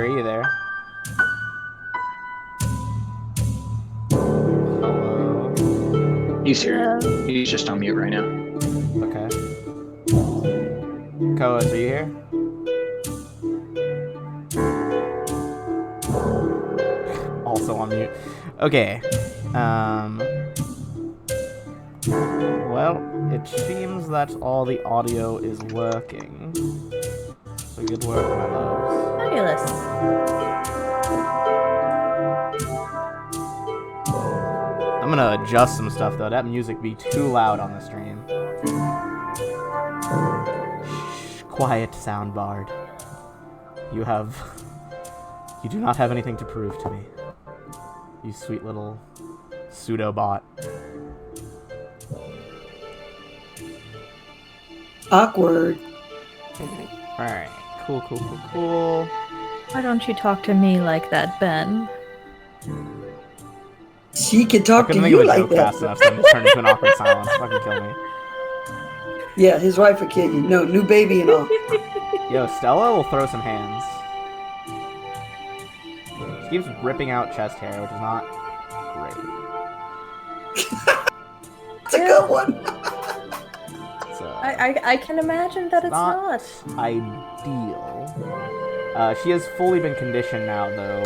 are you there? Hello? He's here. He's just on mute right now. Okay. Koas, are you here? Also on mute. Okay. Well, it seems that all the audio is working. So good work, my loves. Fabulous. I'm gonna adjust some stuff though. That music be too loud on the stream. Shh, quiet, soundbard. You do not have anything to prove to me. You sweet little pseudo bot. Awkward. Alright, cool. Why don't you talk to me like that, Ben? She can talk to think you of a like joke that. fast enough, so I'm just turning into an awkward silence. Fucking kill me. Yeah, his wife would kill you. No, new baby and all. Yo, Stella will throw some hands. She keeps ripping out chest hair, which is not great. It's a good one. So, I can imagine that it's not. ideal. She has fully been conditioned now, though,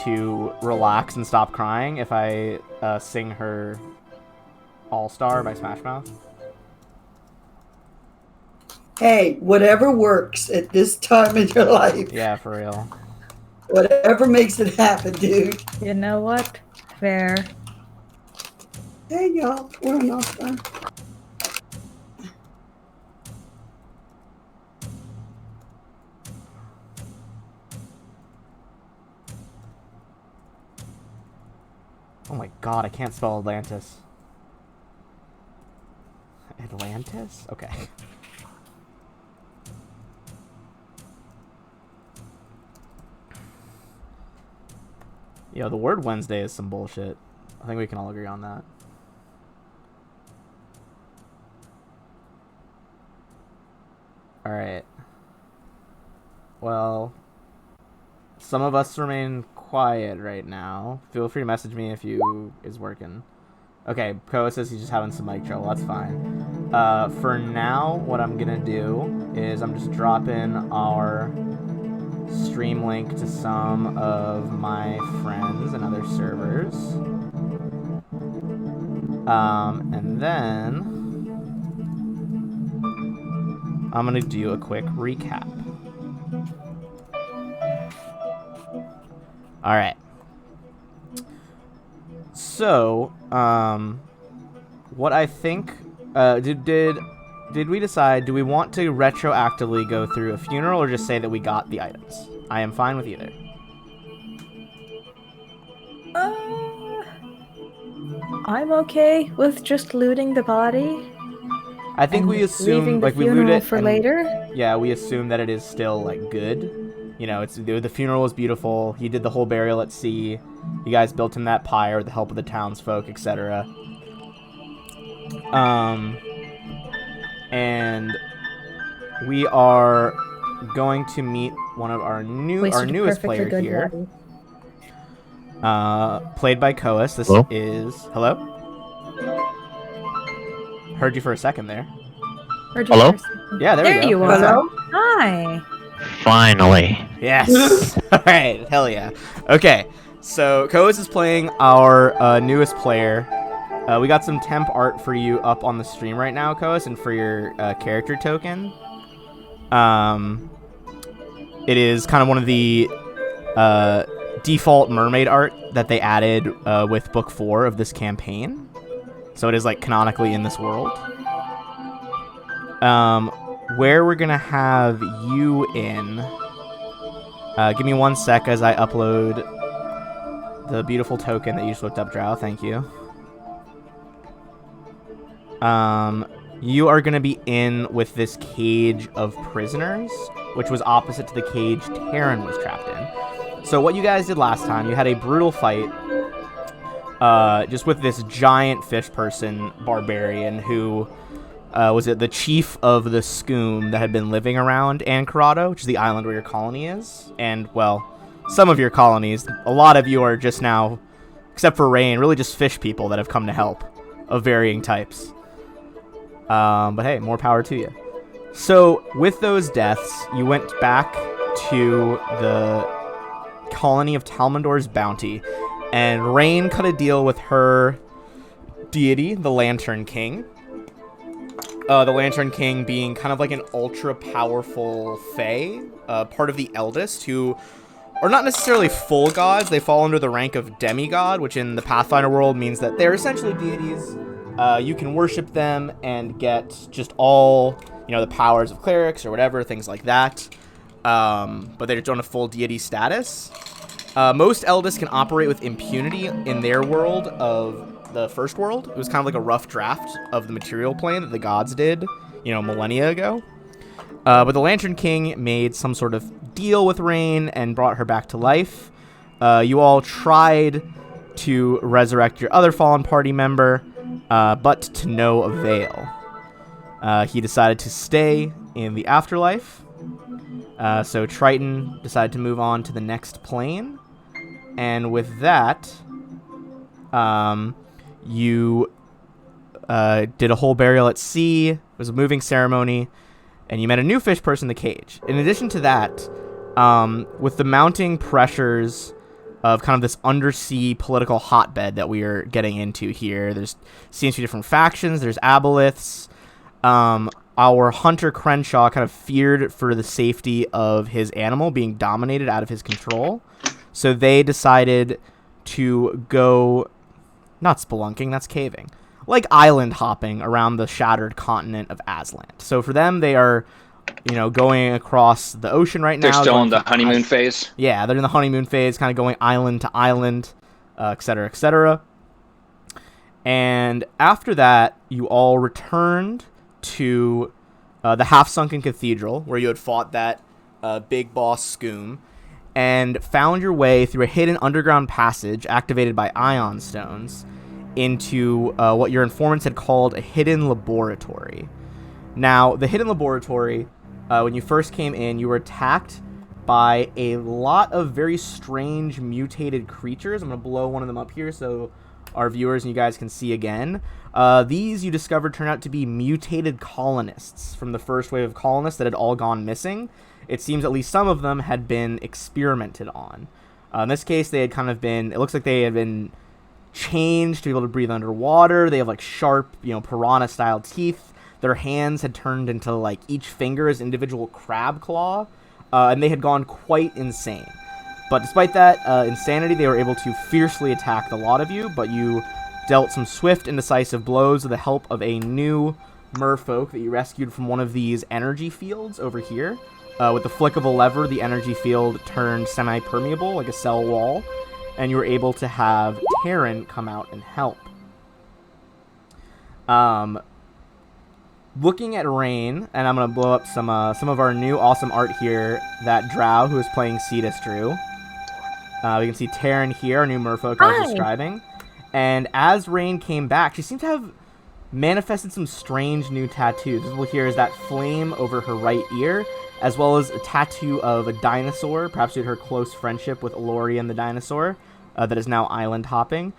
to relax and stop crying if I sing her All-Star by Smash Mouth. Hey, whatever works at this time in your life. Yeah, for real. Whatever makes it happen, dude. You know what? Fair. Hey, y'all. We're on All-Star. Oh my god, I can't spell Atlantis. Atlantis? Okay. Yo, the word Wednesday is some bullshit. I think we can all agree on that. Alright. Well, some of us remain quiet right now. Feel free to message me if you is working. Okay, Koa says he's just having some mic trouble. That's fine. For now, what I'm gonna do is I'm just dropping our stream link to some of my friends and other servers. And then I'm gonna do a quick recap. Alright. So, what I think, did we decide, do we want to retroactively go through a funeral or just say that we got the items? I am fine with either. I'm okay with just looting the body. I think we assume, like, we loot it for and, later. Yeah, we assume that it is still, like, good. You know, the funeral was beautiful. He did the whole burial at sea. You guys built him that pyre with the help of the townsfolk, etc. And we are going to meet one of our newest player here. Played by Koas. This Hello? is hello. Heard you for a second there. Hello? Yeah, there we go. you are. Hello? Hi. Finally. Yes. All right. Hell yeah. Okay. So Koas is playing our newest player. We got some temp art for you up on the stream right now, Koas, and for your character token. It is kind of one of the default mermaid art that they added with book 4 of this campaign. So it is like canonically in this world. Where we're gonna have you in. Give me 1 sec as I upload the beautiful token that you just looked up, Drow. Thank you. You are gonna be in with this cage of prisoners, which was opposite to the cage Terran was trapped in. So what you guys did last time, you had a brutal fight just with this giant fish person barbarian who was it the chief of the Scoom that had been living around Ankarado, which is the island where your colony is. And, well, some of your colonies, a lot of you are just now, except for Rain, really just fish people that have come to help of varying types. But hey, more power to you. So, with those deaths, you went back to the colony of Talmandor's Bounty, and Rain cut a deal with her deity, the Lantern King. The Lantern King being kind of like an ultra-powerful fae, part of the Eldest, who are not necessarily full gods. They fall under the rank of demigod, which in the Pathfinder world means that they're essentially deities. You can worship them and get just all, the powers of clerics or whatever, things like that. But they don't have full deity status. Most Eldest can operate with impunity in their world of the first world. It was kind of like a rough draft of the material plane that the gods did, millennia ago. But the Lantern King made some sort of deal with Rain and brought her back to life. You all tried to resurrect your other fallen party member, but to no avail. He decided to stay in the afterlife. So Triton decided to move on to the next plane. And with that, you did a whole burial at sea. It was a moving ceremony. And you met a new fish person in the cage. In addition to that, with the mounting pressures of kind of this undersea political hotbed that we are getting into here, there's seems to be different factions. There's aboleths. Our hunter Crenshaw kind of feared for the safety of his animal being dominated out of his control. So they decided to go, not spelunking, that's caving, like island hopping around the shattered continent of Azlant. So for them, they are, going across the ocean right now. They're still in the honeymoon phase? Yeah, they're in the honeymoon phase, kind of going island to island, et cetera, et cetera. And after that, you all returned to the half-sunken cathedral where you had fought that big boss Scoom, and found your way through a hidden underground passage activated by ion stones into what your informants had called a hidden laboratory. Now, the hidden laboratory, when you first came in, you were attacked by a lot of very strange mutated creatures. I'm going to blow one of them up here so our viewers and you guys can see again. These, you discovered, turned out to be mutated colonists from the first wave of colonists that had all gone missing. It seems at least some of them had been experimented on. In this case, they had kind of been, it looks like they had been changed to be able to breathe underwater. They have like sharp, piranha-style teeth. Their hands had turned into like each finger as individual crab claw, and they had gone quite insane. But despite that insanity, they were able to fiercely attack the lot of you, but you dealt some swift and decisive blows with the help of a new merfolk that you rescued from one of these energy fields over here. With the flick of a lever, the energy field turned semi-permeable, like a cell wall, and you were able to have Terran come out and help. Looking at Rain, and I'm going to blow up some of our new awesome art here that Drow, who is playing Cetus, drew. We can see Terran here, our new merfolk I was describing. And as Rain came back, she seemed to have manifested some strange new tattoos. Visible here is that flame over her right ear, as well as a tattoo of a dinosaur, perhaps due to her close friendship with Elorian the dinosaur, that is now island hopping.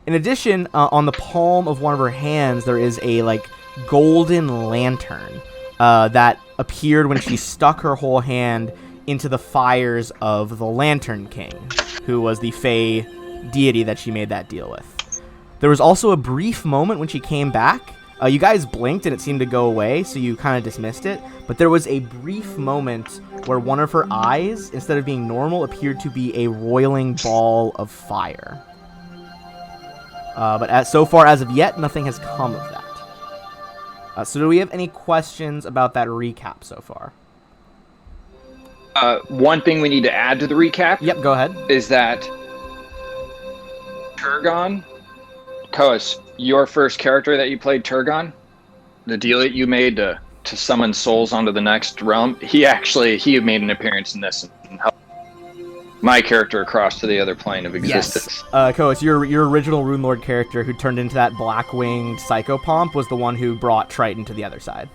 In addition, on the palm of one of her hands, there is a golden lantern that appeared when she stuck her whole hand into the fires of the Lantern King, who was the Fey deity that she made that deal with. There was also a brief moment when she came back. You guys blinked and it seemed to go away, so you kind of dismissed it. But there was a brief moment where one of her eyes, instead of being normal, appeared to be a roiling ball of fire. But so far, as of yet, nothing has come of that. So do we have any questions about that recap so far? One thing we need to add to the recap. Yep, go ahead. Is that Turgon, Koas, your first character that you played, Turgon, the deal that you made to summon souls onto the next realm, he made an appearance in this and helped. my character across to the other plane of existence. Yes. Koas, your original Rune Lord character who turned into that black-winged psychopomp was the one who brought Triton to the other side.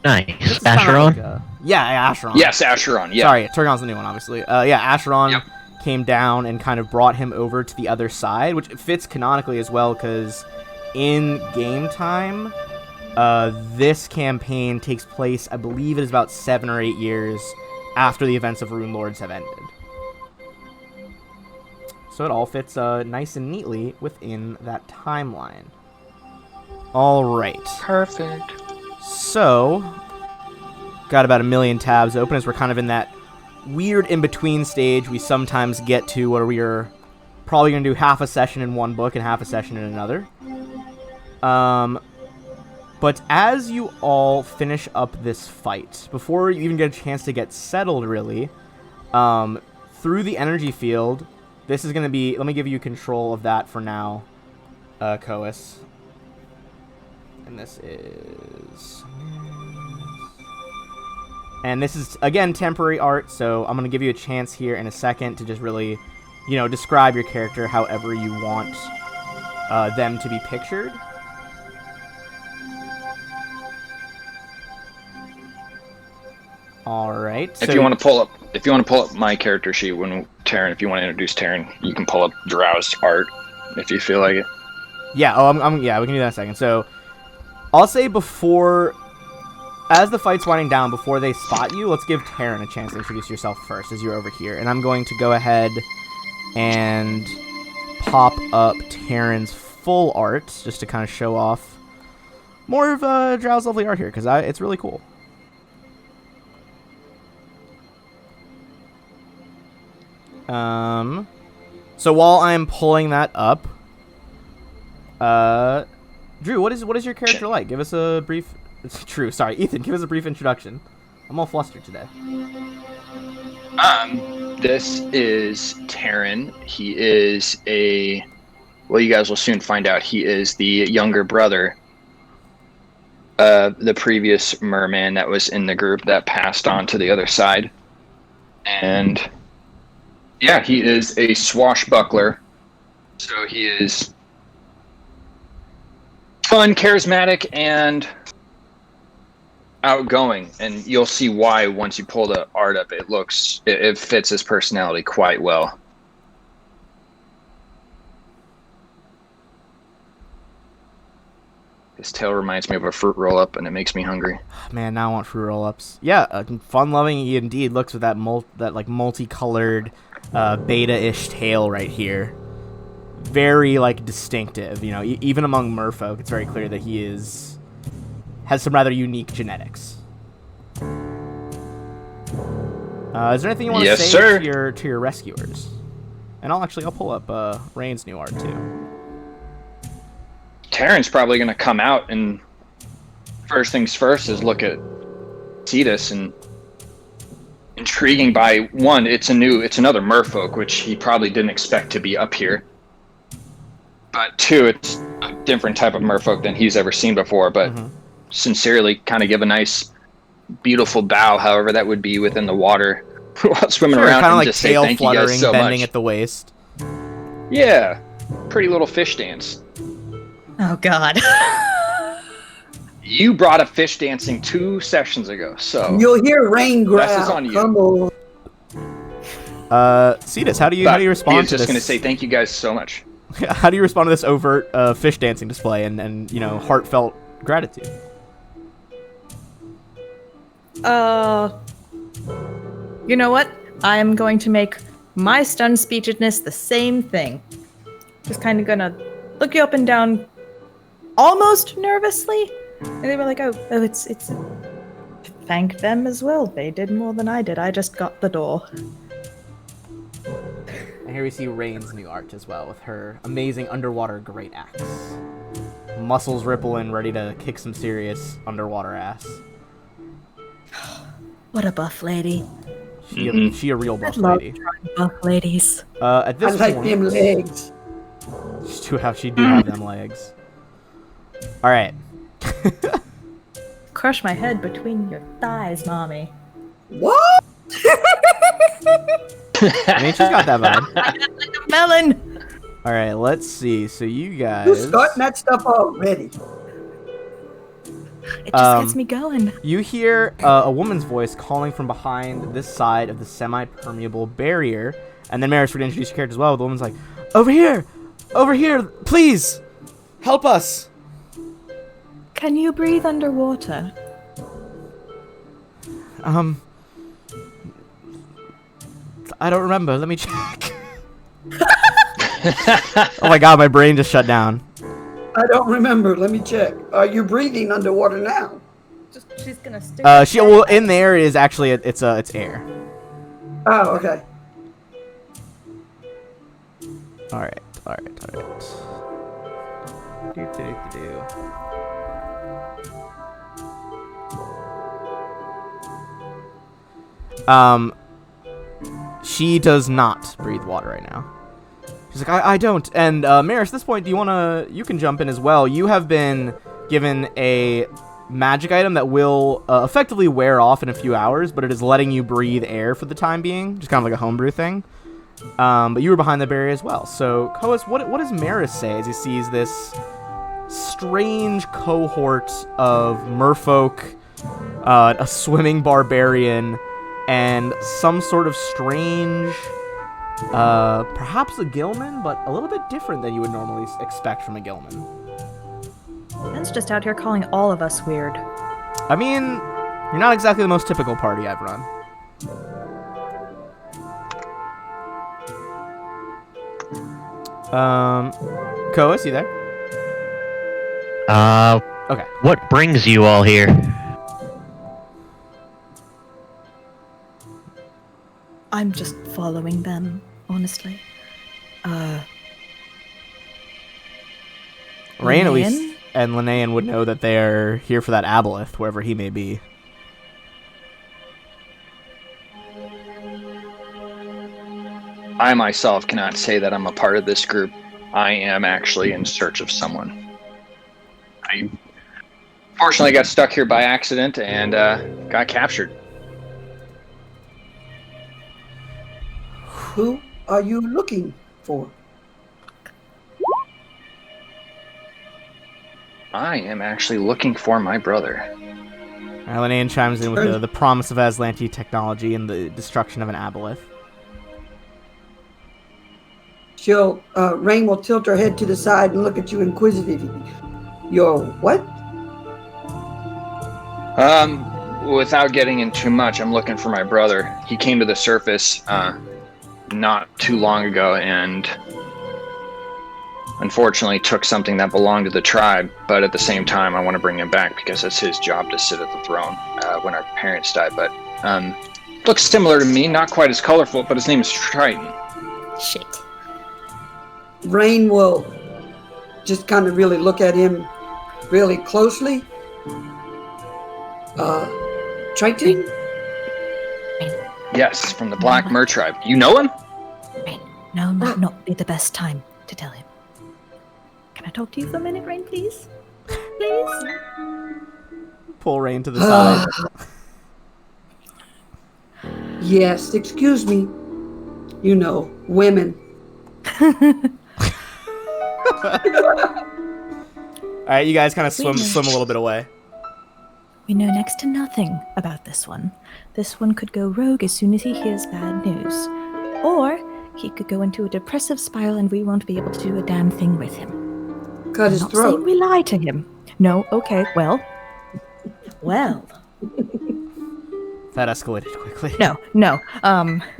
Nice. This is kind of Acheron? like yeah, Acheron. Yes, Acheron. Yeah. Sorry, Turgon's the new one, obviously. Acheron came down and kind of brought him over to the other side, which fits canonically as well, because in game time, this campaign takes place, I believe it is about 7 or 8 years after the events of Rune Lords have ended. So it all fits nice and neatly within that timeline. Alright. Perfect. So, got about 1 million tabs open as we're kind of in that weird in-between stage we sometimes get to where we are probably going to do half a session in one book and half a session in another. But as you all finish up this fight, before you even get a chance to get settled, really, through the energy field, this is going to be... Let me give you control of that for now, Koas. And this is... And this is, again, temporary art, so I'm going to give you a chance here in a second to just really, describe your character however you want them to be pictured. All right. If you want to pull up my character sheet when Terran, if you want to introduce Terran, you can pull up Drow's art if you feel like it. Yeah. Yeah, we can do that in a second. So, I'll say before, as the fight's winding down, before they spot you, let's give Terran a chance to introduce yourself first, as you're over here. And I'm going to go ahead and pop up Terran's full art, just to kind of show off more of Drow's lovely art here, because it's really cool. So while I'm pulling that up, Drew, what is your character like? Give us a brief... Drew, sorry, Ethan, give us a brief introduction. I'm all flustered today. This is Terran. He is well, you guys will soon find out. He is the younger brother of the previous merman that was in the group that passed on to the other side. And yeah, he is a swashbuckler. So he is fun, charismatic, and outgoing, and you'll see why once you pull the art up. It fits his personality quite well. His tail reminds me of a fruit roll-up, and it makes me hungry. Man, now I want fruit roll-ups. Yeah, fun-loving he indeed looks with that multicolored beta-ish tail right here. Very distinctive. Even among merfolk, it's very clear that he has some rather unique genetics. Is there anything you want to say to your rescuers? And I'll pull up Rain's new art too. Terran's probably going to come out, and first things first is look at Cetus, and intriguing by one, it's another merfolk, which he probably didn't expect to be up here. But two, it's a different type of merfolk than he's ever seen before, but sincerely kind of give a nice, beautiful bow, however that would be within the water while swimming around, kind of and just say thank you guys so bending much. At the waist. Yeah, pretty little fish dance. Oh, God. You brought a fish dancing 2 sessions ago, so You'll hear rain growl. This is on you. Come on. Cetus, how do you respond to this? Just going to say thank you guys so much. How do you respond to this overt fish dancing display and heartfelt gratitude? You know what? I am going to make my stunned speechlessness the same thing. Just kind of gonna look you up and down, almost nervously, and they were like, "Oh, it's." Thank them as well. They did more than I did. I just got the door. And here we see Rain's new art as well, with her amazing underwater great axe. Muscles rippling, ready to kick some serious underwater ass. What a buff lady. She a real buff lady. Buff ladies. At this I like point, them legs. She do have them legs. All right. Crush my head between your thighs, mommy. What? I mean, she's got that vibe. I got like a melon. All right, let's see. So you You're guys, starting that stuff already. It just gets me going. you hear a woman's voice calling from behind this side of the semi-permeable barrier, and then Maris would introduce your character as well. The woman's like, over here, please, help us. Can you breathe underwater? I don't remember. Let me check. Oh my god, my brain just shut down. I don't remember. Let me check. Are you breathing underwater now? She's gonna stick. She well in there is actually it's air. Oh, okay. All right. She does not breathe water right now. She's like, I don't. And Maris, at this point, you can jump in as well. You have been given a magic item that will effectively wear off in a few hours, but it is letting you breathe air for the time being, just kind of like a homebrew thing. But you were behind the barrier as well. So, Koas, what does Maris say as he sees this strange cohort of merfolk, a swimming barbarian, and some sort of strange, perhaps a Gilman, but a little bit different than you would normally expect from a Gilman. Ben's just out here calling all of us weird. I mean, you're not exactly the most typical party I've run. Koas, you there? Okay. What brings you all here? I'm just following them, honestly. Rain, at Linnaean? least, and Linnaean would know that they're here for that aboleth, wherever he may be. I myself cannot say that I'm a part of this group. I am actually in search of someone. I fortunately got stuck here by accident and got captured. Who are you looking for? I am actually looking for my brother. Linnaean chimes in with the promise of Azlanti technology and the destruction of an aboleth. Rain will tilt her head to the side and look at you inquisitively. Your what? Without getting in too much, I'm looking for my brother. He came to the surface not too long ago and unfortunately took something that belonged to the tribe, but at the same time I want to bring him back because it's his job to sit at the throne when our parents died. But looks similar to me, not quite as colorful, but his name is Triton. Shit. Rain will just kind of really look at him really closely. Triton? Yes, from the Black Mer tribe. You know him? Rain, no, not be the best time to tell him. Can I talk to you for a minute, Rain, please? Please? Pull Rain to the side. Yes, excuse me. You know, women. Alright, you guys kind of swim a little bit away. We know next to nothing about this one. This one could go rogue as soon as he hears bad news. Or he could go into a depressive spiral and we won't be able to do a damn thing with him. Cut his I'm not saying throat. we lie to him. No, okay, well. That escalated quickly. No.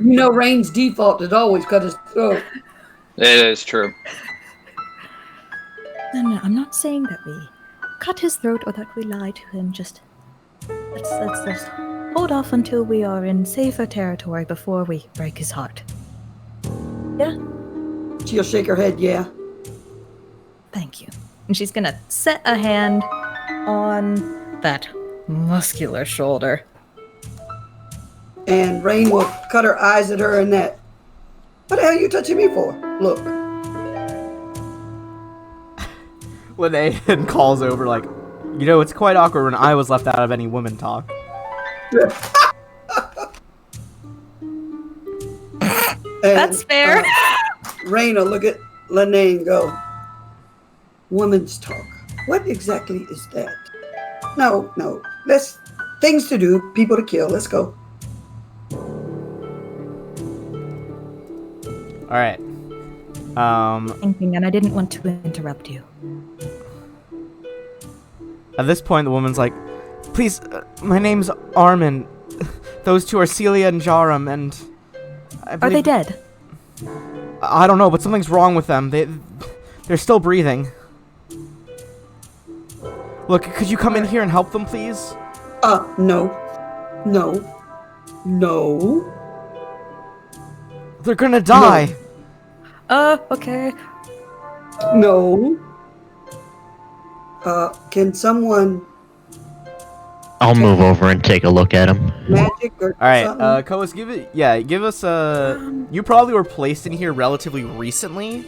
You know, Rain's default is always cut his throat. It is true. No, I'm not saying that we cut his throat or that we lie to him. Just let's hold off until we are in safer territory before we break his heart. Yeah? She'll shake her head, yeah. Thank you. And she's gonna set a hand on that muscular shoulder. And Rain will cut her eyes at her and that. What the hell are you touching me for? Look. Linnaean calls over like, you know, it's quite awkward when I was left out of any women talk. That's fair. Raina, look at Lene and go, woman's talk. What exactly is that? No. Let's, things to do, people to kill. Let's go. All right. Thinking, and I didn't want to interrupt you. At this point, the woman's like, please, my name's Armin. Those two are Celia and Jarum, and Are they dead? I don't know, but something's wrong with them. They're still breathing. Look, could you come in here and help them, please? No. They're gonna die. Okay. No. Can someone I'll move over and take a look at him. magic or All right, something? Koas, give us a. You probably were placed in here relatively recently,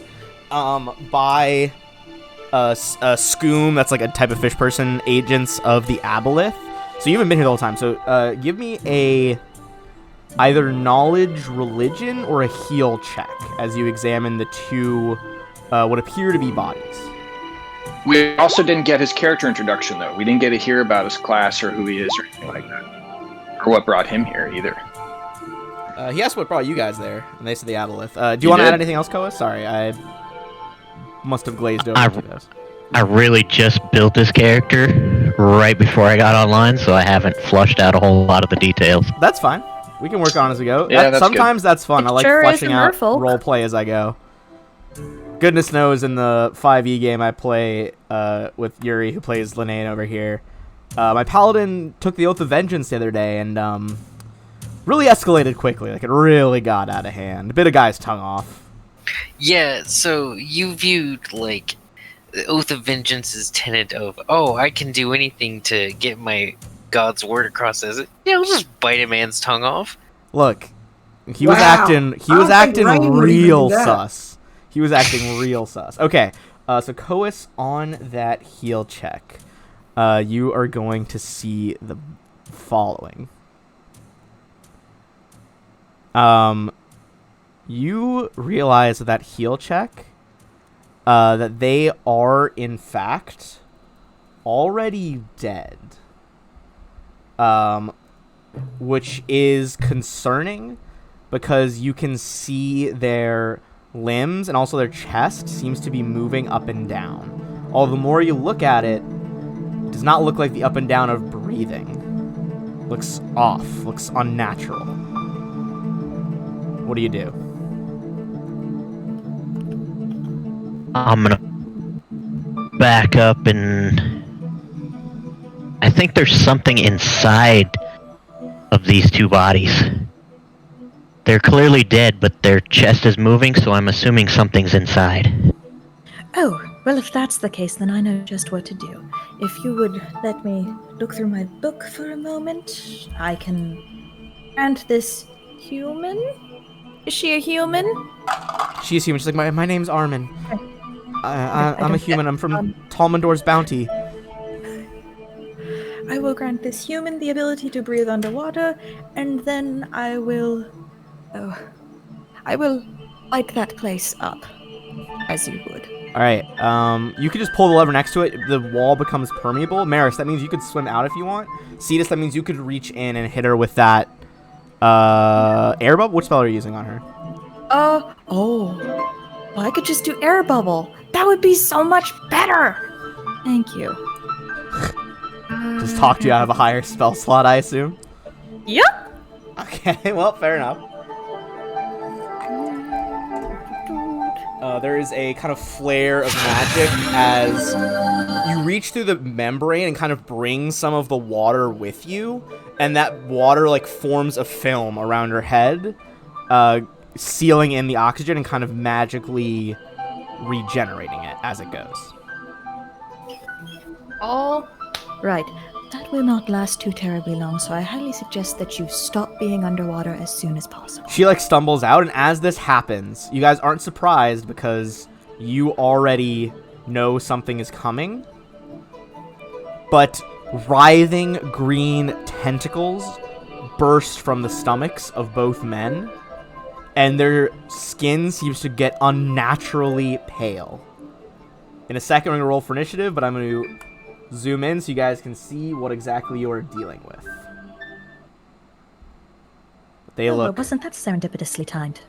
by a Scoom. That's like a type of fish person, agents of the Aboleth. So you haven't been here the whole time. So give me a either knowledge, religion, or a heal check as you examine the two what appear to be bodies. We also didn't get his character introduction, though. We didn't get to hear about his class or who he is or anything like that. Or what brought him here, either. He asked what brought you guys there, and they said the Aboleth. Do you want to add anything else, Koa? Sorry, I must have glazed over to this. I really just built this character right before I got online, so I haven't flushed out a whole lot of the details. That's fine. We can work on as we go. Yeah, that's sometimes that's fun. I like sure is fleshing out merfolk. role play as I go. Goodness knows, in the 5e game I play with Yuri, who plays Linane over here, my paladin took the Oath of Vengeance the other day and really escalated quickly. Like, it really got out of hand. Bit a guy's tongue off. Yeah, so you viewed, like, the Oath of Vengeance's tenet of, oh, I can do anything to get my God's word across as it. Yeah, I'll just bite a man's tongue off. Look, he was Wow. acting Rain would real even do that. sus. He was acting real sus. Okay, so Koas, on that heal check, you are going to see the following. You realize that heal check, that they are, in fact, already dead. Which is concerning, because you can see their limbs and also their chest seems to be moving up and down. Although the more you look at it, it does not look like the up and down of breathing. Looks off, looks unnatural. What do you do? I'm gonna back up and I think there's something inside of these two bodies. They're clearly dead, but their chest is moving, so I'm assuming something's inside. Oh, well, if that's the case, then I know just what to do. If you would let me look through my book for a moment, I can grant this human. Is she a human? She's human. She's like, my name's Armin. I'm a human. I'm from Talmandor's Bounty. I will grant this human the ability to breathe underwater, and then I will light that place up, as you would. All right. You could just pull the lever next to it. The wall becomes permeable. Maris, that means you could swim out if you want. Cetus, that means you could reach in and hit her with that air bubble. Which spell are you using on her? Well, I could just do air bubble. That would be so much better. Thank you. Just talked you out of a higher spell slot, I assume. Yep. Okay. Well, fair enough. There is a kind of flare of magic as you reach through the membrane and kind of bring some of the water with you, and that water like forms a film around her head, sealing in the oxygen and kind of magically regenerating it as it goes. All right. That will not last too terribly long, so I highly suggest that you stop being underwater as soon as possible. She like stumbles out, and as this happens, you guys aren't surprised because you already know something is coming. But writhing green tentacles burst from the stomachs of both men, and their skin seems to get unnaturally pale. In a second, we're going to roll for initiative, but I'm going to zoom in so you guys can see what exactly you're dealing with. They look wasn't that serendipitously timed?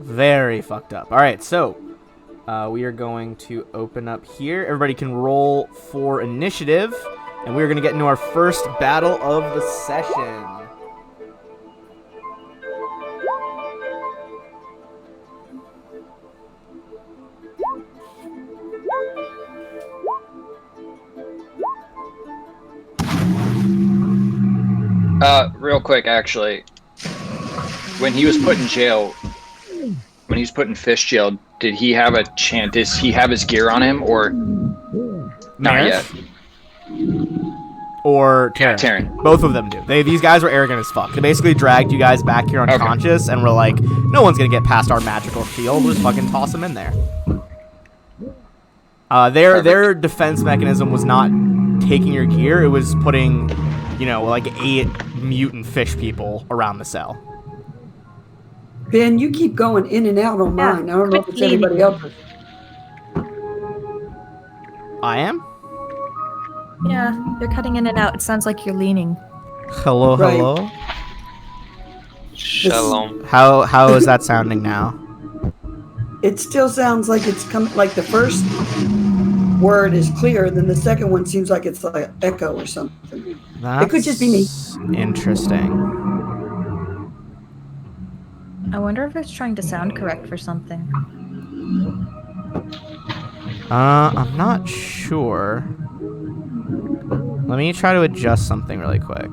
very fucked up. All right, so we are going to open up here. Everybody can roll for initiative, and we're going to get into our first battle of the session. Real quick, actually, when he was put in jail, when he was put in fish jail, did he have a chance? Does he have his gear on him, or not Maris? yet? Or Terran. Terran. Both of them do. These guys were arrogant as fuck. They basically dragged you guys back here unconscious and were like, no one's going to get past our magical shield. We'll just fucking toss them in there. Their defense mechanism was not taking your gear. It was putting, like 8 mutant fish people around the cell. Ben, you keep going in and out on mine. I don't know if it's anybody else's. I am? Yeah, you're cutting in and out. It sounds like you're leaning. Hello, Right. hello. Shalom. How is that sounding now? It still sounds like it's coming, like the first word is clear, then the second one seems like it's like an echo or something. That's It could just be me. Interesting. I wonder if it's trying to sound correct for something. I'm not sure. Let me try to adjust something really quick.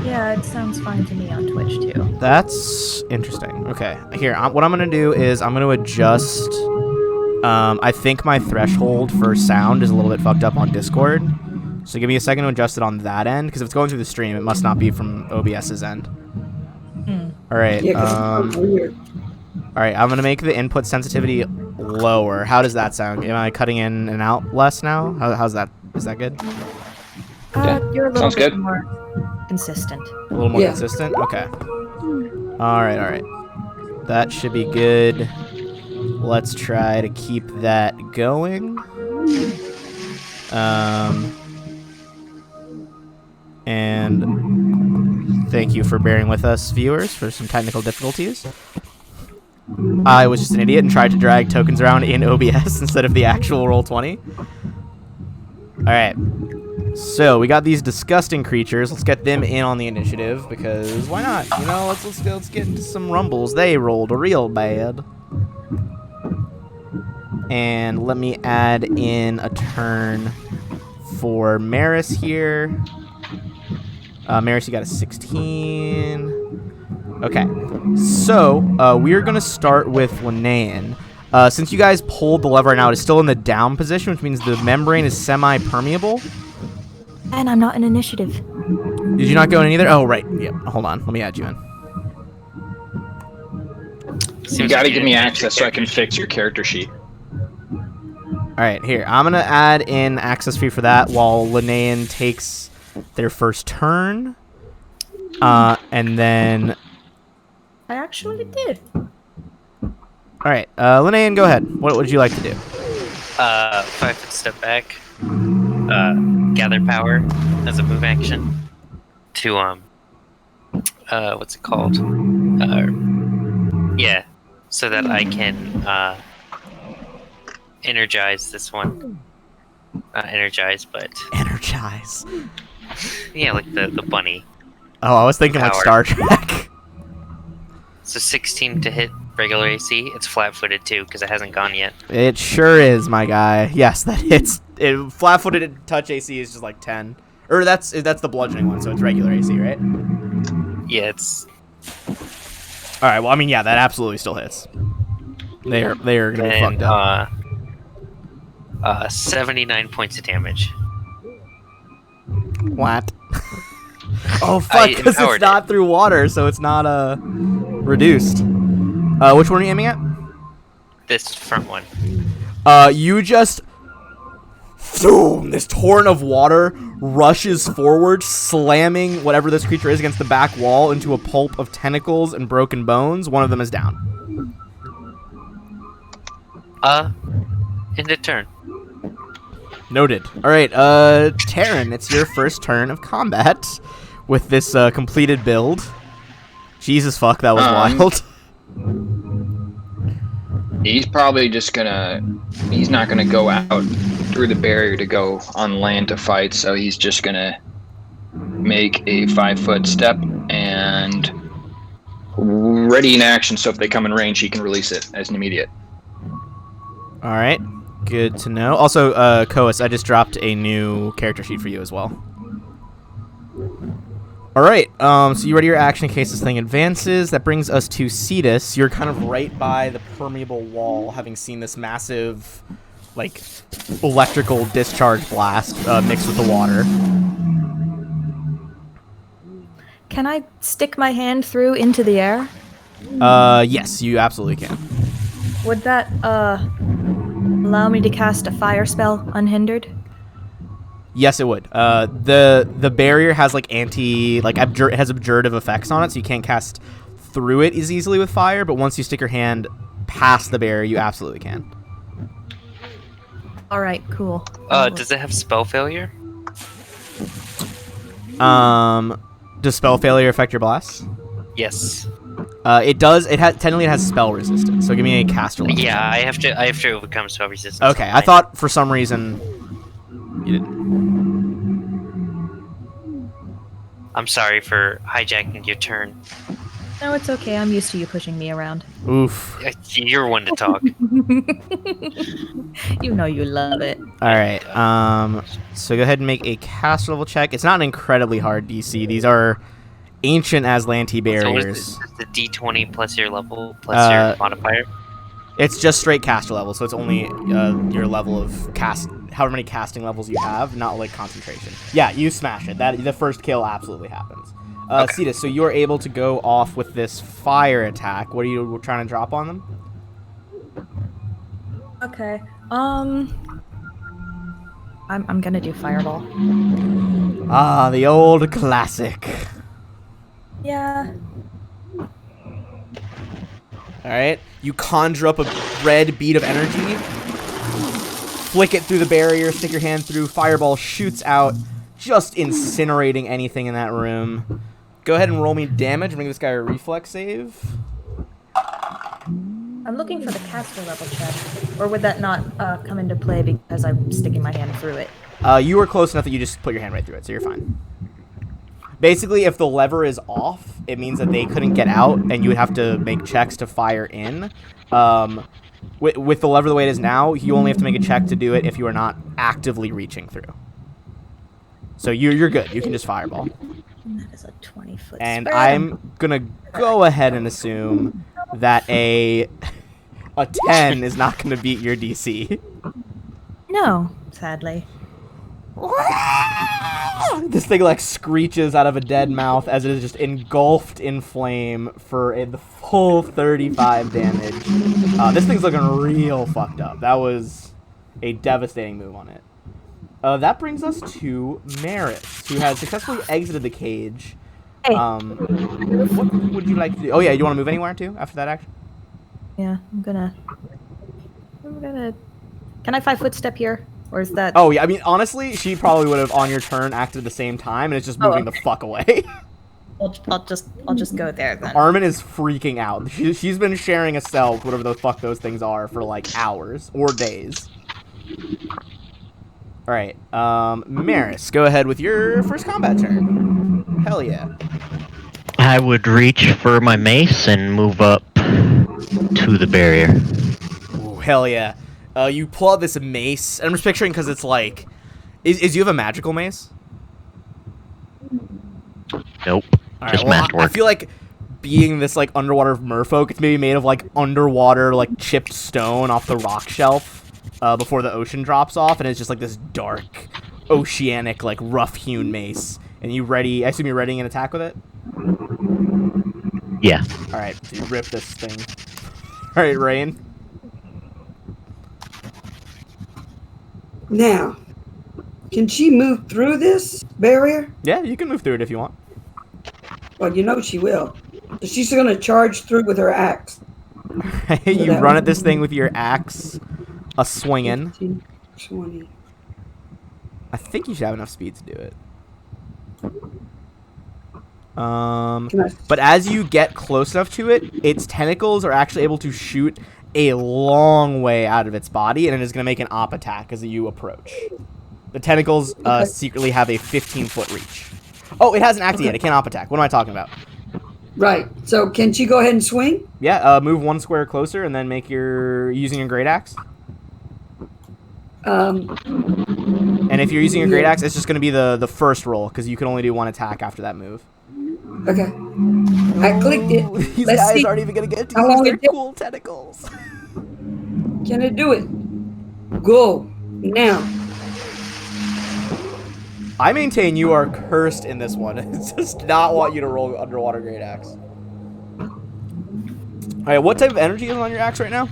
Yeah, it sounds fine to me on Twitch too. That's interesting. Okay, here, what I'm going to do is I'm going to adjust... I think my threshold for sound is a little bit fucked up on Discord. So give me a second to adjust it on that end, because if it's going through the stream, it must not be from OBS's end. All right. Yeah, 'cause it's weird. All right, I'm going to make the input sensitivity lower. How does that sound? Am I cutting in and out less now? How's that? Is that good? Yeah, You're a little sounds bit good. more consistent. A little more Yeah. consistent? Okay. All right. That should be good. Let's try to keep that going. And thank you for bearing with us, viewers, for some technical difficulties. I was just an idiot and tried to drag tokens around in OBS instead of the actual Roll20. Alright. So, we got these disgusting creatures. Let's get them in on the initiative, because why not? Let's get into some rumbles. They rolled real bad. And let me add in a turn for Maris here. Maris, you got a 16. Okay. So, we're going to start with Linnaean. Since you guys pulled the lever right now, it is still in the down position, which means the membrane is semi-permeable. And I'm not in initiative. Did you not go in either? Oh, right. Yep. Hold on. Let me add you in. You got to give me access so I can fix your character sheet. All right, here. I'm going to add in access fee for that while Linnaean takes their first turn. And then... I actually did. All right. Linnaean, go ahead. What would you like to do? 5-foot step back. Gather power as a move action. To, what's it called? Yeah. So that I can, energize this one. Not energize, but... Energize. Yeah, like the bunny. Oh, I was thinking like Power. Star Trek. So 16 to hit regular AC. It's flat-footed too, because it hasn't gone yet. It sure is, my guy. Yes, that hits. Flat-footed touch AC is just like 10. Or that's the bludgeoning one, so it's regular AC, right? Yeah, it's... All right. Well, I mean, yeah, that absolutely still hits. They are gonna be fucked up. 79 points of damage. What? Oh fuck! Because it's empowered not through water, so it's not reduced. Which one are you aiming at? This front one. You just. Boom! This torrent of water rushes forward, slamming whatever this creature is against the back wall into a pulp of tentacles and broken bones. One of them is down. End of turn. Noted. Alright, Terran, it's your first turn of combat with this completed build. Jesus fuck, that was wild. He's probably just gonna. He's not gonna go out through the barrier to go on land to fight, so he's just gonna make a 5-foot step and ready in action, so if they come in range, he can release it as an immediate. Alright, good to know. Also, Koas, I just dropped a new character sheet for you as well. Alright, so you ready your action in case this thing advances. That brings us to Cetus. You're kind of right by the permeable wall, having seen this massive, like, electrical discharge blast mixed with the water. Can I stick my hand through into the air? Yes, you absolutely can. Would that, allow me to cast a fire spell unhindered? Yes, it would. The barrier has like it has abjurative effects on it, so you can't cast through it as easily with fire. But once you stick your hand past the barrier, you absolutely can. All right, cool. Does it have spell failure? Does spell failure affect your blasts? Yes. It does. Technically it has spell resistance. So give me a caster level. Yeah, I have to overcome spell resistance. Okay, I thought for some reason you didn't. I'm sorry for hijacking your turn. No, it's okay. I'm used to you pushing me around. Oof. You're one to talk. You know you love it. All right. So go ahead and make a caster level check. It's not an incredibly hard DC. These are ancient Azlanti barriers. So is the D20 plus your level plus your modifier? It's just straight caster level, so it's only your level of cast, however many casting levels you have, not like concentration. Yeah, you smash it. The first kill absolutely happens. Okay. Cetus, so you're able to go off with this fire attack. What are you trying to drop on them? Okay. I'm gonna do fireball. Ah, the old classic. Yeah. Alright, you conjure up a red bead of energy, flick it through the barrier, stick your hand through, fireball shoots out, just incinerating anything in that room. Go ahead and roll me damage, bring this guy a reflex save. I'm looking for the caster level check. Or would that not come into play because I'm sticking my hand through it? You were close enough that you just put your hand right through it, so you're fine. Basically, if the lever is off, it means that they couldn't get out, and you would have to make checks to fire in. With the lever the way it is now, you only have to make a check to do it if you are not actively reaching through. So you're good. You can just fireball. That is a 20-foot And spread. I'm gonna go ahead and assume that a 10 is not gonna beat your DC. No, sadly. This thing like screeches out of a dead mouth as it is just engulfed in flame for the full 35 damage. This thing's looking real fucked up. That was a devastating move on it. That brings us to Maris, who has successfully exited the cage. Hey. What would you like to do? Oh yeah, you want to move anywhere too after that action? Yeah, I'm gonna. Can I 5-foot step here? Or is that... Oh yeah, I mean honestly, she probably would have on your turn acted at the same time, and it's just moving the fuck away. I'll just go there then. Armin is freaking out. She's been sharing a cell with whatever the fuck those things are for like hours or days. Alright, Maris, go ahead with your first combat turn. Hell yeah. I would reach for my mace and move up to the barrier. Ooh, hell yeah. You pull out this mace, and I'm just picturing because it's like... Is you have a magical mace? Nope. All Just right, well, math I work. feel like being this like underwater merfolk, it's maybe made of like underwater like chipped stone off the rock shelf before the ocean drops off, and it's just like this dark oceanic, like rough-hewn mace. And you ready? I assume you're readying an attack with it. Yeah. All right, so you rip this thing. All right, Rain. Now, can she move through this barrier? Yeah, you can move through it if you want. Well, you know she will. So she's going to charge through with her axe. You run at this thing with your axe, a swinging. 15, 20. I think you should have enough speed to do it. But as you get close enough to it, its tentacles are actually able to shoot a long way out of its body, and it is going to make an op attack as you approach. The tentacles secretly have a 15-foot reach. Oh, it hasn't acted yet. It can't op attack. What am I talking about? Right. So can she go ahead and swing? Yeah, move one square closer and then make your using your great axe. And if you're using a great axe, it's just going to be the first roll because you can only do one attack after that move. Okay. I clicked it. These Let's guys see aren't even going to get to how use long their it takes. cool tentacles. Can it do it? Go now. I maintain you are cursed in this one. It does not want you to roll underwater great axe. All right, what type of energy is on your axe right now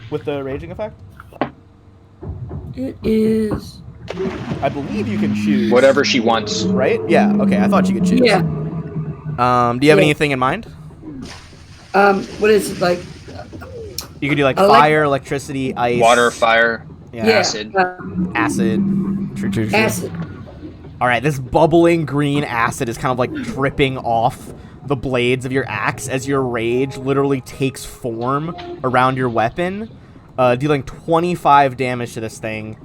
with the raging effect? It is. I believe you can choose. Whatever she wants. Right? Yeah. Okay. I thought you could choose. Yeah. Do you have anything in mind? What is it like? You could do like fire, electricity, ice, Water, fire, acid. acid. True. Acid. All right. This bubbling green acid is kind of like dripping off the blades of your axe as your rage literally takes form around your weapon, dealing 25 damage to this thing.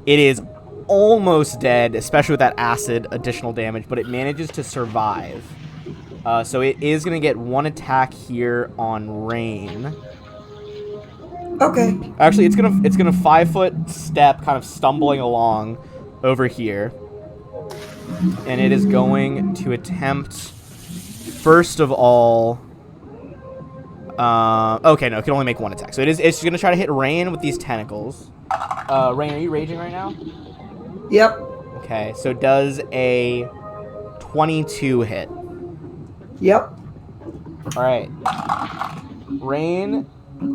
It is almost dead, especially with that acid additional damage, but it manages to survive. So it is going to get one attack here on Rain. Okay. Actually, it's gonna 5-foot step, kind of stumbling along over here, and it is going to attempt. First of all, okay, no, it can only make one attack. So it's going to try to hit Rain with these tentacles. Rain, are you raging right now? Yep. Okay, so does a 22 hit? Yep. All right. Rain,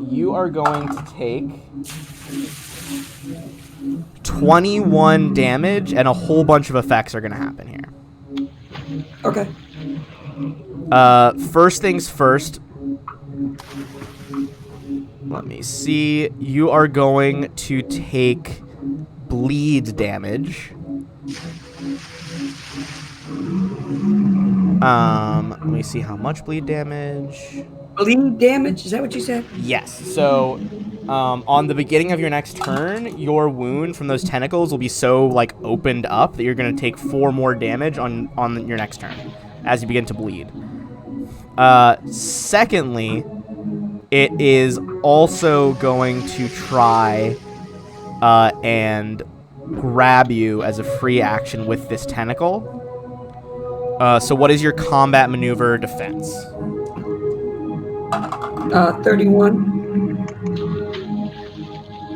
you are going to take 21 damage, and a whole bunch of effects are going to happen here. Okay. First things first. Let me see. You are going to take bleed damage. Let me see how much bleed damage. Bleed damage? Is that what you said? Yes. So, on the beginning of your next turn, your wound from those tentacles will be so like opened up that you're going to take 4 more damage on your next turn as you begin to bleed. Secondly, it is also going to try and grab you as a free action with this tentacle. So what is your combat maneuver defense? 31.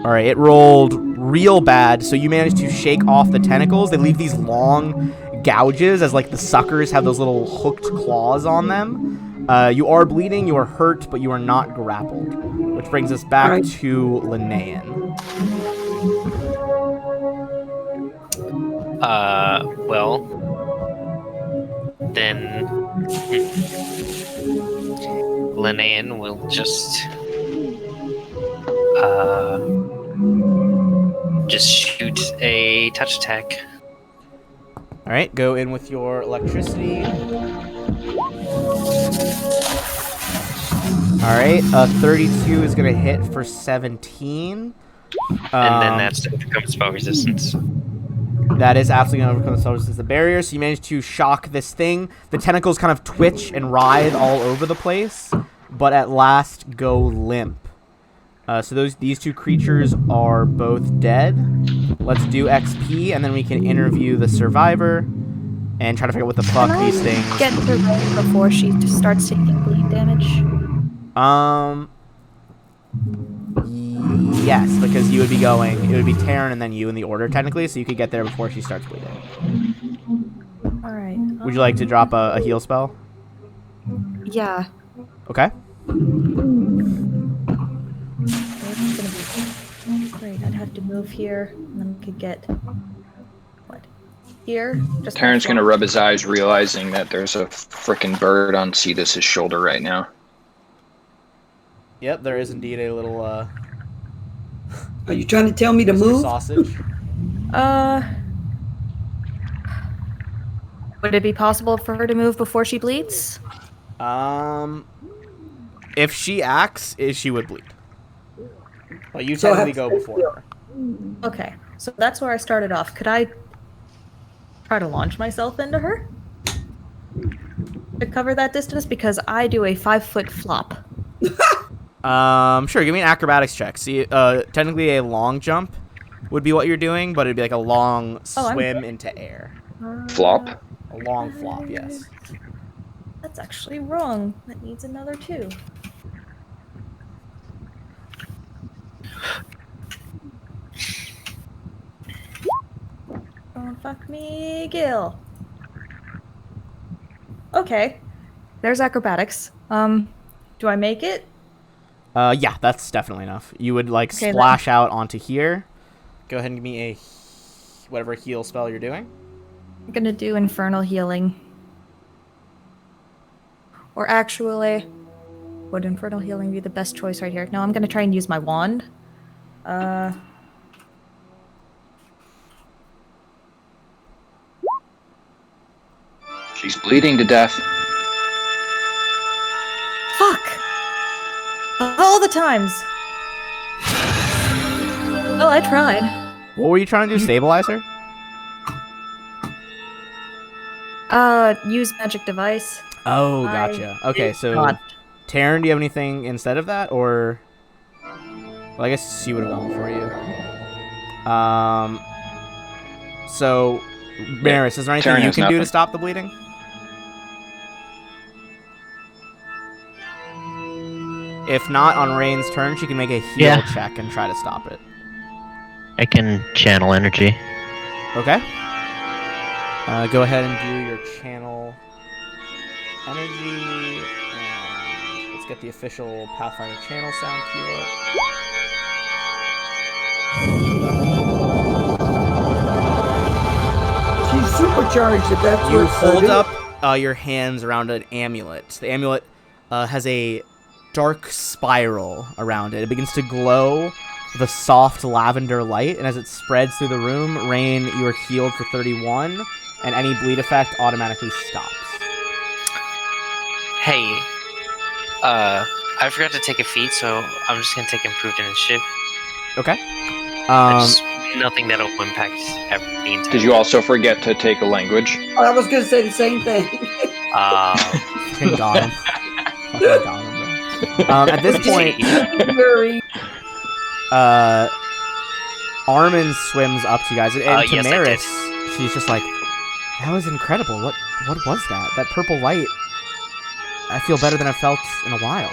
All right, it rolled real bad, so you managed to shake off the tentacles. They leave these long gouges as like the suckers have those little hooked claws on them. You are bleeding, you are hurt, but you are not grappled. Which brings us back to Linnaean. Well, then Linnaean will just shoot a touch attack. All right, go in with your electricity. All right, 32 is going to hit for 17. And then that's to overcome spell resistance. That is absolutely going to overcome the spell resistance, the barrier. So you manage to shock this thing. The tentacles kind of twitch and writhe all over the place, but at last go limp. So these two creatures are both dead. Let's do XP, and then we can interview the survivor and try to figure out what the fuck these things. Get to Rain before she just starts taking bleed damage. yes, because you would be going. It would be Taryn and then you in the order technically, so you could get there before she starts bleeding. All right. Would you like to drop a heal spell? Yeah. Okay. It's gonna be great. I'd have to move here, and then we could get what? Here. Just Taryn's gonna rub his eyes, realizing that there's a frickin' bird on Cetus's shoulder right now. Yep, there is indeed a little Are you trying to tell me to move? sausage. Would it be possible for her to move before she bleeds? If she acts, she would bleed. But you So I technically have go to- before her. Okay, so that's where I started off. Could I try to launch myself into her to cover that distance? Because I do a 5-foot flop. Sure. Give me an acrobatics check. See, technically a long jump would be what you're doing, but it'd be like a long I'm swim good. into air. Flop? A long flop, yes. That's actually wrong. That needs another 2. Don't fuck me, Gil. Okay. There's acrobatics. Do I make it? Yeah, that's definitely enough. You would like Okay, splash out onto here. Go ahead and give me a whatever heal spell you're doing. I'm gonna do infernal healing. Or actually, would infernal healing be the best choice right here? No, I'm gonna try and use my wand. She's bleeding to death. Fuck! All the times! Well, I tried. What were you trying to do? Stabilize her? Use magic device. Oh, I gotcha. Okay, did so not. Taryn, do you have anything instead of that, or? Well, I guess she would have gone for you. So, Maris, is there anything Taryn you has can do to nothing. stop the bleeding? If not, on Rain's turn, she can make a heal Yeah. check and try to stop it. I can channel energy. Okay. Go ahead and do your channel energy. And let's get the official Pathfinder channel sound cue up. She's supercharged if that's You what hold do. up your hands around an amulet. The amulet has a dark spiral around it. It begins to glow with a soft lavender light, and as it spreads through the room, Rain, you are healed for 31, and any bleed effect automatically stops. Hey, I forgot to take a feat, so I'm just gonna take improved initiative. Okay. Just nothing that'll impact the entire. Did you also forget to take a language? Oh, I was going to say the same thing. Fucking got him. Fucking got him, bro. At this point, Very. Armin swims up to you guys, and to yes, I Maris, she's just like, that was incredible. What was that? That purple light. I feel better than I've felt in a while.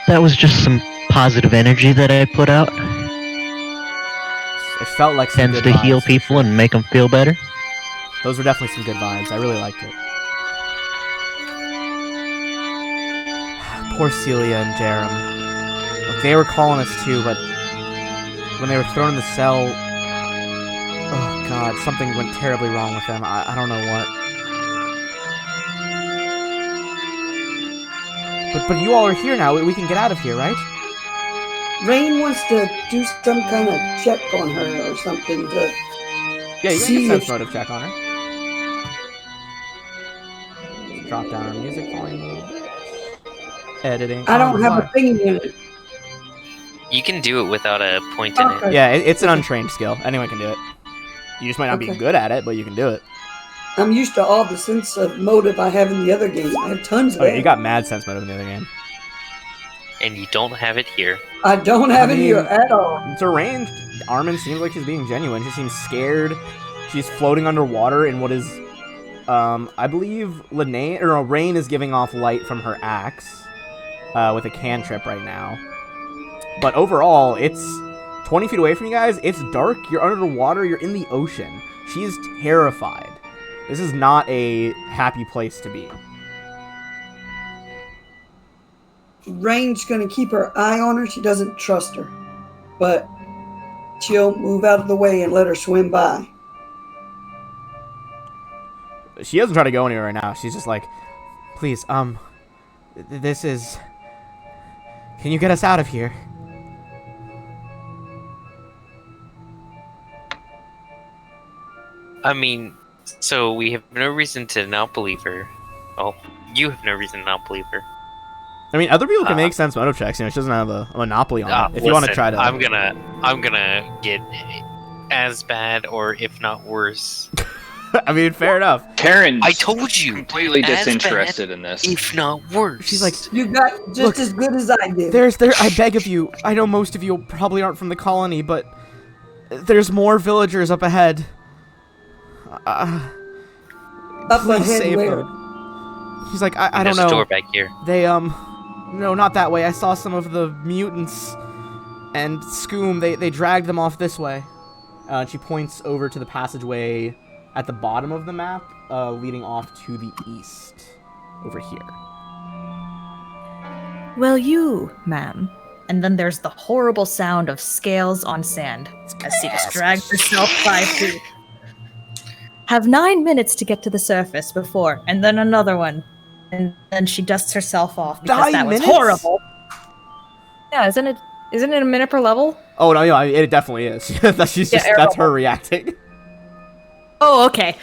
That was just some positive energy that I put out. It felt like some Tends good to heal vibes. people and make them feel better. Those were definitely some good vibes. I really liked it. Poor Celia and Jerem. Look, they were calling us too, but when they were thrown in the cell, oh god, something went terribly wrong with them. I don't know what. But you all are here now. We can get out of here, right? Rain wants to do some kind of check on her or something to Yeah, you can see make a if sense motive check on her. Drop down our music volume. Editing. I don't on have the a thing in it. You can do it without a point in it. Okay. Yeah, it's an untrained skill. Anyone can do it. You just might not be Okay. good at it, but you can do it. I'm used to all the sense of motive I have in the other game. I have tons of Oh, that. yeah, you got mad sense motive in the other game. And you don't have it here. I don't have I it mean- here at all. It's arranged. Armin seems like she's being genuine. She seems scared. She's floating underwater in what is, I believe Rain is giving off light from her axe. with a cantrip right now. But overall, it's 20 feet away from you guys. It's dark. You're under the water. You're in the ocean. She is terrified. This is not a happy place to be. Rain's going to keep her eye on her. She doesn't trust her. But she'll move out of the way and let her swim by. She doesn't try to go anywhere right now. She's just like, please, this is... Can you get us out of here? I mean, so we have no reason to not believe her. Well, you have no reason to not believe her. I mean, other people can make sense motive checks. You know, she doesn't have a monopoly on it. If you want to try to... I'm gonna get as bad, or if not worse. I mean, fair enough. Karen's I told you, completely as disinterested bad, in this. if not worse. She's like, You got just Look, as good as I did. I beg of you. I know most of you probably aren't from the colony, but there's more villagers up ahead. Up Please ahead save where? her. She's like, I don't There's a door know. back here. They, no, not that way. I saw some of the mutants and Scoom. They dragged them off this way. She points over to the passageway at the bottom of the map, leading off to the east. Over here. Well, you, ma'am. And then there's the horrible sound of scales on sand as Cetus drags herself 5 feet. Have 9 minutes to get to the surface before, and then another one. And then she dusts herself off because 9 that was minutes? horrible. Yeah, isn't it a minute per level? Oh, no, yeah, it definitely is. That's her reacting. Oh, okay.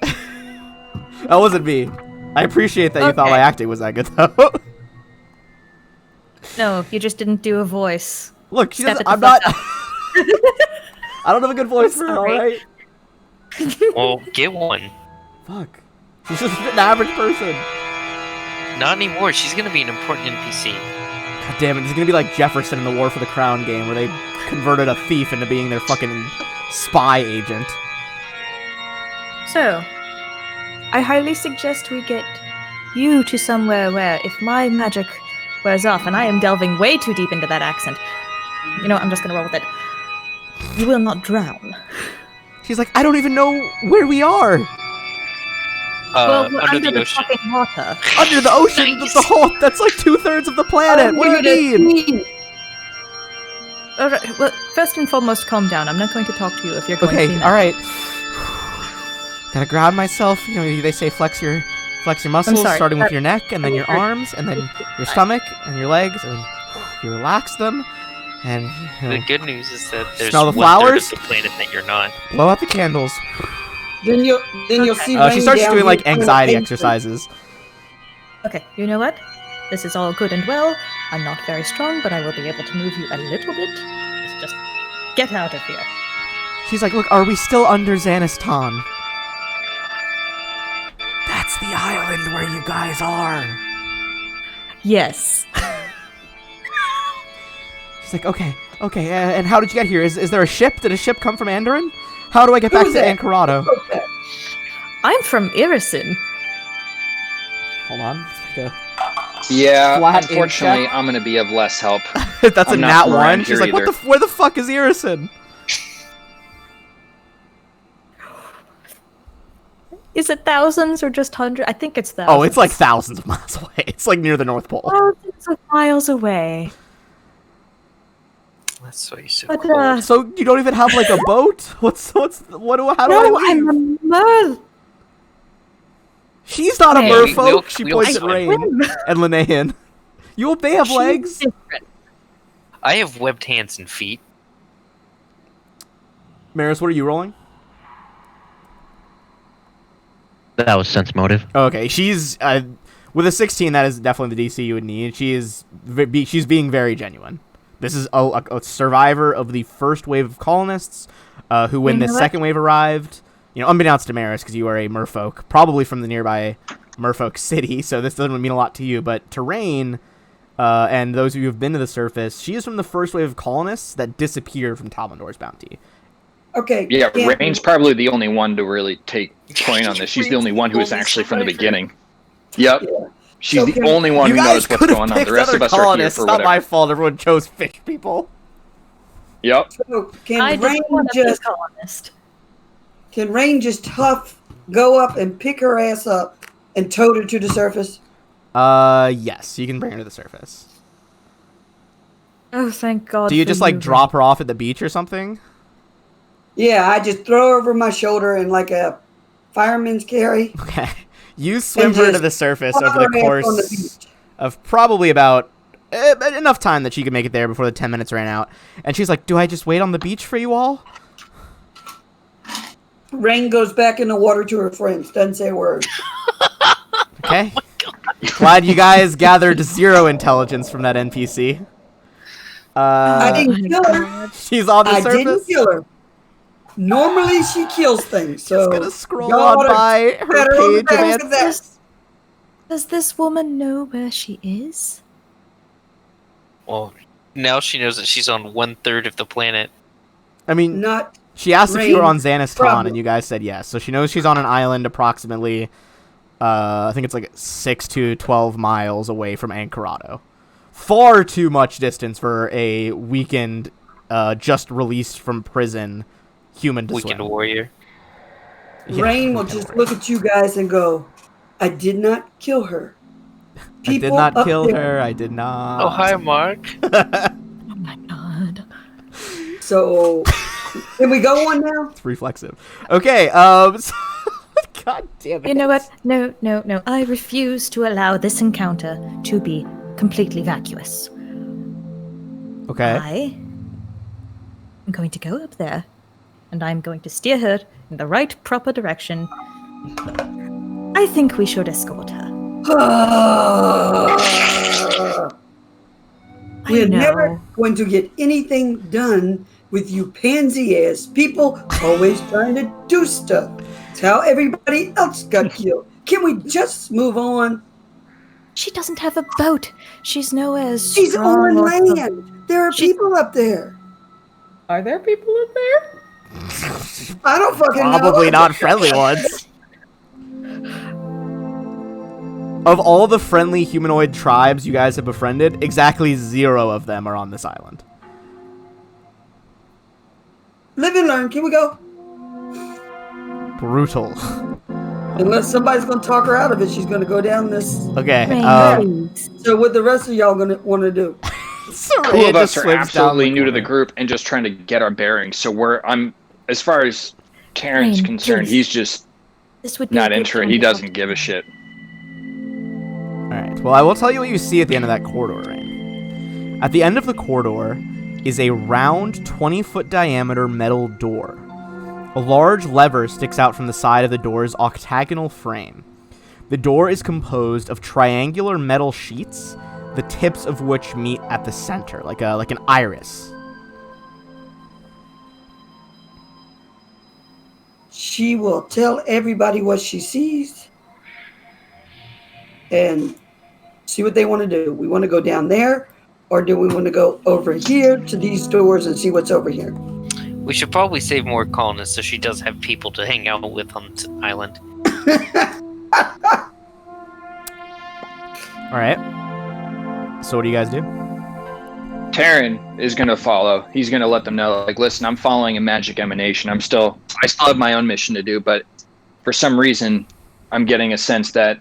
That wasn't me. I appreciate that you thought my acting was that good, though. No, you just didn't do a voice. Look, Step it the I'm fuck not... up. I don't have a good voice for her, Sorry. alright? Well, get one. Fuck. She's just an average person. Not anymore. She's gonna be an important NPC. God damn it, it's gonna be like Jefferson in the War for the Crown game, where they converted a thief into being their fucking spy agent. So, I highly suggest we get you to somewhere where, if my magic wears off, and I am delving way too deep into that accent, you know, I'm just gonna roll with it. You will not drown. She's like, I don't even know where we are. Well, we're Under the ocean. fucking water. Under the ocean, Nice. the whole, that's like 2/3 of the planet. What do you mean? Alright, well, first and foremost, calm down. I'm not going to talk to you if you're going to be Okay, mad. alright. Gotta grab myself. You know, they say flex your muscles, sorry. starting with your neck, and then your Sorry. arms, and then your stomach, and your legs, and you relax them, and you know, The good news is that there's Smell the 1/3 flowers? of the planet that you're not. blow out the candles. Then you'll see. She rain starts down doing like here. anxiety exercises. Okay, you know what? This is all good and well. I'm not very strong, but I will be able to move you a little bit. Let's just get out of here. She's like, look, are we still under Xanistan? That's the island where you guys are. Yes. She's like, okay, and how did you get here? Is there a ship? Did a ship come from Andoran? How do I get back Who's to that? Ankarado? I'm from Irison. Hold on. Let's Yeah, Flat unfortunately, check. I'm gonna be of less help. make That's I'm a not nat from 1. around She's here like, either. where the fuck is Irison? Is it thousands or just hundreds? I think it's thousands. Oh, it's like thousands of miles away. It's like near the North Pole. thousands of miles away. That's why you're so But, cold. So you don't even have like a boat? How do I no, leave? I'm a merl. She's not a Hey, merfolk. She we'll points at swim. Rain and Linnaean. They have legs. Different. I have webbed hands and feet. Maris, what are you rolling? That was sense motive. Okay, she's with a 16. That is definitely the DC you would need. She's being very genuine. This is a survivor of the first wave of colonists, who, when the second wave arrived, you know, unbeknownst to Maris, because you are a merfolk, probably from the nearby merfolk city, so this doesn't mean a lot to you, but to Rain, and those of you who have been to the surface, she is from the first wave of colonists that disappeared from Talmandor's bounty. Okay. Yeah, Can't- Rain's probably the only one to really take point on this. She's the only one who was actually from the beginning. Yep. Yeah. She's So the can- only one You who guys knows what's could have going on. picked The rest other of us are here colonists. for It's not whatever. my fault. Everyone chose fish people. Yep. So can I Rain didn't want to be a just colonist. go up and pick her ass up and tote her to the surface? Yes, you can bring her to the surface. Oh, thank God. Do you for just like you, drop her off at the beach or something? Yeah, I just throw her over my shoulder in like a fireman's carry. Okay. You swim her to just the surface Flop over the her ass on the course beach. of probably about enough time that she could make it there before the 10 minutes ran out. And she's like, "Do I just wait on the beach for you all?" Rain goes back in the water to her friends. Doesn't say a word. Okay. Glad you guys gathered 0 intelligence from that NPC. I didn't kill her. She's on the I surface. didn't kill her. Normally she kills things. So Just gonna scroll y'all on oughta by pat her her on the page of back for that. answers. Does this woman know where she is? Well, now she knows that she's on 1/3 of the planet. I mean, Not she asked if you were Rain, on Xaniston, probably. and you guys said yes. So she knows she's on an island approximately, I think it's like 6 to 12 miles away from Anchorado. Far too much distance for a weakened, just released from prison human to Weekend swim. warrior. Yeah, Rain will weekend just warrior. look at you guys and go, I did not kill her. I did not kill her. I did not. Oh, hi, Mark. Oh my God. So can we go on now? It's reflexive. Okay. So God damn it. You know what? No, no, no. I refuse to allow this encounter to be completely vacuous. Okay. I am going to go up there, and I'm going to steer her in the right, proper direction. I think we should escort her. We're I know. never going to get anything done with you pansy ass people always trying to do stuff. It's how everybody else got killed. Can we just move on? She doesn't have a boat. She's nowhere as She's strong on or land. There are She's- people up there. Are there people up there? I don't fucking know. Probably not friendly ones. Of all the friendly humanoid tribes you guys have befriended, exactly 0 of them are on this island. Live and learn. Can we go? Brutal. Unless somebody's gonna talk her out of it, she's gonna go down this. Okay. Rain, please. So what the rest of y'all gonna want to do? Soraya Two of just us are swims absolutely down new to the corner. group and just trying to get our bearings. So I'm as far as Terran's Rain, concerned, please. he's just This would be not a good into it. time He to talk doesn't to give a them. shit. Alright, well, I will tell you what you see at the end of that corridor, Rain. At the end of the corridor is a round, 20-foot diameter metal door. A large lever sticks out from the side of the door's octagonal frame. The door is composed of triangular metal sheets, the tips of which meet at the center, like an iris. She will tell everybody what she sees and see what they want to do. We want to go down there, or do we want to go over here to these doors and see what's over here? We should probably save more colonists so she does have people to hang out with on the island. Alright. So what do you guys do? Terran is gonna follow. He's gonna let them know, like, listen, I'm following a magic emanation. I still have my own mission to do, but for some reason, I'm getting a sense that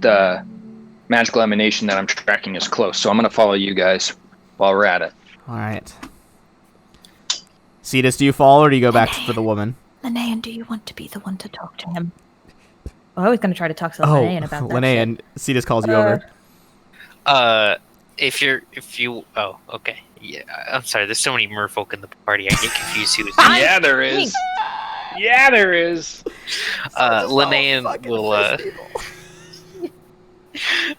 the magical emanation that I'm tracking is close. So I'm gonna follow you guys while we're at it. Alright. Cetus, do you follow or do you go back for the woman? Linnea, do you want to be the one to talk to him? Well, I was going to try to talk to Oh, Linnea about that. Linnea, shit. and Cetus calls you over. Oh, okay. Yeah, I'm sorry. There's so many merfolk in the party. I get confused who's Yeah, there is. Yeah, there is. Linnea will.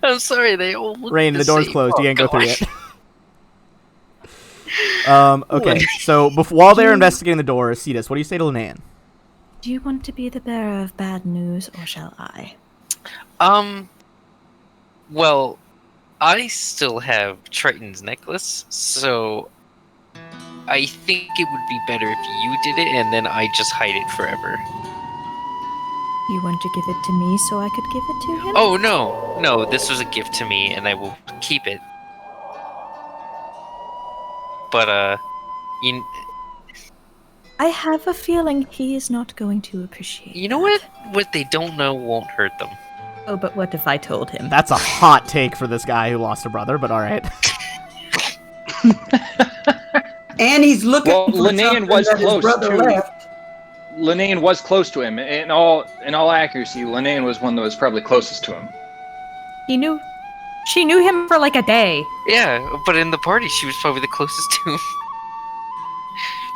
I'm sorry. They all look Rain, the door's same. closed. You Oh, can't go through gosh. it. Okay, so while they're investigating the door, Cetus, what do you say to Linnea? Do you want to be the bearer of bad news, or shall I? Well, I still have Triton's necklace, so I think it would be better if you did it, and then I just hide it forever. You want to give it to me so I could give it to him? Oh no, this was a gift to me, and I will keep it. But you I have a feeling he is not going to appreciate. you know what? What they don't know won't hurt them. Oh, but what if I told him? That's a hot take for this guy who lost a brother, but all right. And he's looking Well, for Linnaean something was that his close, brother too. left. Linnaean was close to him. In all accuracy, Linnaean was one that was probably closest to him. She knew him for like a day. Yeah, but in the party, she was probably the closest to him.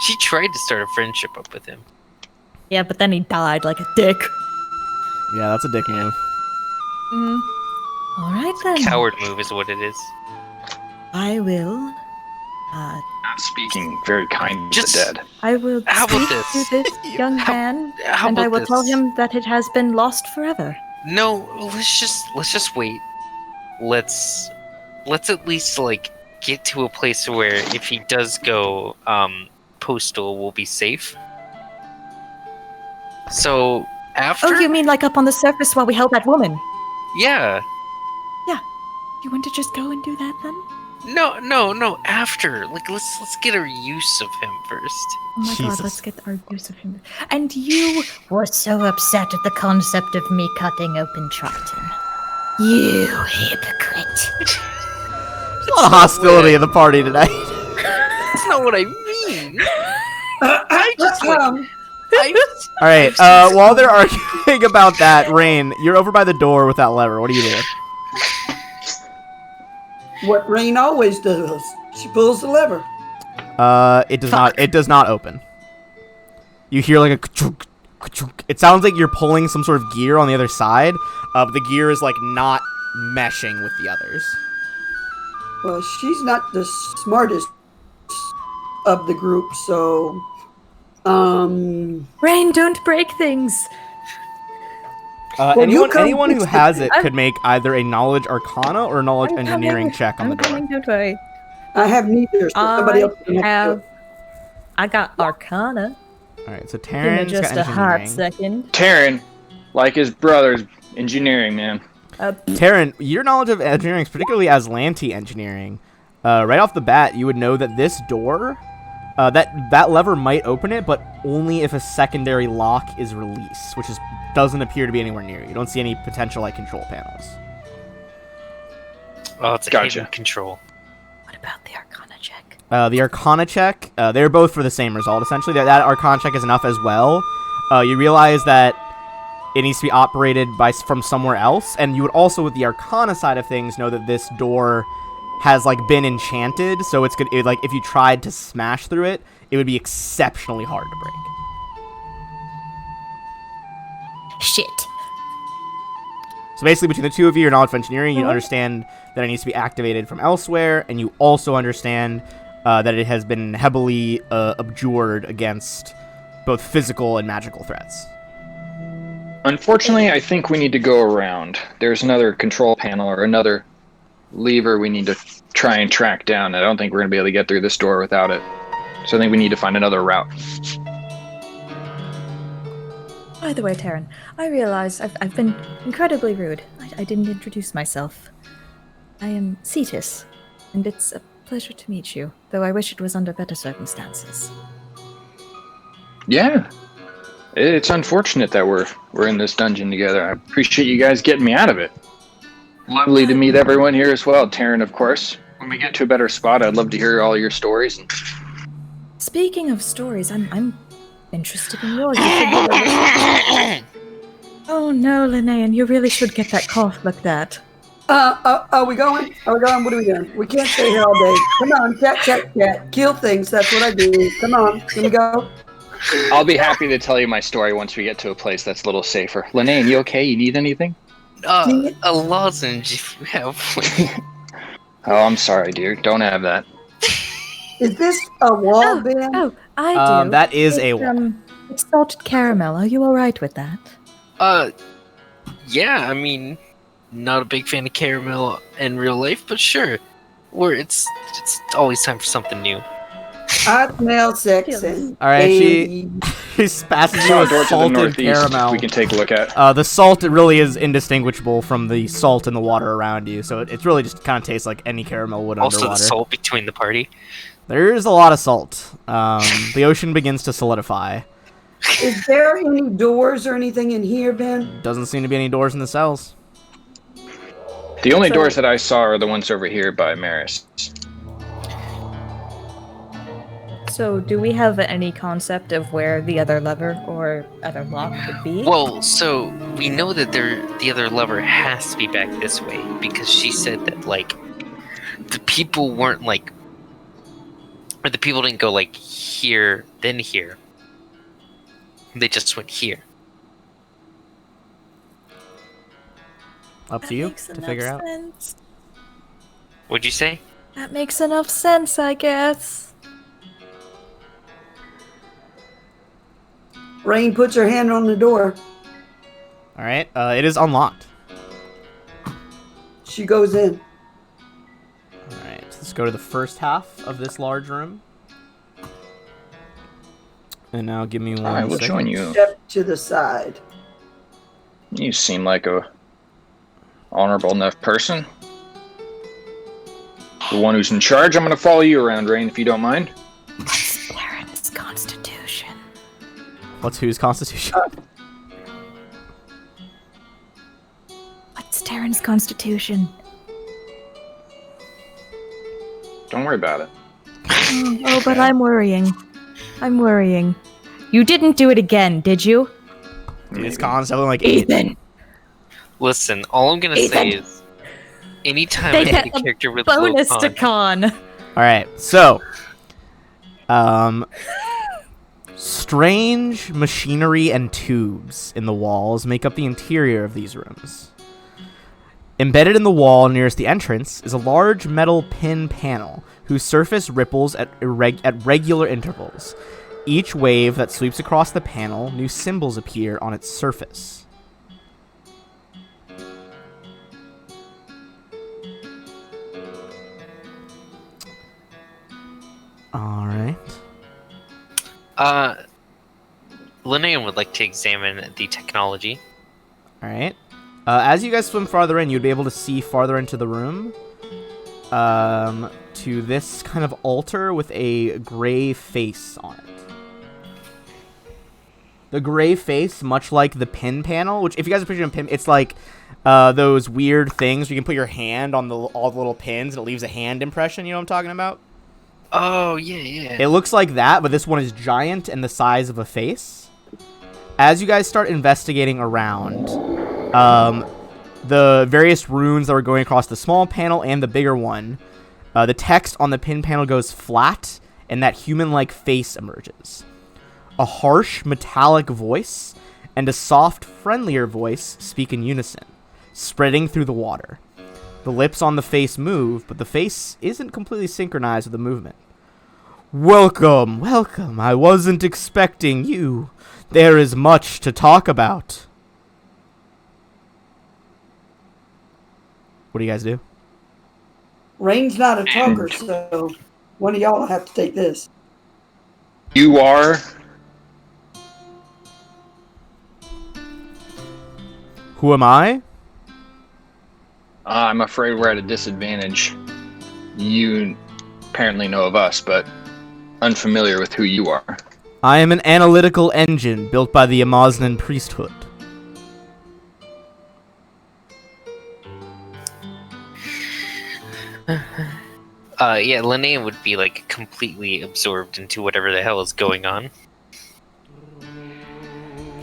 She tried to start a friendship up with him. Yeah, but then he died like a dick. Yeah, that's a dick move. All right then. Coward move is what it is. I will. Not speaking very kind to Just- the dead. I will How about speak this? to this young man, How and about I will tell this? him that it has been lost forever. No, let's just wait. Let's at least like get to a place where if he does go postal, we'll be safe. So after, Oh, you mean like up on the surface while we held that woman? yeah, You want to just go and do that then? no, after. Like let's get our use of him first. Oh my Jesus. god, let's get our use of him. And you were so upset at the concept of me cutting open Triton. You hypocrite. There's a lot of hostility in the party tonight. That's not what I mean. I just like All right. While they're arguing about that, Rain, you're over by the door with that lever. What are you doing? What Rain always does. She pulls the lever. It does not. It does not open. You hear like a ka-chunk, ka-chunk. It sounds like you're pulling some sort of gear on the other side. But the gear is like not meshing with the others. Well, she's not the smartest of the group, so Rain, don't break things. Well, you come Anyone who fix has it. it could make either a knowledge arcana or a knowledge engineering check on the I'm door. coming, don't worry. I have neither. So somebody else can I got Arcana. All right. So Give me Taryn's just got a hot engineering. second. Taryn, like his brother's engineering, man. Taryn, your knowledge of engineering is particularly Azlanti engineering. Right off the bat, you would know that this door, that lever might open it, but only if a secondary lock is released, which doesn't appear to be anywhere near you. You don't see any potential like control panels. Oh, it's a Gotcha. hidden control. What about the Arcana check? The Arcana check, they're both for the same result, essentially. That Arcana check is enough as well. You realize that it needs to be operated from somewhere else, and you would also, with the Arcana side of things, know that this door has, like, been enchanted, so it's good, like, if you tried to smash through it, it would be exceptionally hard to break. Shit. So basically, between the two of you, your knowledge of engineering, you understand that it needs to be activated from elsewhere, and you also understand that it has been heavily abjured against both physical and magical threats. Unfortunately, I think we need to go around. There's another control panel or another lever we need to try and track down. I don't think we're going to be able to get through this door without it. So I think we need to find another route. By the way, Taryn, I realize I've been incredibly rude. I didn't introduce myself. I am Cetus, and it's a pleasure to meet you, though I wish it was under better circumstances. Yeah. It's unfortunate that we're in this dungeon together. I appreciate you guys getting me out of it. Lovely to meet everyone here as well. Taryn, of course. When we get to a better spot, I'd love to hear all your stories. Speaking of stories, I'm interested in yours. Oh no, Linnaean, you really should get that cough looked at. Are we going? Are we going? What are we doing? We can't stay here all day. Come on, cat. Kill things. That's what I do. Come on. Can we go? I'll be happy to tell you my story once we get to a place that's a little safer. Linnaean, you okay? You need anything? A lozenge if you have one. Oh, I'm sorry, dear. Don't have that. Is this a wall bin? Oh, I do. That is a wall. It's salted caramel. Are you alright with that? Yeah, I mean, not a big fan of caramel in real life, but sure. It's always time for something new. I smell sex and All right, candy. she passes you Saw a a door to the salted northeast. caramel. We can take a look at. The salt really is indistinguishable from the salt in the water around you, so it's really just kind of tastes like any caramel would Also, underwater. the salt between the party. There's a lot of salt. The ocean begins to solidify. Is there any doors or anything in here, Ben? Doesn't seem to be any doors in the cells. The only So- doors that I saw are the ones over here by Maris. So, do we have any concept of where the other lever or other lock would be? Well, so we know that the other lever has to be back this way because she said that like the people weren't like, or the people didn't go like here then here. They just went here. Up to you to figure out. Sense. What'd you say? That makes enough sense, I guess. Rain puts her hand on the door. All right, it is unlocked. She goes in. All right, let's go to the first half of this large room. And now give me one All right, we'll second. join you. Step to the side. You seem like a honorable enough person. The one who's in charge. I'm going to follow you around, Rain, if you don't mind. Terran's constitution. What's whose constitution? What's Terran's constitution? Don't worry about it. Oh, but I'm worrying. I'm worrying. You didn't do it again, did you? His con's something like Ethan! Listen, all I'm gonna say is, anytime They I get hit a character with Bonus low to con, con. All right, so, strange machinery and tubes in the walls make up the interior of these rooms. Embedded in the wall nearest the entrance is a large metal pin panel whose surface ripples at regular intervals. Each wave that sweeps across the panel, new symbols appear on its surface. All right. Linnean would like to examine the technology. All right. As you guys swim farther in, you'd be able to see farther into the room. To this kind of altar with a gray face on it. The gray face, much like the pin panel, which if you guys are picturing a pin, it's like those weird things where you can put your hand on all the little pins and it leaves a hand impression. You know what I'm talking about? Oh, yeah. It looks like that, but this one is giant and the size of a face. As you guys start investigating around, the various runes that were going across the small panel and the bigger one, the text on the pin panel goes flat, and that human-like face emerges. A harsh, metallic voice and a soft, friendlier voice speak in unison, spreading through the water. The lips on the face move, but the face isn't completely synchronized with the movement. Welcome, welcome. I wasn't expecting you. There is much to talk about. What do you guys do? Rain's not a talker, so one of y'all will have to take this. You are. Who am I? I'm afraid we're at a disadvantage. You apparently know of us, but unfamiliar with who you are. I am an analytical engine built by the Amaznan priesthood. Yeah, Linnean would be like completely absorbed into whatever the hell is going on.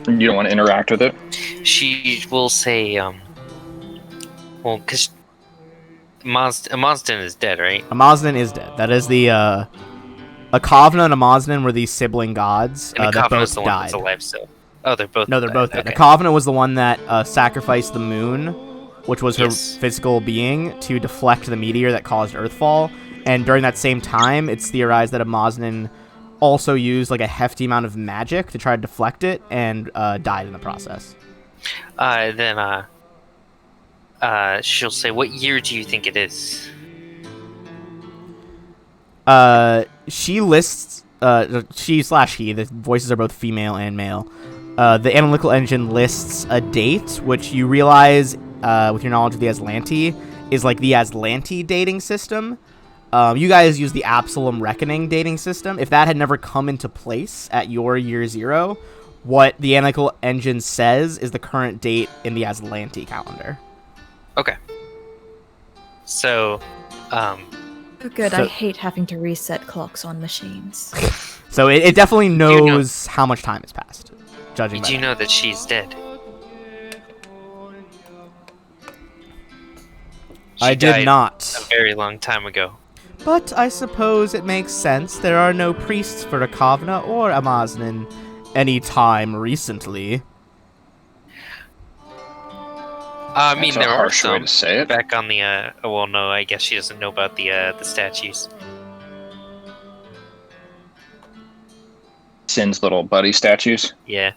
You don't want to interact with it? She will say, well, because Mazdan is dead, right? Amaznan is dead. That is the, Akavna and Amaznan were the sibling gods And that Akavna is both the one died. that's alive still. Oh, they're both No, they're alive. both dead. Okay. Akavna was the one that sacrificed the moon, which was her Yes. physical being, to deflect the meteor that caused Earthfall. And during that same time, it's theorized that Amaznan also used like a hefty amount of magic to try to deflect it and died in the process. Then she'll say, "What year do you think it is?" she lists she/he, the voices are both female and male. The analytical engine lists a date, which you realize, with your knowledge of the Azlanti, is like the Azlanti dating system. You guys use the Absalom Reckoning dating system. If that had never come into place at your year 0, what the analytical engine says is the current date in the Azlanti calendar. Okay. So, Oh, good. So- I hate having to reset clocks on machines. So it definitely knows how much time has passed, judging by did you that. know that she's dead? She I did died not. a very long time ago. But I suppose it makes sense. There are no priests for Akavna or Amaznin any time recently. I mean, That's a there are harsh way some to say it. back on the. Well, no, I guess she doesn't know about the statues. Sin's little buddy statues. Yeah.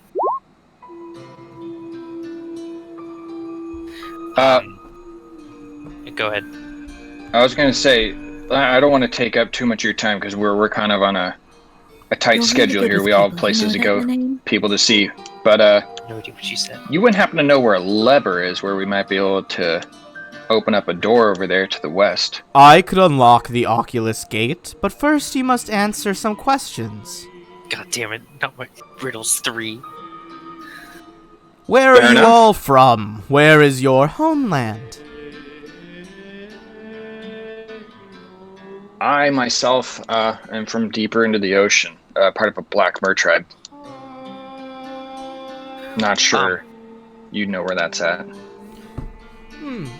Go ahead. I was gonna say, I don't want to take up too much of your time because we're kind of on a tight You're schedule really good here. with We all have people, places you to know go, that name? people to see. But No idea what she said. you wouldn't happen to know where a lever is, where we might be able to open up a door over there to the west. I could unlock the Oculus Gate, but first you must answer some questions. God damn it! Not my riddles 3. Where Fair are you enough. all from? Where is your homeland? I myself am from deeper into the ocean, part of a black mer tribe. Not sure you'd know where that's at.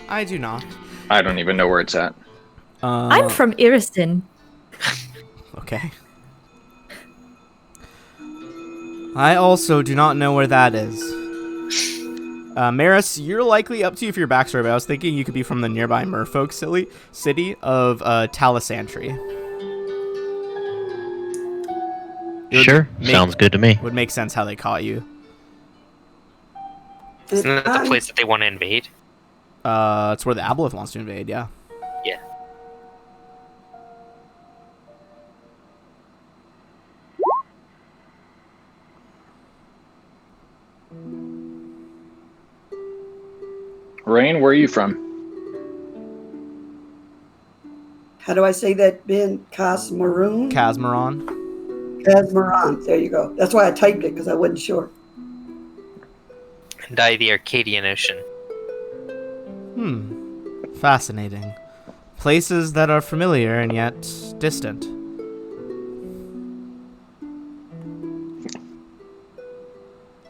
I do not. I don't even know where it's at. I'm from Iriston. Okay. I also do not know where that is. Maris, you're likely up to you for your backstory, but I was thinking you could be from the nearby merfolk city of Talisantry. It would Sure, make- sounds good to me. Would make sense how they caught you. Isn't that the I'm- place that they want to invade? It's where the Aboleth wants to invade, yeah. Yeah. Rain, where are you from? How do I say that, Ben? Casmaroon? Casmaron. Casmaron. There you go. That's why I typed it, because I wasn't sure. And I, the Arcadian Ocean. Fascinating. Places that are familiar and yet distant.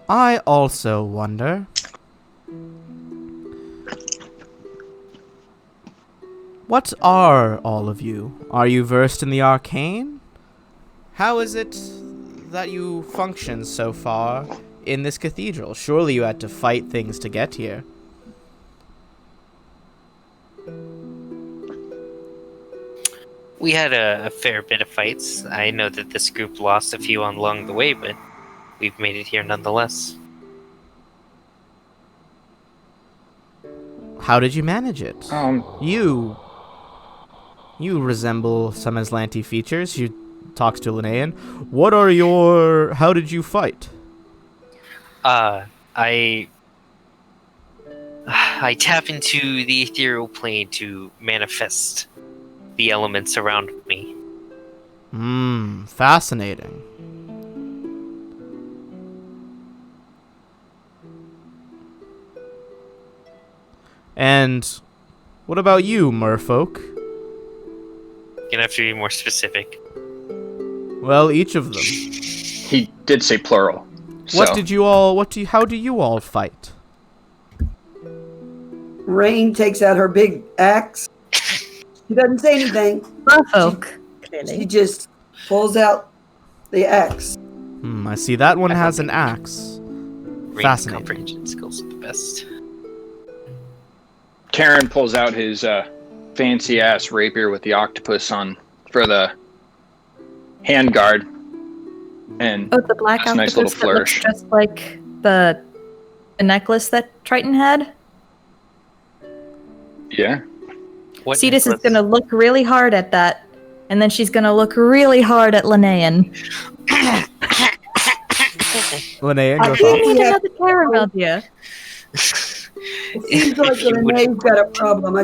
I also wonder... What are all of you? Are you versed in the arcane? How is it that you function so far in this cathedral? Surely you had to fight things to get here. We had a fair bit of fights. I know that this group lost a few along the way, but we've made it here nonetheless. How did you manage it? You resemble some Azlanti features. You talks to Linnaean. What are your... How did you fight? I tap into the ethereal plane to manifest the elements around me. Fascinating. And what about you, merfolk? You're gonna have to be more specific. Well, each of them. He did say plural. What so. did you all... How do you all fight? Rain takes out her big axe. She doesn't say anything. Merfolk, She clearly. just pulls out the axe. I see that one has an axe. Reading Fascinating. comprehension skills are the best. Karen pulls out his fancy ass rapier with the octopus on for the handguard, and Oh, the black That's a nice octopus little that looks flourish. just like the necklace that Triton had. yeah, What Cetus is necklace? going to look really hard at that And then she's gonna look really hard at Linnean. Linnea, I go You think thoughts. need Yeah. another caramel, dear. It seems like If you would- Renee's got a problem.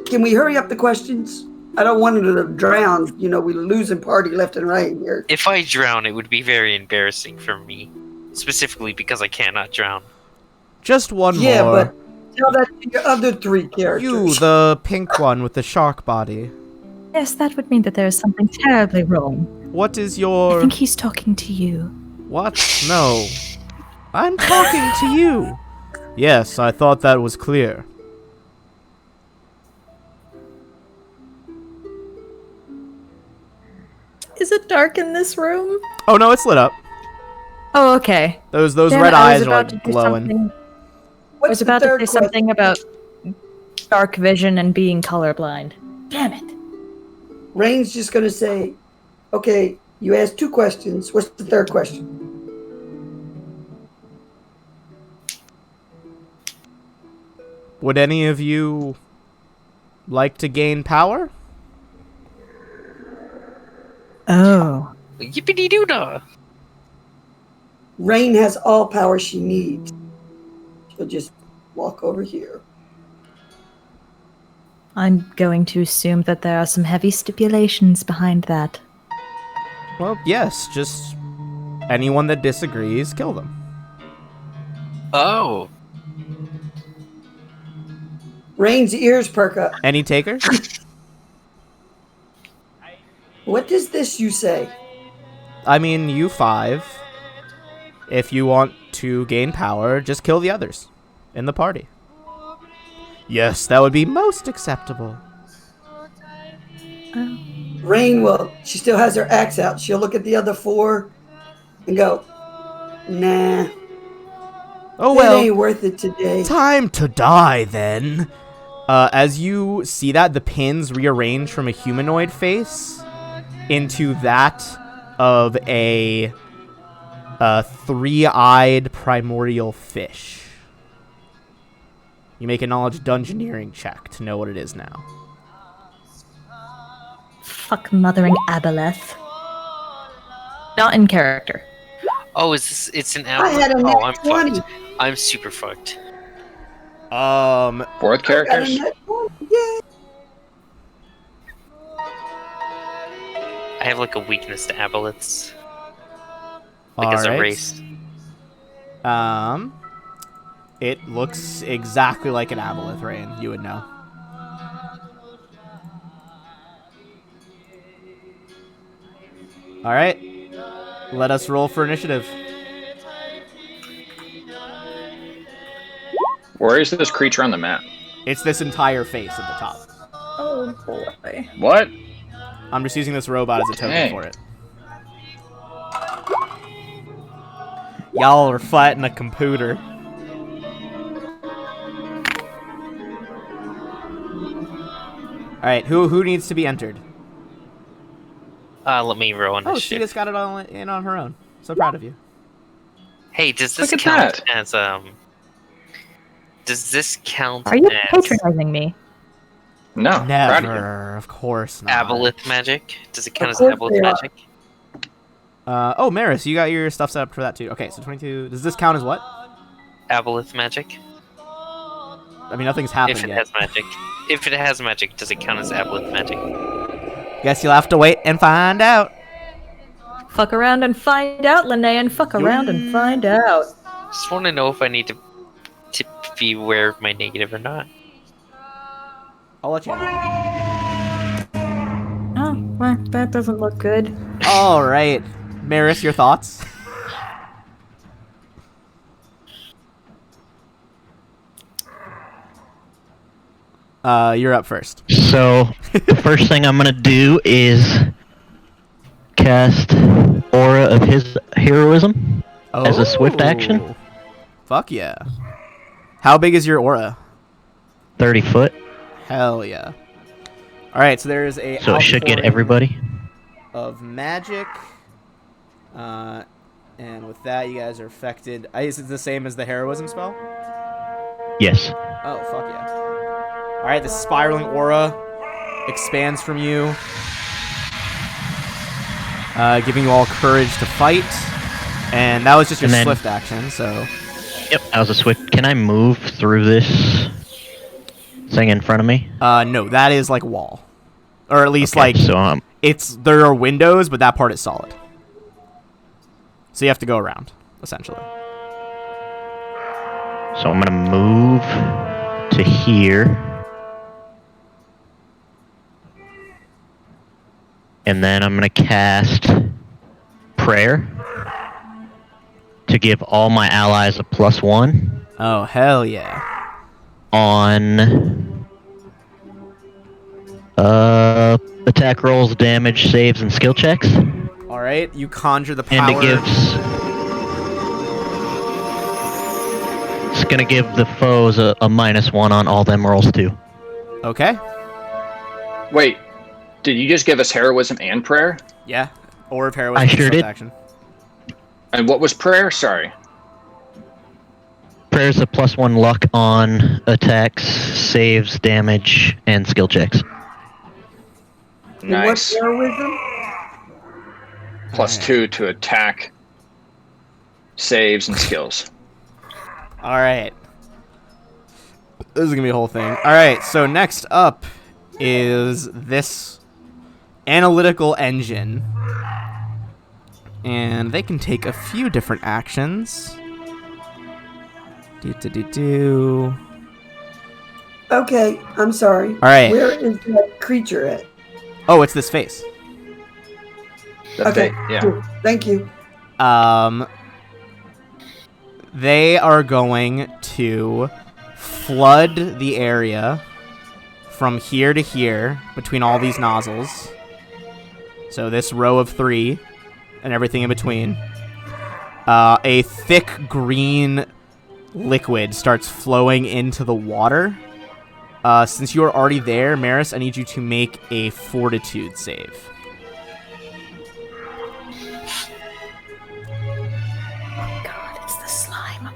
Can we hurry up the questions? I don't want her to drown. You know, we're losing party left and right here. If I drown, it would be very embarrassing for me. Specifically because I cannot drown. Just one Yeah, more. but tell that to your other three characters. You, the pink one with the shark body. Yes, that would mean that there is something terribly wrong. What is I your... think he's talking to you. What? No. I'm talking to you. Yes, I thought that was clear. Is it dark in this room? Oh no, it's lit up. Oh, okay. Those Damn red it, I eyes was are about like to do glowing. something- I What's was the about to third say question? something about dark vision and being colorblind. Damn it. Rain's just going to say, okay, you asked 2 questions. What's the third question? Would any of you like to gain power? Oh. Yippity doo dah! Rain has all power she needs. She'll just walk over here. I'm going to assume that there are some heavy stipulations behind that. Well, yes, just anyone that disagrees, kill them. Oh. Rain's ears perk up. Any taker? What does this you say? I mean, you 5. If you want to gain power, just kill the others in the party. Yes, that would be most acceptable. Rain will, she still has her axe out. She'll look at the other 4 and go, nah, Oh it well. ain't worth it today. Time to die, then. As you see that, the pins rearrange from a humanoid face into that of a 3-eyed primordial fish. You make a knowledge dungeoneering check to know what it is now. Fuck mothering Aboleth. Not in character. Oh, is this? It's an I had a apple. nat Oh, I'm 20. fucked. I'm super fucked. 4th Got a characters? nat 20. Yeah. I have like a weakness to aboleths. Like as a Alright. race. It looks exactly like an aboleth, Rain. You would know. Alright. Let us roll for initiative. Where is this creature on the map? It's this entire face at the top. Oh boy. What? I'm just using this robot as a token Dang. for it. Y'all are fighting a computer. Alright, who needs to be entered? Let me roll on Oh, this she shit. just got it all in on her own. So proud of you. Hey, does this Look at count that. as Does this count Are you as patronizing me? No. Proud of you. Never, of course not. aboleth magic? Does it count Of as course aboleth they are. magic? Oh, Maris, you got your stuff set up for that too. Okay, so 22. Does this count as what? Aboleth magic? I mean, nothing's If happened it yet. has magic. If it has magic, does it count as aboleth magic? Guess you'll have to wait and find out. Fuck around and find out, Linnean. Fuck around and find out. Just want to know if I need to be aware of my negative or not. I'll let you know. Oh, well, that doesn't look good. All right, Maris, your thoughts? You're up first. So, the first thing I'm gonna do is cast Aura of his heroism as a swift action. Oh, fuck yeah. How big is your aura? 30 foot, Hell yeah. All right, so there's a so it should get outpouring everybody. of magic. And with that, you guys are affected. Is it the same as the heroism spell? Yes. Oh, fuck yeah. Alright, the spiraling aura expands from you. giving you all courage to fight. And that was just your And then- swift action, so... Yep, that was a swift. Can I move through this thing in front of me? No, that is like wall. Or at least, Okay, like, so there are windows, but that part is solid. So you have to go around, essentially. So I'm gonna move to here. And then I'm gonna cast prayer to give all my allies a +1 Oh, hell yeah. on attack rolls, damage, saves, and skill checks. Alright, you conjure the power... And it gives... It's gonna give the foes a -1 on all them rolls too. Okay. Wait, did you just give us heroism and prayer? Yeah. Or of heroism. I sure swift did. Action. And what was prayer? Sorry. Prayer's a +1 luck on attacks, saves, damage, and skill checks. And what Nice. heroism? +2 to attack, saves, and skills. Alright. This is gonna be a whole thing. Alright, so next up is this analytical engine. And they can take a few different actions. Do. Okay, I'm sorry. Alright. Where is that creature at? Oh, it's this face. Okay, Yeah. cool. Thank you. They are going to flood the area from here to here between all these nozzles. So this row of 3 and everything in between. A thick green liquid starts flowing into the water. Since you are already there, Maris, I need you to make a fortitude save. God, it's the slime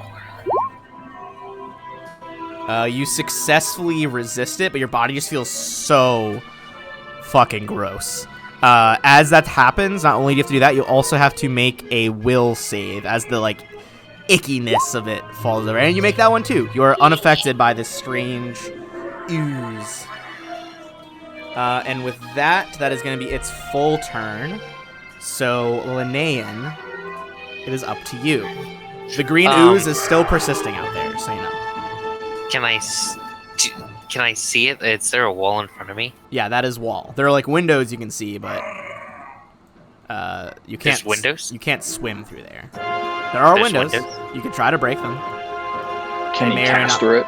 aura. You successfully resist it, but your body just feels so fucking gross. As that happens, not only do you have to do that, you also have to make a will save as the, like, ickiness of it falls over. And you make that one, too. You are unaffected by this strange ooze. And with that, that is going to be its full turn. So, Linnaean, it is up to you. The green ooze is still persisting out there, so you know. Can I see it? Is there a wall in front of me? Yeah, that is wall. There are like windows you can see, but you can't. There's windows? You can't swim through there. There are There's windows. windows? You can try to break them. Can May you or may cast not- through it?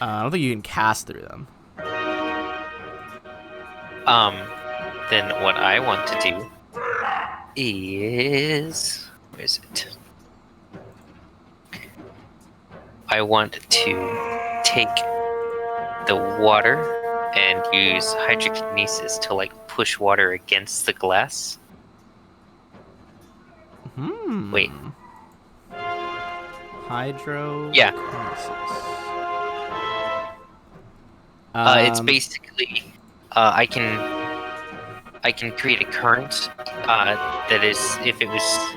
I don't think you can cast through them. Then what I want to do is... Where is it? I want to take the water and use hydrokinesis to, like, push water against the glass. Wait. Hydro. Yeah. It's Um, basically I can create a current that is, if it was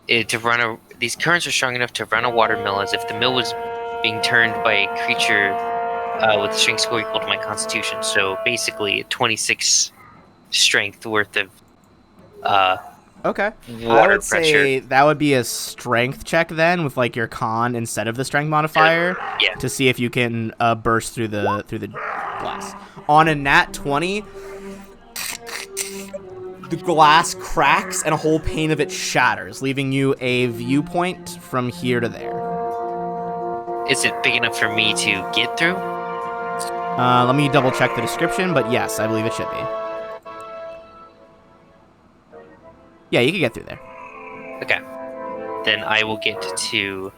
to run a, these currents are strong enough to run a water mill as if the mill was being turned by a creature with a strength score equal to my constitution. So basically a 26 strength worth of Okay. I water would say pressure. that would be a strength check then, with like your con instead of the strength modifier, Yeah. to see if you can burst through the glass. On a nat 20, the glass cracks and a whole pane of it shatters, leaving you a viewpoint from here to there. Is it big enough for me to get through? Let me double check the description, but yes, I believe it should be. Yeah, you can get through there. Okay. Then I will get to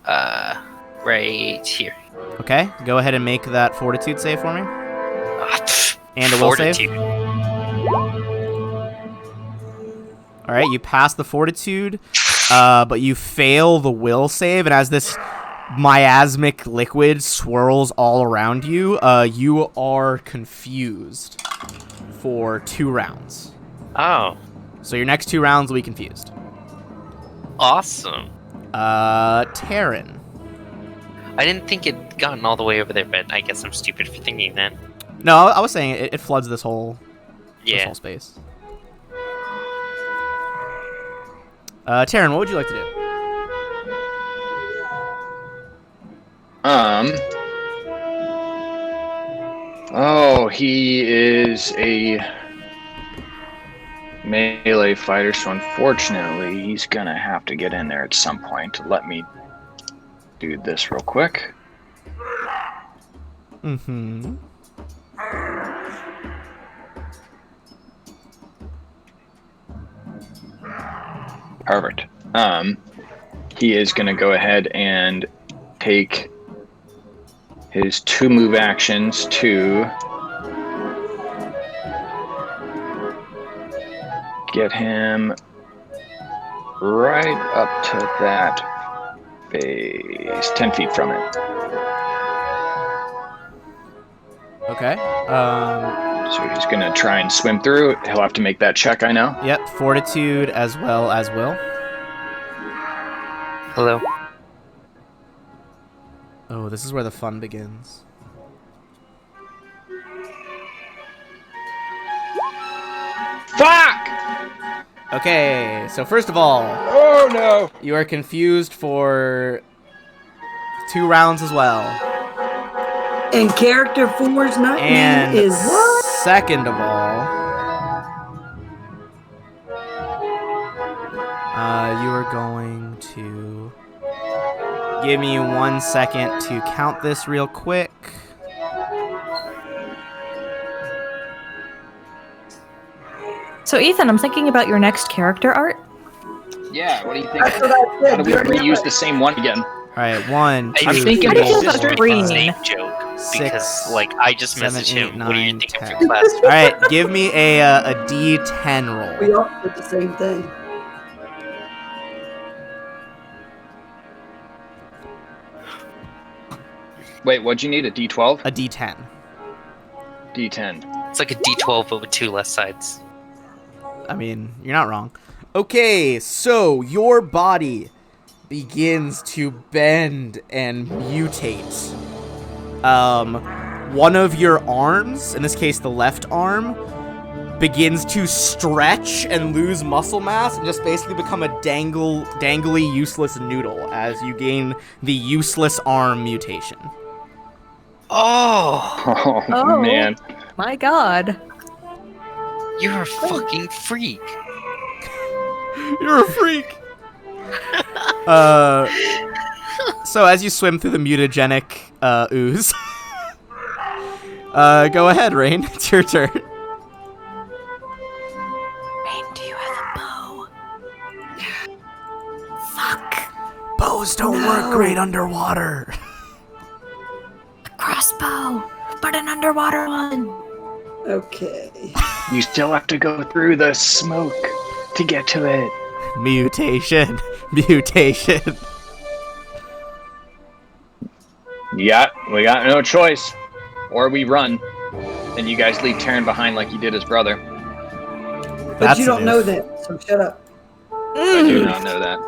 right here. Okay, go ahead and make that fortitude save for me. And a will save. Fortitude. All right, you pass the fortitude, but you fail the will save, and as this miasmic liquid swirls all around you, you are confused for 2 rounds. Oh, So your next 2 rounds will be confused. awesome. Taryn. I didn't think it'd gotten all the way over there, but I guess I'm stupid for thinking that. No, I was saying it floods this whole space. Taryn, what would you like to do? Oh, he is a melee fighter, so unfortunately, he's gonna have to get in there at some point. Let me do this real quick. Mm-hmm. Perfect. He is gonna go ahead and take his 2 move actions to get him right up to that base, 10 feet from it. Okay. So he's gonna try and swim through. He'll have to make that check, I know. Yep, fortitude as well as will. Hello. Oh, this is where the fun begins. Fuck! Okay, so first of all, Oh no! you are confused for 2 rounds as well. And character 4's not And name is what? second of all, you are going to give me 1 second to count this real quick. So, Ethan, I'm thinking about your next character art. Yeah, what do you think? That's what I said. How do we reuse the same one again? All right, 1, 2, I'm thinking How do you feel it's about just green? Same joke. 6, Because, like, I just 7, messaged 8, him. What do you 9, think 10. of your class? All right, give me a D10 roll. We all did the same thing. Wait, what'd you need? A D12? A D10. D10. It's like a D12, but with 2 less sides. I mean, you're not wrong. Okay, so your body begins to bend and mutate. One of your arms, in this case the left arm, begins to stretch and lose muscle mass and just basically become a dangly, useless noodle as you gain the useless arm mutation. Oh, Oh, man. My God. you're a fucking freak. You're a freak. So as you swim through the mutagenic ooze, go ahead, Rain. It's your turn. Rain, do you have a bow? Fuck. Bows don't work great underwater. A crossbow, but an underwater one. Okay. You still have to go through the smoke to get to it. Mutation. Yeah, we got no choice. Or we run, and you guys leave Taryn behind like you did his brother. But That's you don't an know if. that, so shut up. I do not know that.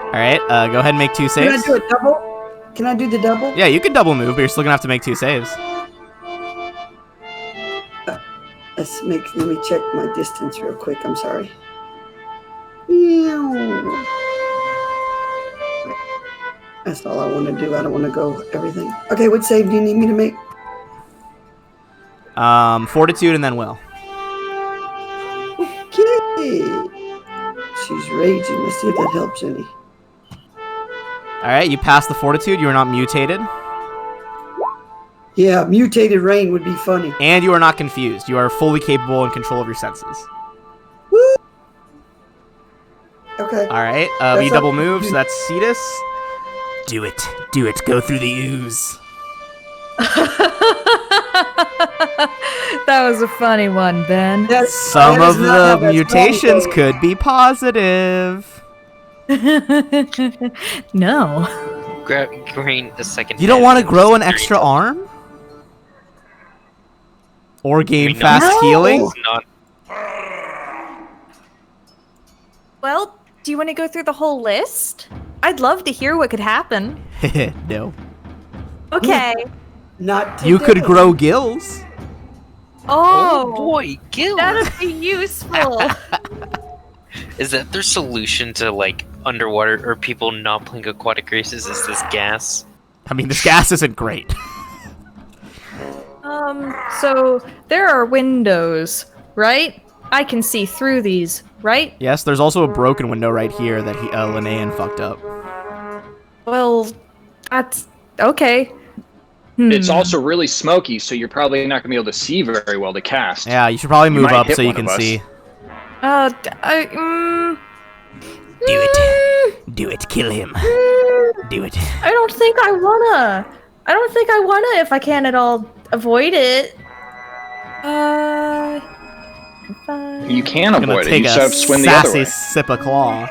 All right, go ahead and make 2 Can I saves. do a double? Can I do the double? Yeah, you can double move, but you're still gonna have to make 2 saves. Let me check my distance real quick. I'm sorry. Ew. That's all I want to do. I don't want to go everything. Okay, what save do you need me to make? Fortitude and then will. Okay. She's raging. Let's see if that helps any. All right, you pass the fortitude. You are not mutated, Yeah, mutated rain would be funny. and you are not confused. You are fully capable and control of your senses. Woo! Okay. All right, That's you double up. move, so that's Cetus. Do it. Go through the ooze. That was a funny one, Ben. Some that of is not how the that's mutations going. could be positive. No. gain a second. You don't head want to and grow an just extra turn arm? Or gain into- fast No. healing? It's not. Well, do you want to go through the whole list? I'd love to hear what could happen. No. Okay. Not You could today. grow gills. Oh, boy, Gil. that'd be useful. Is that their solution to like underwater or people not playing aquatic races? Is this gas? I mean, this gas isn't great. So there are windows, right? I can see through these, right? Yes, there's also a broken window right here that Linnaean fucked up. Well, that's okay. It's also really smoky, so you're probably not gonna be able to see very well to cast. Yeah, you should probably move might up hit so you one can of us. see. Do it. Do it. Kill him. Do it. I don't think I wanna. I don't think I wanna if I can at all avoid it. You can I'm gonna avoid it. take You a just have to swim the other sassy way. sip of claw.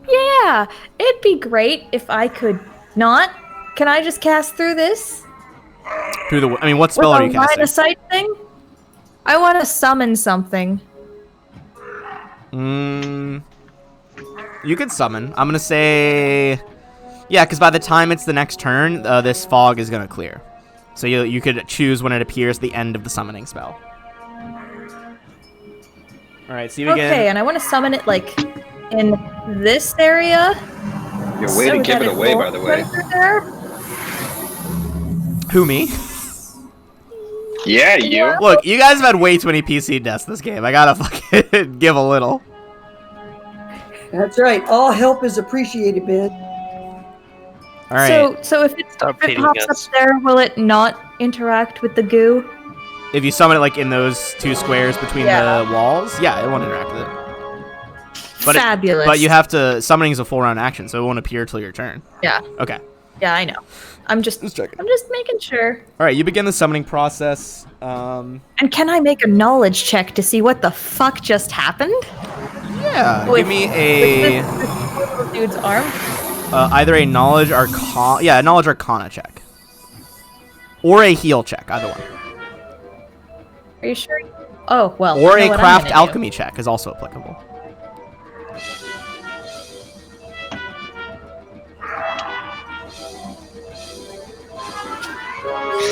Yeah, it'd be great if I could not. Can I just cast through this? Through the. I mean, what With spell are a you line casting? of sight thing? I want to summon something. You could summon. I'm gonna say, yeah, because by the time it's the next turn, this fog is gonna clear. So you could choose when it appears at the end of the summoning spell. All right, so you begin. Okay, and I want to summon it like in this area. Your way to give it away, by the way. There. Who, me? Yeah, you. Look, you guys have had way too many PC deaths this game. I gotta fucking give a little. That's right. All help is appreciated, Ben. All right. So if it Hating pops us. up there, will it not interact with the goo? If you summon it like in those two squares between Yeah. the walls, yeah, it won't interact with it. But Fabulous. But you have to. Summoning is a full round action, so it won't appear till your turn. Yeah. Okay. Yeah, I know. I'm just checking. making sure. All right, you begin the summoning process. And can I make a knowledge check to see what the fuck just happened? Yeah. With- Give me a With this little dude's arm. either a knowledge arcana check, or a heal check, either one, Are you sure? Oh well. or I know a what I'm craft gonna do. alchemy check is also applicable.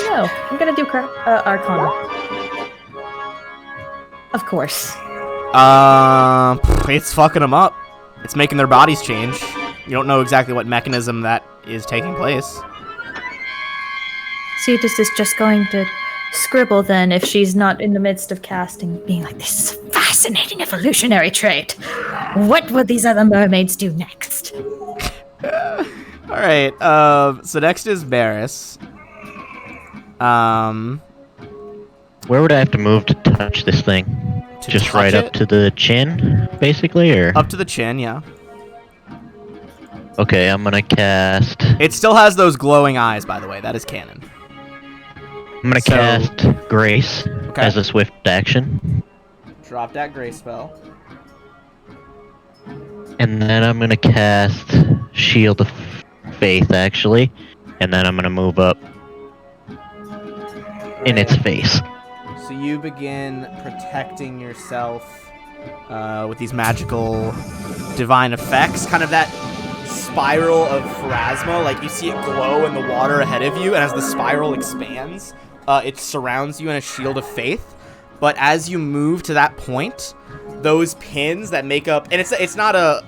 No, I'm gonna do Arcana. Of course. It's fucking them up. It's making their bodies change. You don't know exactly what mechanism that is taking place. Cetus is just going to scribble then if she's not in the midst of casting, being like, this is a fascinating evolutionary trait. What will these other mermaids do next? All right. So next is Barris. Where would I have to move to touch this thing? To Just touch right it? up to the chin, basically, or? Up to the chin, yeah. Okay, I'm gonna cast. It still has those glowing eyes, by the way. That is canon. I'm gonna So- cast Grace Okay. as a swift action, Drop that gray spell. and then I'm gonna cast Shield of Faith, actually, and then I'm gonna move up in its face. So you begin protecting yourself with these magical divine effects, kind of that spiral of pharasma, like you see it glow in the water ahead of you, and as the spiral expands, it surrounds you in a shield of faith. But as you move to that point, those pins that make up, and it's not a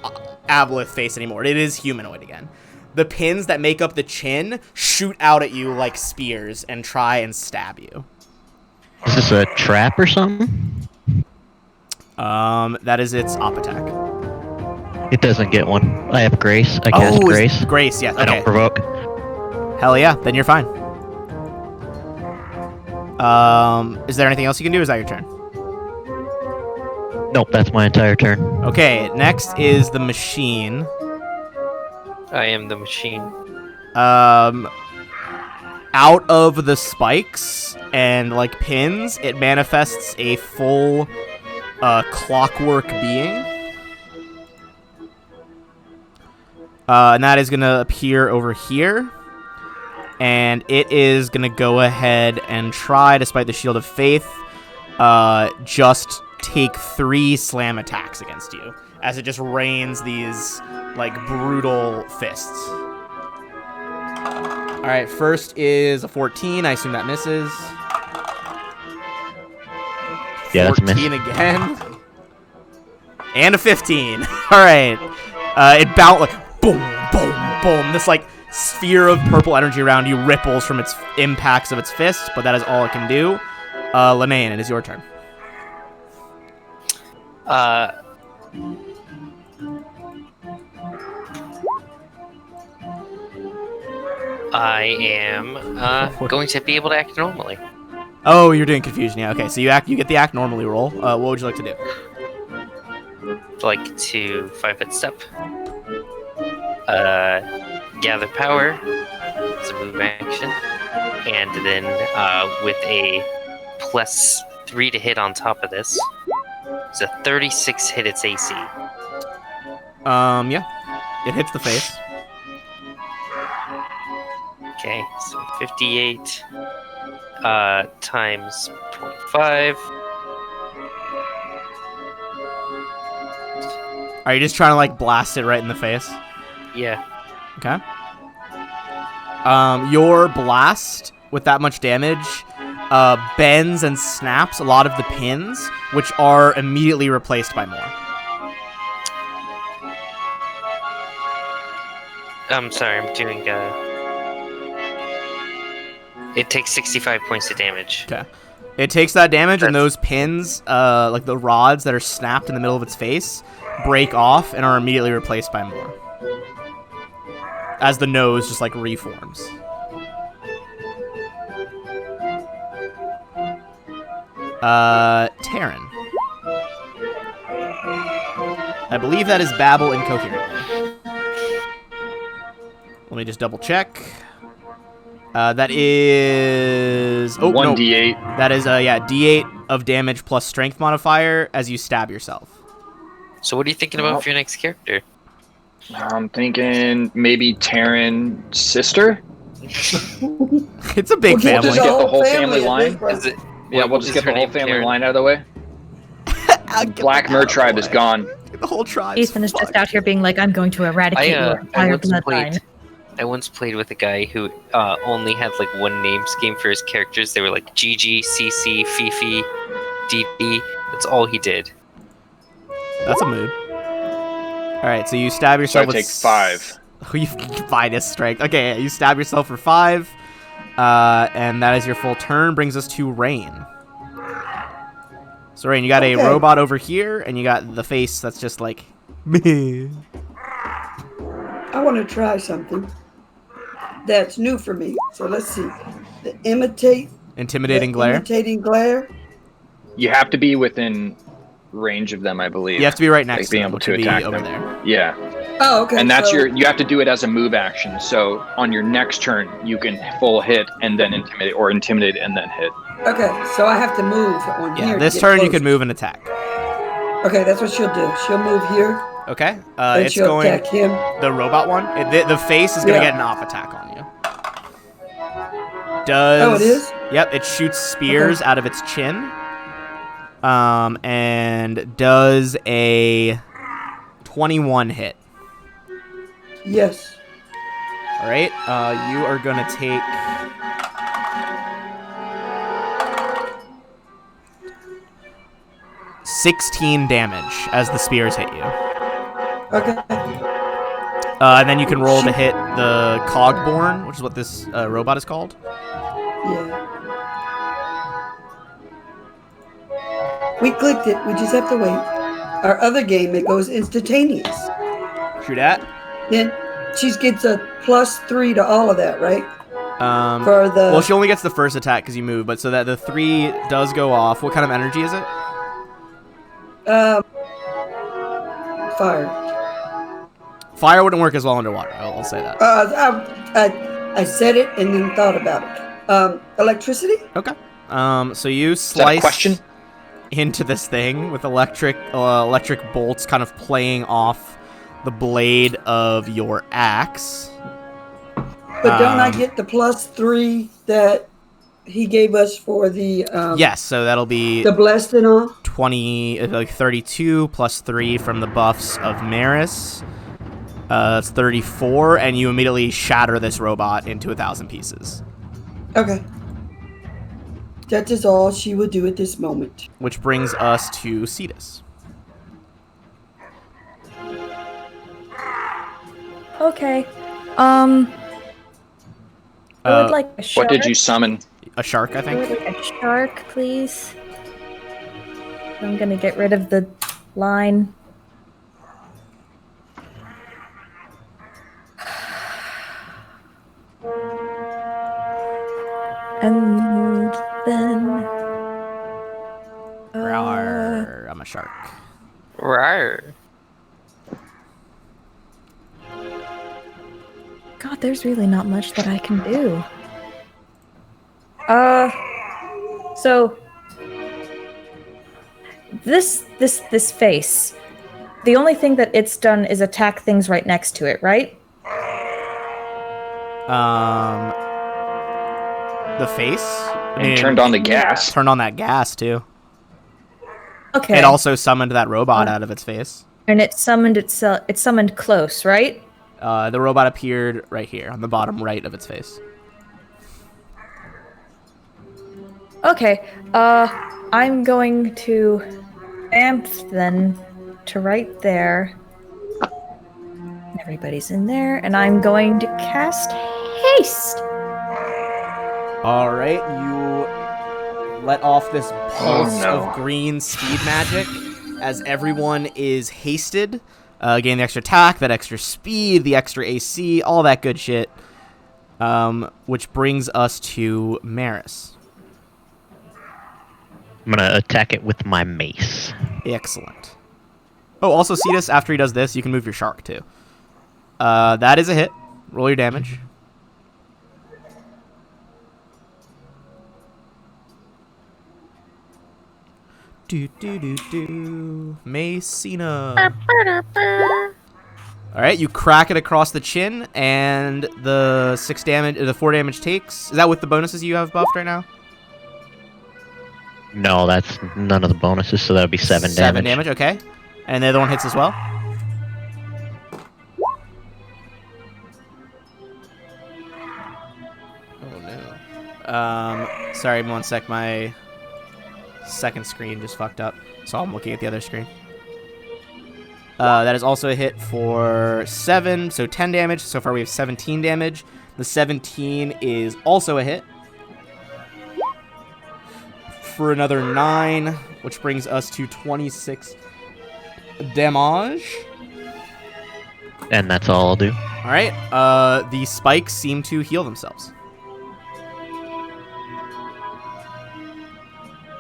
aboleth face anymore, it is humanoid again. The pins that make up the chin shoot out at you like spears and try and stab you. Is this a trap or something? That is its op attack. It doesn't get one. I have Grace. I cast it's Grace. Grace, yeah. I Okay. don't provoke. Hell yeah, then you're fine. Is there anything else you can do, or is that your turn? Nope, that's my entire turn. Okay, next is the machine. I am the machine. Out of the spikes and like pins, it manifests a full clockwork being. And that is going to appear over here. And it is going to go ahead and try, despite the Shield of Faith, just take 3 slam attacks against you. As it just rains these, like, brutal fists. Alright, first is a 14. I assume that misses. Yeah, that's a miss. 14 again. And a 15. Alright. It bounced like boom, boom, boom. This like sphere of purple energy around you ripples from its impacts of its fist, but that is all it can do. Linnea, it is your turn. I am going to be able to act normally. Oh, you're doing confusion. Yeah, okay. So you get the act normally roll. What would you like to do? Like to 5-foot step. Gather power. It's a move action. And then with a +3 to hit on top of this. It's a 36 hit its AC. Yeah. It hits the face. Okay, so 58 times 0.5. Are you just trying to like blast it right in the face? Yeah. Okay. Your blast with that much damage bends and snaps a lot of the pins, which are immediately replaced by more. I'm sorry, I'm doing it takes 65 points of damage. Okay. It takes that damage, and those pins, like the rods that are snapped in the middle of its face, break off and are immediately replaced by more. As the nose just, like, reforms. Terran. I believe that is babble incoherently. Let me just double check. That is... Oh, 1d8. No. That is, d8 of damage plus strength modifier as you stab yourself. So what are you thinking about for your next character? I'm thinking maybe Terran's sister? It's a big We'll family. just get the whole family at line. this point. Is it? Yeah, we'll just get the whole family line out of the way. Black Mer tribe is gone. The whole tribe. Ethan is just out here being like, I'm going to eradicate your entire bloodline. I once played with a guy who only had like one name scheme for his characters. They were like Gigi, CC, Fifi, DD. That's all he did. That's a mood. Alright, so you stab yourself So I with... take 5. You minus strength. Okay, you stab yourself for 5. And that is your full turn. Brings us to Rain. So Rain, you got a robot over here, and you got the face that's just like... I want to try something that's new for me. So let's see. The Intimidating glare. Imitating glare. You have to be within range of them, I believe. You have to be right next like to being them, able which to would be attack over them. there. Yeah. Oh, okay. And that's so, you have to do it as a move action. So on your next turn, you can full hit and then intimidate, or intimidate and then hit. Okay, so I have to move on here. Yeah, to this get turn you close. can move and attack. Okay, that's what she'll do. She'll move here. Okay, And it's she'll going... attack him. The robot one? The face is going to Yeah. get an off attack on you. Does... Oh, it is? Yep, it shoots spears out of its chin. And does a 21 hit. Yes. All right, you are going to take... ...16 damage as the spears hit you. Okay. And then you can roll to hit the Cogborn, which is what this robot is called. Yeah. We clicked it. We just have to wait. Our other game, it goes instantaneous. Shoot at. Then she gets a +3 to all of that, right? For the... Well, she only gets the first attack because you move, but so that the 3 does go off. What kind of energy is it? Fire. Fire wouldn't work as well underwater. I'll say that. I said it and then thought about it. Electricity? Okay. So you Is that a slice question? into this thing with electric bolts kind of playing off the blade of your axe. But don't I get the +3 that he gave us for the Yes, so that'll be the blessed and all? 20, like 32 plus 3 from the buffs of Maris. That's 34, and you immediately shatter this robot into 1,000 pieces. Okay. That is all she will do at this moment. Which brings us to Cetus. Okay. I would like a shark. What did you summon? A shark, I I think. would like a shark, please. I'm gonna get rid of the line. And then... Rawr, I'm a shark. Rawr. God, there's really not much that I can do. So this face. The only thing that it's done is attack things right next to it, right? The face? And turned on the gas. Turned on that gas, too. Okay. It also summoned that robot out of its face. And it summoned itself. It summoned close, right? The robot appeared right here, on the bottom right of its face. Okay. I'm going to amp then to right there. Everybody's in there, and I'm going to cast haste. All right, you let off this pulse of green speed magic as everyone is hasted. Gain the extra attack, that extra speed, the extra AC, all that good shit. Which brings us to Maris. I'm gonna attack it with my mace. Excellent. Oh, also, Cetus, after he does this, you can move your shark, too. That is a hit. Roll your damage. Messina. Alright, you crack it across the chin, and the 4 damage takes. Is that with the bonuses you have buffed right now? No, that's none of the bonuses, so that would be 7 damage. 7 damage, okay. And the other one hits as well? Oh no. Sorry, 1 sec, my second screen just fucked up, so I'm looking at the other screen. That is also a hit for 7, so 10 damage. So far we have 17 damage. The 17 is also a hit for another 9, which brings us to 26 damage. And that's all I'll do. Alright, the spikes seem to heal themselves.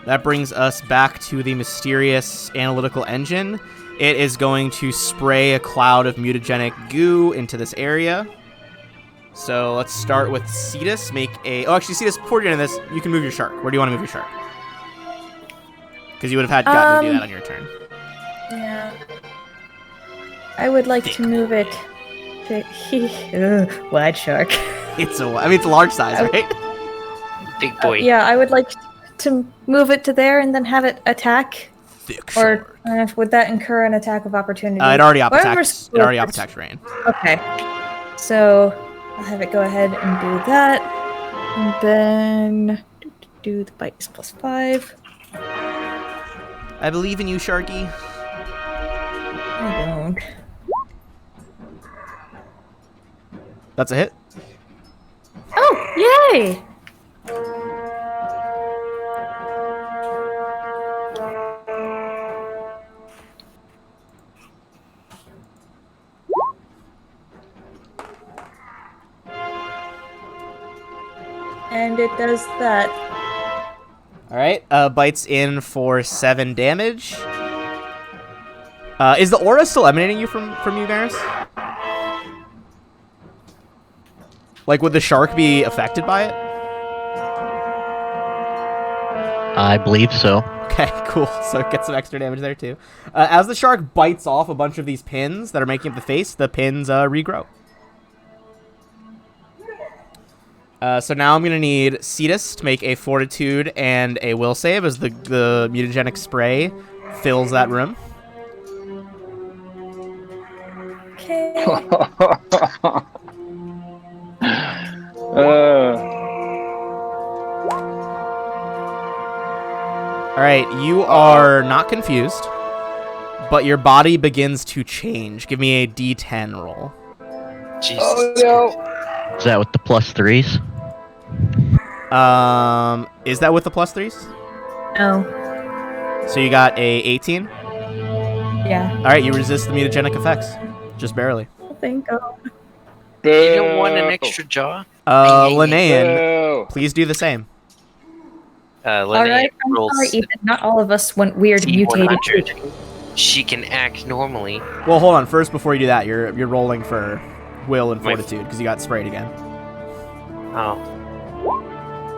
That brings us back to the mysterious analytical engine. It is going to spray a cloud of mutagenic goo into this area. So let's start with Cetus. Oh, actually, Cetus, before you're into this, you can move your shark. Where do you want to move your shark? Because you would have gotten to do that on your turn. Yeah. I would like to move it to wide shark. It's a large size, right? Big boy. Yeah, I would like to move it to there and then have it attack. Thick shark. Or would that incur an attack of opportunity? It already Whatever's attacked Rain. Okay. So I'll have it go ahead and do that. And then do the bite is +5. I believe in you, Sharky. I don't. That's a hit. Oh, yay! And it does that. Alright, bites in for 7 damage. Is the aura still emanating you from you, Varys? Like, would the shark be affected by it? I believe so. Okay, cool. So it gets some extra damage there too. As the shark bites off a bunch of these pins that are making up the face, the pins regrow. So now I'm going to need Cetus to make a Fortitude and a Will save as the mutagenic spray fills that room. Okay. Alright, you are not confused, but your body begins to change. Give me a D10 roll. Jesus. Oh no! Is that with the +3s? Is that with the +3s? No. So you got a 18? Yeah. Alright, you resist the mutagenic effects. Just barely. Oh, thank God. You don't want an extra jaw? Linnean, Boo. please do the same. All Linnea right, I'm rolls sorry, Ethan. Not all of us went weird mutated. D100. She can act normally. Well, hold on. First, before you do that, you're rolling for Will and My- Fortitude because you got sprayed again. Oh.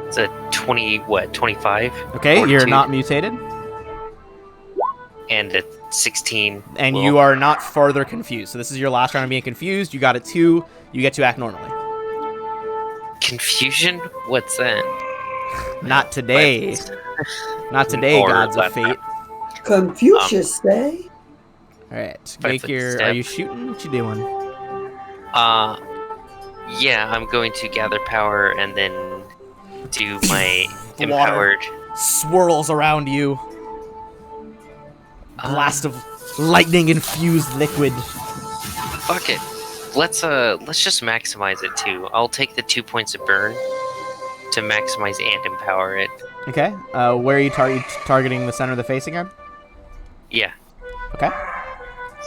It's a 25? Okay, you're Fortitude. not mutated, And a 16. and Will. you are not further confused. So this is your last round of being confused. You got a 2. You get to act normally. Confusion? What's that? Not today. Not today, Or gods of left fate. Confucius say? All right, 5 make foot your. step. Are you shooting? What you doing? Yeah, I'm going to gather power and then do my Water. empowered. Swirls around you. Blast of lightning infused liquid. Fuck it. Let's just maximize it too. I'll take the 2 points of burn to maximize and empower it. Okay. Where are you targeting the center of the face again? Yeah. Okay.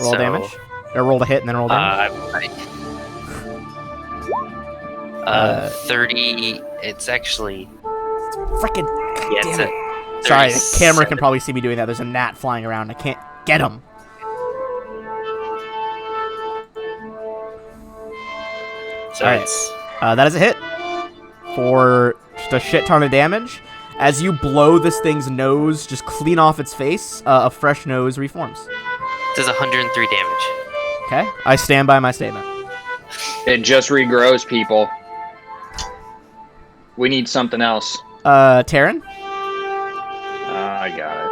Roll So, damage. Or roll to hit and then roll damage. 30. It's actually. Frickin' Yeah, damn it's it. a Sorry, the camera 37. can probably see me doing that. There's a gnat flying around. I can't get him. So Alright. it's. That is a hit for just a shit ton of damage. As you blow this thing's nose just clean off its face, a fresh nose reforms. Does 103 damage. Okay? I stand by my statement. It just regrows, people. We need something else. Taryn? I got it.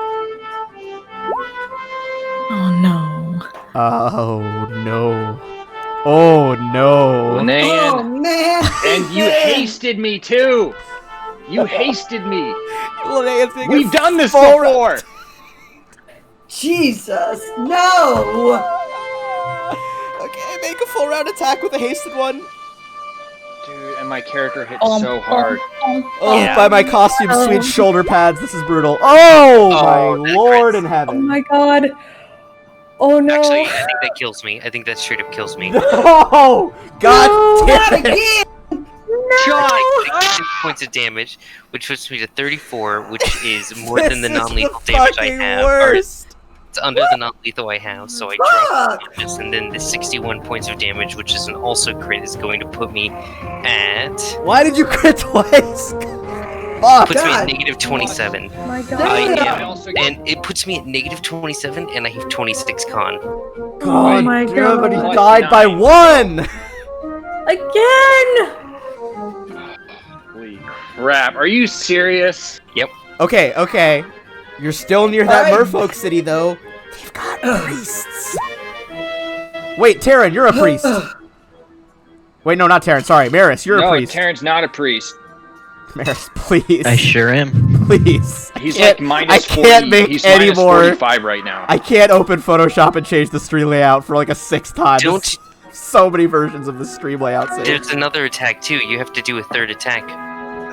Oh no. Oh, no. Oh, no. Linnea, Oh man! and you hasted me too. You hasted me. We've done this full before. Jesus, no! Okay, make a full round attack with a hasted one. Dude, and my character hit so hard. Oh, Yeah. by my costume, sweet shoulder pads. This is brutal. Oh, Oh, my that lord crits. in Oh heaven. my God. Oh no. Actually, I think that kills me. I think that straight up kills me. No! God No! Not damn it. again! Take 6 points of damage, which puts me to 34, which is more than the This is non-lethal damage I fucking have. Or worst. it's under the non-lethal I have, so I drop the damage, and then the 61 points of damage, which is an also crit, is going to put me at Why did you crit twice? Fuck. puts me at God. negative 27. Oh my God. I I am, also get and it puts me at negative 27, and I have 26 con. God, my damn it, he God. died by 1! Again. Holy crap! Are you serious? Okay, okay. You're still near that Alright. merfolk city, though. They've got priests. Wait, Taryn, you're a priest. Wait, no, not Taryn. Sorry, Maris, you're no, a priest. Terran's not a priest. Maris, please. I sure am. Please. He's Can't- like minus I can't 40. make He's any minus more. 45 right now. I can't open Photoshop and change the stream layout for like a 6th time. Don't. There's so many versions of the stream layout saved. There's another attack too. You have to do a third attack.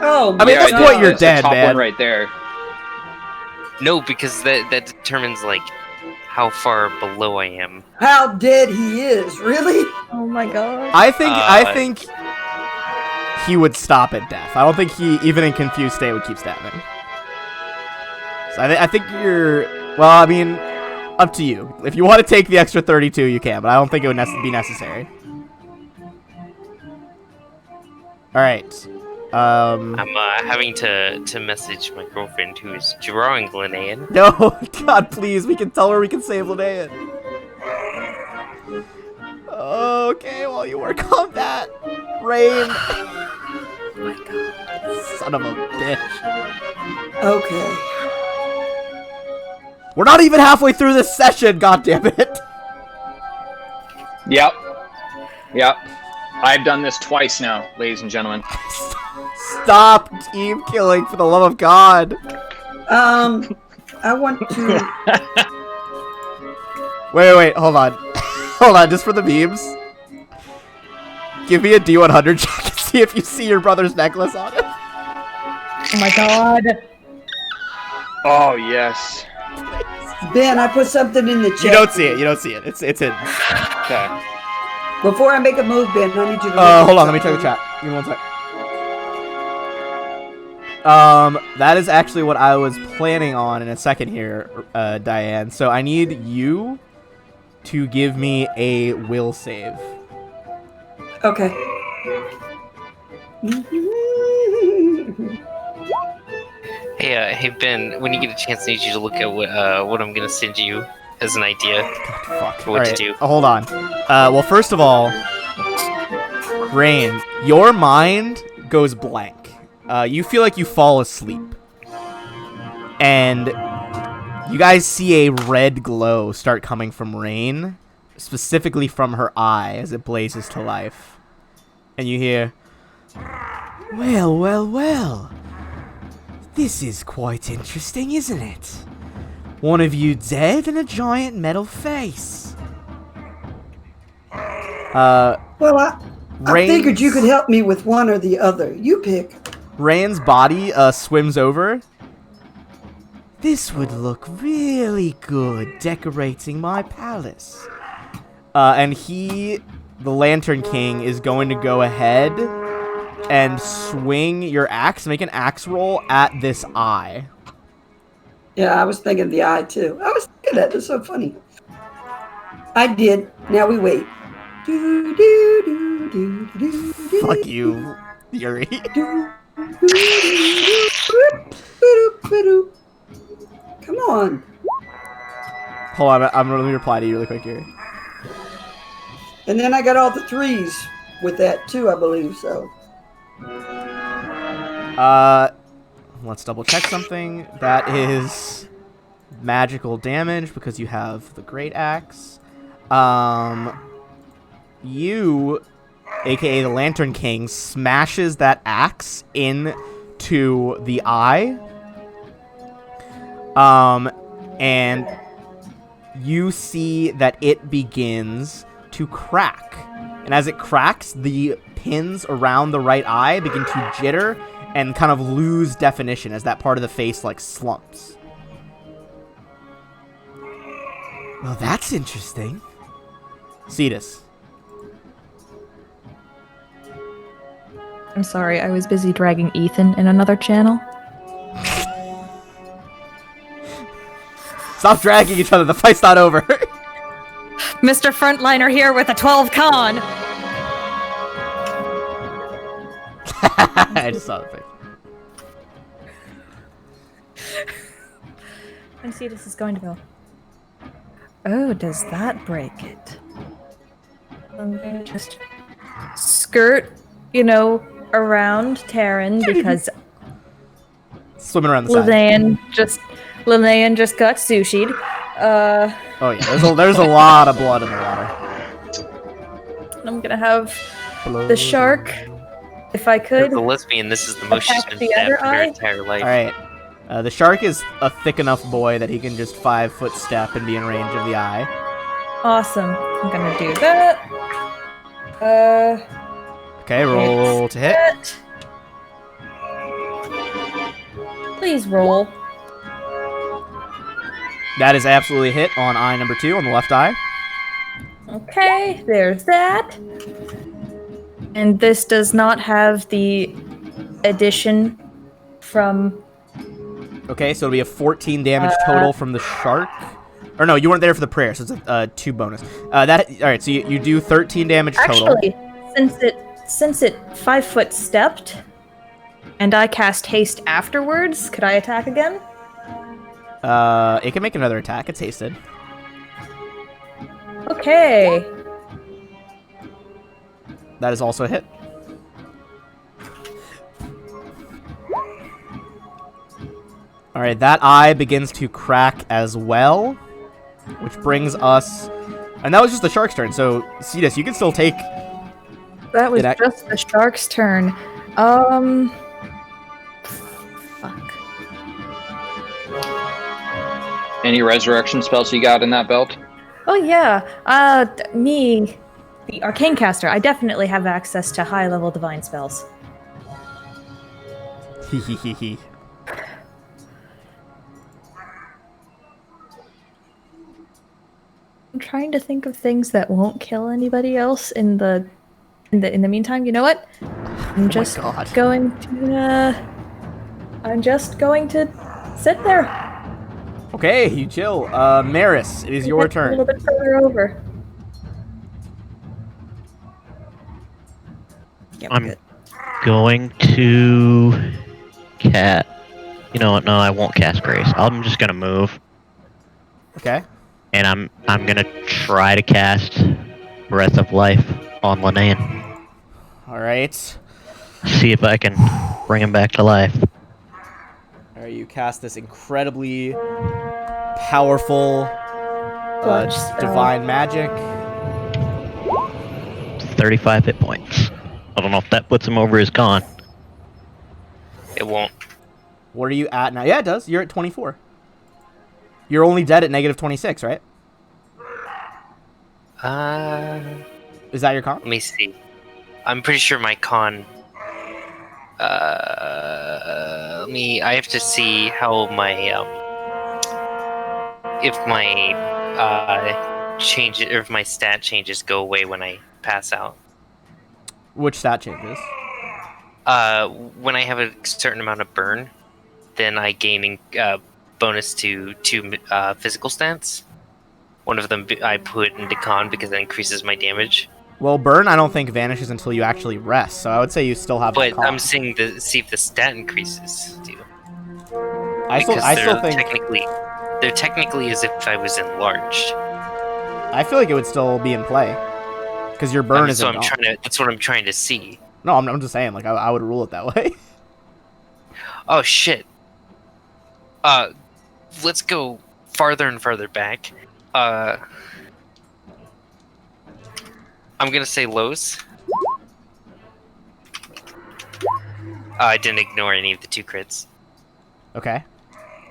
Oh I mean, at this I point, did. you're That's the dead, top man. one right there. No, because that determines like how far below I am. How dead he is, really? Oh my God. I think he would stop at death. I don't think he, even in confused state, would keep stabbing. So I think you're. Well, I mean, up to you. If you want to take the extra 32, you can, but I don't think it would be necessary. All right. I'm having to message my girlfriend who is drawing Linnean. No, God, please, we can tell her we can save Linnean. Okay, while you work on that, Rain. Oh my god. Son of a bitch. Okay. We're not even halfway through this session, goddammit. Yep. Yep. I've done this twice now, ladies and gentlemen. Stop team killing, for the love of God. I want to. Wait, hold on. Hold on, just for the memes. Give me a D100 check and see if you see your brother's necklace on it. Oh my god. Oh, yes. Ben, I put something in the chat. You don't see it. It's hidden. Okay. Before I make a move, Ben, I need you to. Hold on, let me check the chat. Give me one sec. That is actually what I was planning on in a second here, Diane. So I need you to give me a will save. Okay. Hey Ben, when you get a chance, I need you to look at what I'm gonna send you as an idea Fuck. for what Alright, to do. hold on. Well, first of all, Rain, your mind goes blank. You feel like you fall asleep. And you guys see a red glow start coming from Rain, specifically from her eye as it blazes to life. And you hear, well. This is quite interesting, isn't it? One of you dead and a giant metal face. Well, I figured you could help me with one or the other. You pick. Rain's body swims over. This would look really good decorating my palace. And the Lantern King, is going to go ahead and swing your axe, make an axe roll at this eye. Yeah, I was thinking the eye too. I was thinking that. That's so funny. I did. Now we wait. Fuck you, Yuri. Come on. Hold on, I'm going to reply to you really quick, Yuri. And then I got all the threes with that too, I believe so. Let's double check something. That is magical damage because you have the Great Axe. You, aka the Lantern King, smashes that axe into the eye. And you see that it begins to crack. And as it cracks, the pins around the right eye begin to jitter and kind of lose definition as that part of the face, like, slumps. Well, that's interesting. Cetus. I'm sorry, I was busy dragging Ethan in another channel. Stop dragging each other, the fight's not over. Mr. Frontliner here with a 12 con! I just saw the face. And see, this is going to go. Oh, does that break it? I'm gonna just skirt, around Taryn because Swimming around the side. Lillian just got sushi'd. Oh yeah, there's a lot of blood in the water. I'm gonna have the shark, if I could. As a lesbian, this is the most she's been the stabbed other in her eye? entire life. Alright. The shark is a thick enough boy that he can just 5-foot step and be in range of the eye. Awesome. I'm gonna do that. Okay, roll to hit. That. Please roll. That is absolutely a hit on eye number 2 on the left eye. Okay, there's that. And this does not have the addition from... Okay, so it'll be a 14 damage total from the shark. Or no, you weren't there for the prayer, so it's a 2 bonus. Alright, so you do 13 damage total. Actually, since it 5-foot stepped, and I cast haste afterwards, could I attack again? It can make another attack. It's hasted. Okay. That is also a hit. Alright, that eye begins to crack as well, which brings us... And that was just the shark's turn, so Cetus, you can still take... That was Did just the shark's turn. Fuck. Any resurrection spells you got in that belt? Oh yeah, me, the arcane caster, I definitely have access to high-level divine spells. Hehehehe. I'm trying to think of things that won't kill anybody else in the meantime. You know what? I'm just God. going to sit there. Okay, you chill. Maris, it is your Get a little turn. bit further over. Yep, I'm good. going to cat. You know what? No, I won't cast Grace. I'm just gonna move, Okay. and I'm gonna try to cast Breath of Life on Linnea. Alright. See if I can bring him back to life. Alright, you cast this incredibly powerful Clutch spell. divine magic. 35 hit points. I don't know if that puts him over his con. It won't. What are you at now? Yeah, it does. You're at 24. You're only dead at negative 26, right? Is that your con? Let me see. I'm pretty sure my con. I have to see how my if my change or if my stat changes go away when I pass out. Which stat changes? When I have a certain amount of burn, then I gain bonus to two physical stats. One of them I put into con because it increases my damage. Well, burn I don't think vanishes until you actually rest, so I would say you still have the But con. I'm seeing see if the stat increases too. I still think They're technically as if I was enlarged. I feel like it would still be in play. Because your burn isn't gone. That's what I'm trying to see. No, I'm just saying, like, I would rule it that way. Oh shit. Let's go farther and farther back. I'm gonna say Lowe's. I didn't ignore any of the 2 crits. Okay.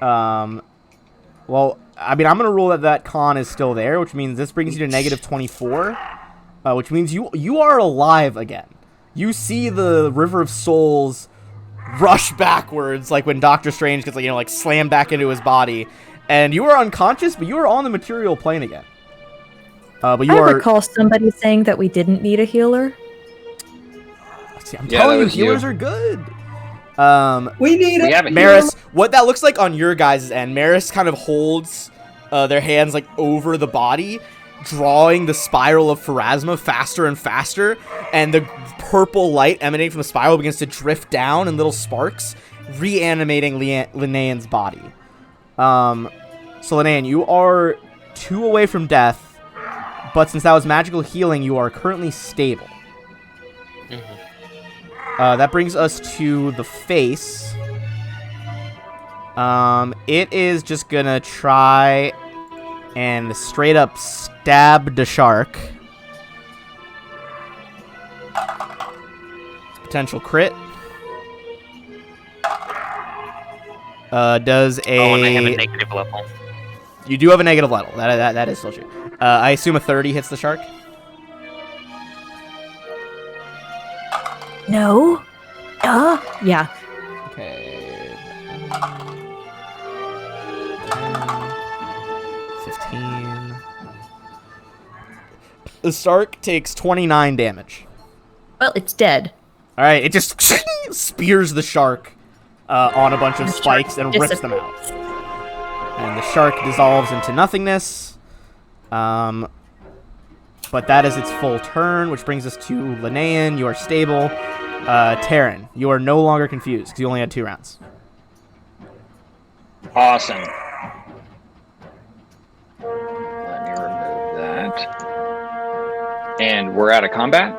Well, I mean, I'm going to rule that con is still there, which means this brings you to negative 24, which means you are alive again. You see the River of Souls rush backwards, like when Doctor Strange gets, like, slammed back into his body, and you are unconscious, but you are on the material plane again. But you I are... recall somebody saying that we didn't need a healer. See, I'm telling you, healers are good. We need a Maris, what that looks like on your guys' end, Maris kind of holds their hands like over the body, drawing the spiral of Pharasma faster and faster, and the purple light emanating from the spiral begins to drift down in little sparks, reanimating Linnean's body. So Linnean, you are 2 away from death, but since that was magical healing, you are currently stable. That brings us to the face. It is just gonna try and straight up stab the shark. Potential crit. Does a... Oh, and I have a negative level. You do have a negative level. That is still true. I assume a 30 hits the shark? No. Yeah. Okay. 15. The shark takes 29 damage. Well, it's dead. Alright, it just spears the shark on a bunch of The spikes shark and rips them out. And the shark dissolves into nothingness. But that is its full turn, which brings us to Linnean. You are stable. Taryn, you are no longer confused because you only had 2 rounds. Awesome. Let me remove that. And we're out of combat?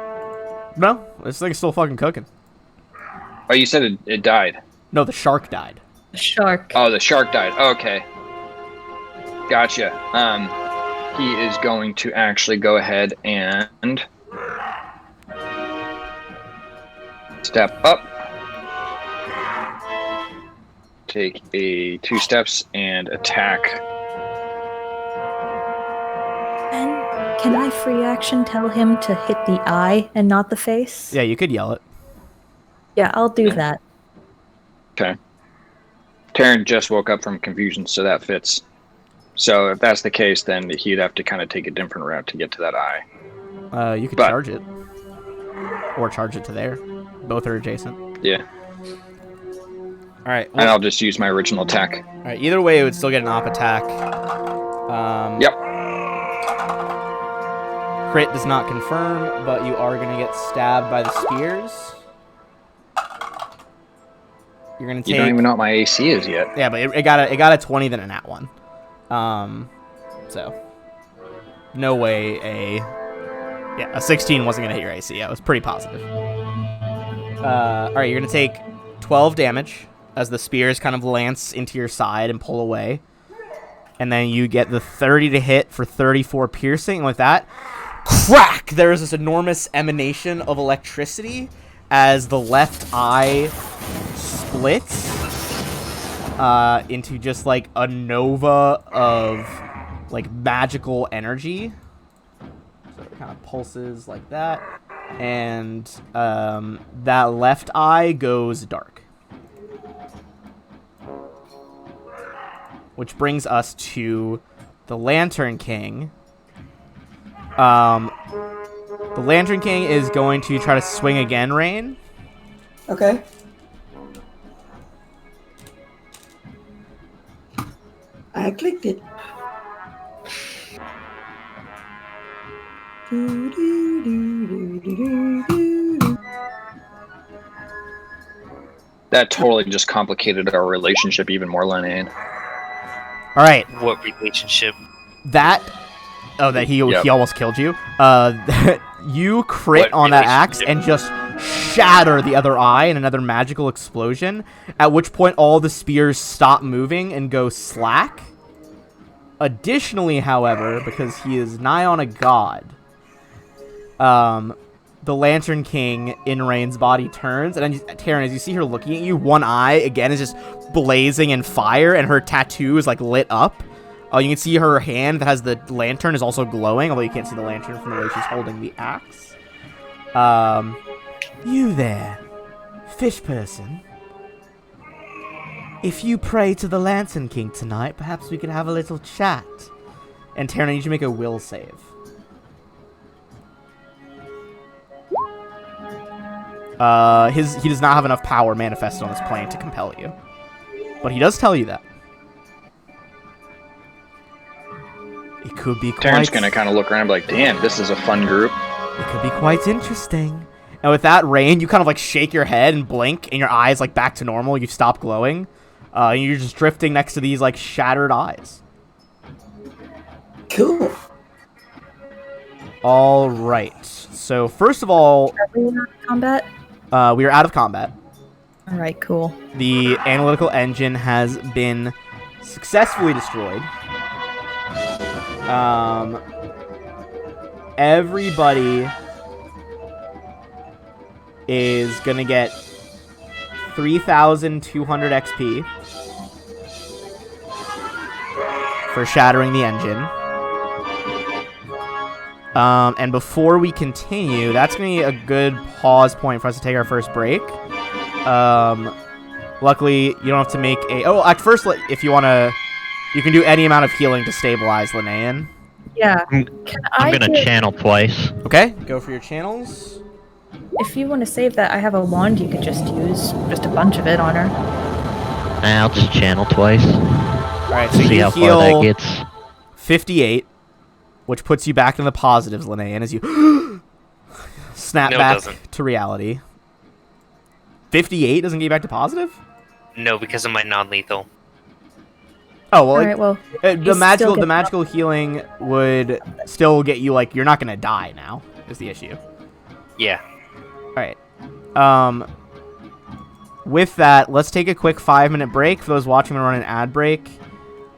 No, this thing's still fucking cooking. Oh, you said it died. No, the shark died. Shark. Oh, the shark died. Okay. Gotcha. He is going to actually go ahead and step up. Take 2 steps and attack. And can I free action tell him to hit the eye and not the face? Yeah, you could yell it. Yeah, I'll do that. Okay. Taryn just woke up from confusion, so that fits. So if that's the case, then he'd have to kind of take a different route to get to that eye. You could charge it. Or charge it to there. Both are adjacent. Yeah. Alright. And I'll just use my original attack. Alright, either way, it would still get an op attack. Yep. Crit does not confirm, but you are going to get stabbed by the spears. You're going to take... You don't even know what my AC is yet. Yeah, but it got a 20, then a nat 1. So... No way a 16 wasn't going to hit your AC. Yeah, it was pretty positive. Alright, you're going to take 12 damage as the spears kind of lance into your side and pull away. And then you get the 30 to hit for 34 piercing. And with that, crack! There is this enormous emanation of electricity as the left eye splits into just like a nova of like magical energy. So it kind of pulses like that. And that left eye goes dark. Which brings us to the Lantern King. The Lantern King is going to try to swing again, Rain. Okay. I clicked it. That totally just complicated our relationship even more, Lennon. All right. What relationship? That he almost killed you. You crit What on that axe relationship? and just shatter the other eye in another magical explosion. At which point all the spears stop moving and go slack. Additionally, however, because he is nigh on a god, the Lantern King in Rain's body turns, and then Taryn, as you see her looking at you, one eye again is just blazing in fire, and her tattoo is like lit up. You can see her hand that has the lantern is also glowing, although you can't see the lantern from the way she's holding the axe. You there, fish person. If you pray to the Lantern King tonight, perhaps we could have a little chat. And Taryn, I need you to make a will save. He does not have enough power manifested on this plane to compel you. But he does tell you that. It could be quite... Taryn's gonna kind of look around and be like, damn, this is a fun group. It could be quite interesting. And with that, Rain, you kind of like shake your head and blink, and your eyes like back to normal. You stop glowing. And you're just drifting next to these like shattered eyes. Cool. All right. So first of all, Are we in combat? we are out of combat. All right, cool. The analytical engine has been successfully destroyed. Everybody is gonna get 3,200 XP for shattering the engine. And before we continue, that's going to be a good pause point for us to take our first break. Luckily, you don't have to make a... Oh, at first, if you want to... You can do any amount of healing to stabilize Linnaean. Yeah. I'm gonna channel twice. Okay, go for your channels. If you want to save that, I have a wand you could just use. Just a bunch of it on her. I'll just channel twice. Alright, so See you how far that heal gets. 58, which puts you back in the positives, Linnaean, as you snap No, it back doesn't. to reality. 58 doesn't get you back to positive? No, because of my non-lethal. Oh well, All right, well, the you magical still get- magical healing would still get you like you're not gonna die now. Is the issue? Yeah. All right. With that, let's take a quick 5-minute break. For those watching, we're running an ad break.